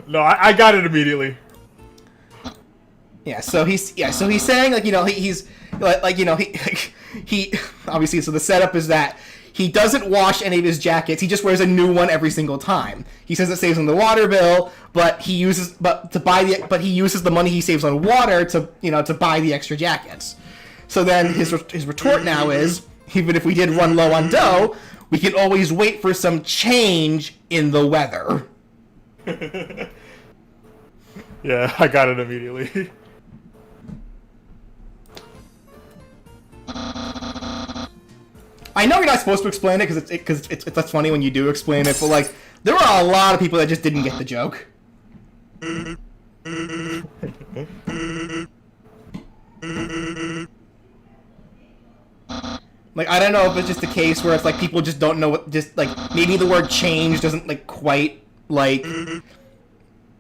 No, I got it immediately. So he's saying, like, you know, he's like, you know, he obviously, so the setup is that he doesn't wash any of his jackets. He just wears a new one every single time. He says it saves on the water bill, but he uses the money he saves on water to buy the extra jackets. So then his retort now is, even if we did run low on dough, we can always wait for some change in the weather. Yeah, I got it immediately. I know you're not supposed to explain it because that's funny when you do explain it, but like there are a lot of people that just didn't get the joke. Like, I don't know if it's just a case where it's like people just don't know what, just like maybe the word change doesn't like quite like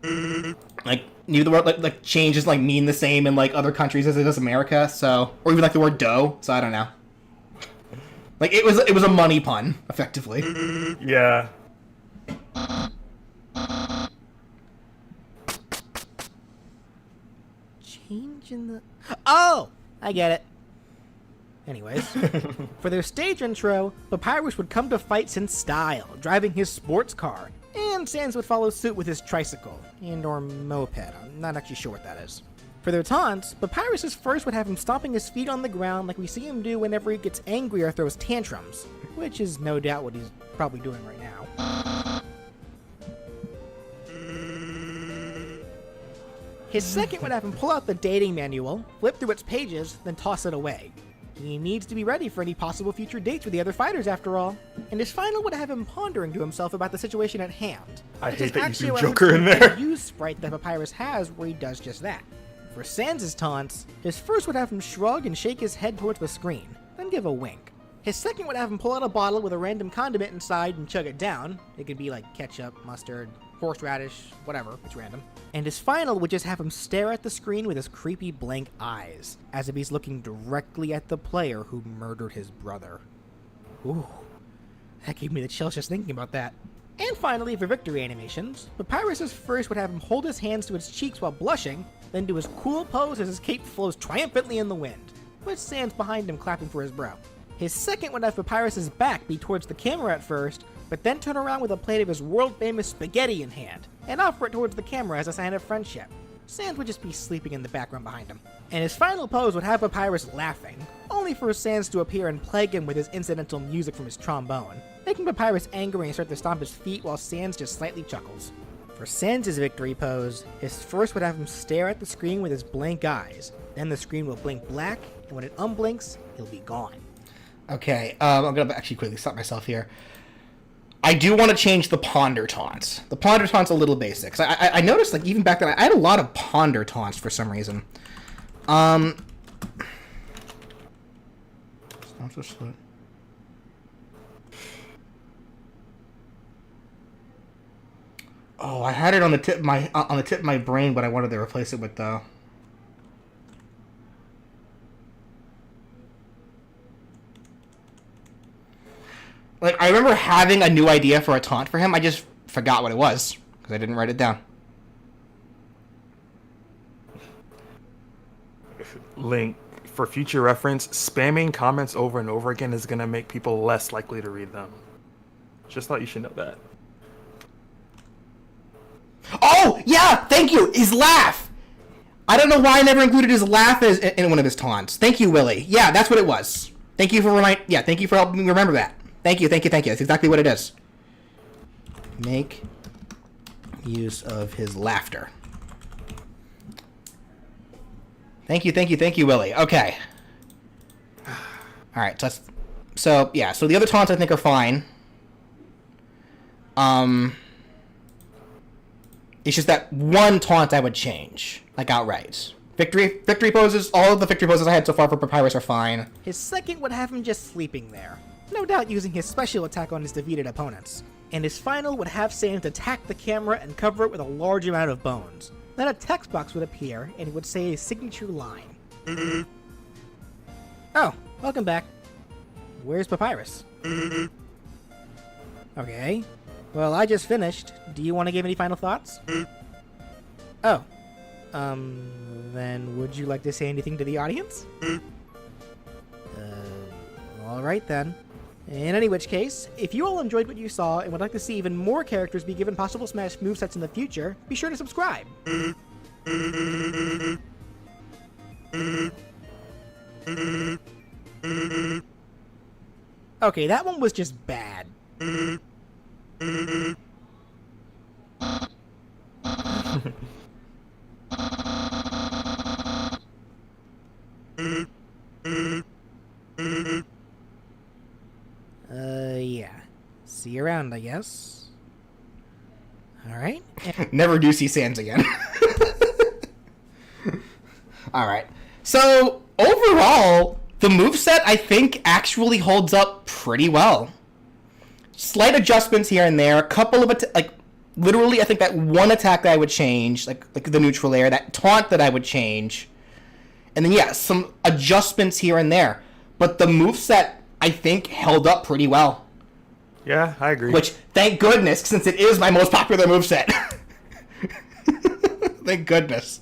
maybe the word like change doesn't like mean the same in like other countries as it does America, so, or even like the word dough, so I don't know. Like it was a money pun, effectively. Yeah. Change in the... Oh! I get it. Anyways, for their stage intro, Papyrus would come to fights in style, driving his sports car, and Sans would follow suit with his tricycle, and/or moped. I'm not actually sure what that is. For their taunts, Papyrus first would have him stomping his feet on the ground like we see him do whenever he gets angry or throws tantrums, which is no doubt what he's probably doing right now. His second would have him pull out the dating manual, flip through its pages, then toss it away. He needs to be ready for any possible future dates with the other fighters, after all. And his final would have him pondering to himself about the situation at hand. I hate that you actually threw Joker in there. Use sprite that Papyrus has where he does just that. For Sans' taunts, his first would have him shrug and shake his head towards the screen, then give a wink. His second would have him pull out a bottle with a random condiment inside and chug it down. It could be like ketchup, mustard, horseradish, whatever, it's random. And his final would just have him stare at the screen with his creepy blank eyes, as if he's looking directly at the player who murdered his brother. Ooh, that gave me the chills just thinking about that. And finally, for victory animations, Papyrus first would have him hold his hands to his cheeks while blushing, then do his cool pose as his cape flows triumphantly in the wind, with Sans behind him clapping for his bro. His second would have Papyrus' back be towards the camera at first, but then turn around with a plate of his world-famous spaghetti in hand, and offer it towards the camera as a sign of friendship. Sans would just be sleeping in the background behind him. And his final pose would have Papyrus laughing, only for Sans to appear and plague him with his incidental music from his trombone, making Papyrus angry and start to stomp his feet while Sans just slightly chuckles. For Sans' victory pose, his first would have him stare at the screen with his blank eyes, then the screen will blink black, and when it unblinks, he'll be gone. Okay, I'm gonna actually quickly stop myself here. I do want to change the ponder taunts. The ponder taunts a little basic. 'Cause I noticed, like, even back then, I had a lot of ponder taunts for some reason. Oh, I had it on the tip of my brain, but I wanted to replace it with the. Like, I remember having a new idea for a taunt for him. I just forgot what it was because I didn't write it down. Link, for future reference, spamming comments over and over again is going to make people less likely to read them. Just thought you should know that. Oh, yeah! Thank you! His laugh! I don't know why I never included his laugh in one of his taunts. Thank you, Willie. Yeah, that's what it was. Thank you for thank you for helping me remember that. Thank you. That's exactly what it is. Make use of his laughter. Thank you, Willie. Okay. Alright, so the other taunts I think are fine. It's just that one taunt I would change, like outright. Victory poses, all of the victory poses I had so far for Papyrus are fine. His second would have him just sleeping there, no doubt using his special attack on his defeated opponents. And his final would have Sans attack the camera and cover it with a large amount of bones. Then a text box would appear, and it would say his signature line. Oh, welcome back. Where's Papyrus? Okay. Well, I just finished. Do you want to give any final thoughts? Oh. Then would you like to say anything to the audience? Alright then. In any which case, if you all enjoyed what you saw and would like to see even more characters be given possible Smash movesets in the future, be sure to subscribe. Okay, that one was just bad. Yeah. See you around, I guess. Alright. Never do see Sans again. Alright. So, overall, the moveset, I think, actually holds up pretty well. Slight adjustments here and there. A couple of, literally, I think that one attack that I would change, like the neutral air, that taunt that I would change. And then, yeah, some adjustments here and there. But the moveset, I think, held up pretty well. Yeah, I agree. Which, thank goodness, since it is my most popular moveset. Thank goodness.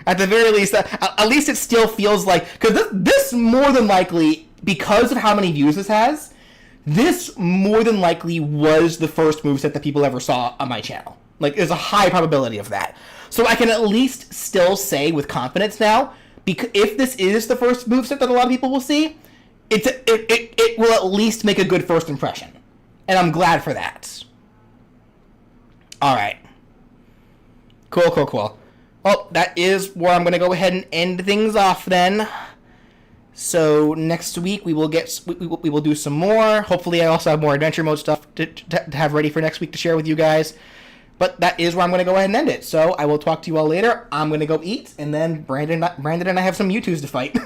At the very least, at least it still feels like... Because this more than likely, because of how many views this has, this more than likely was the first moveset that people ever saw on my channel. Like, there's a high probability of that. So I can at least still say with confidence now, because if this is the first moveset that a lot of people will see, it will at least make a good first impression. And I'm glad for that. Alright. Cool. Well, that is where I'm going to go ahead and end things off then. So next week we will do some more. Hopefully I also have more adventure mode stuff to have ready for next week to share with you guys. But that is where I'm going to go ahead and end it. So I will talk to you all later. I'm going to go eat, and then Brandon and I have some Mewtwo's to fight.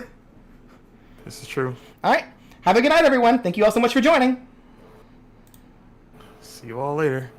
This is true. Alright. Have a good night, everyone. Thank you all so much for joining. See you all later.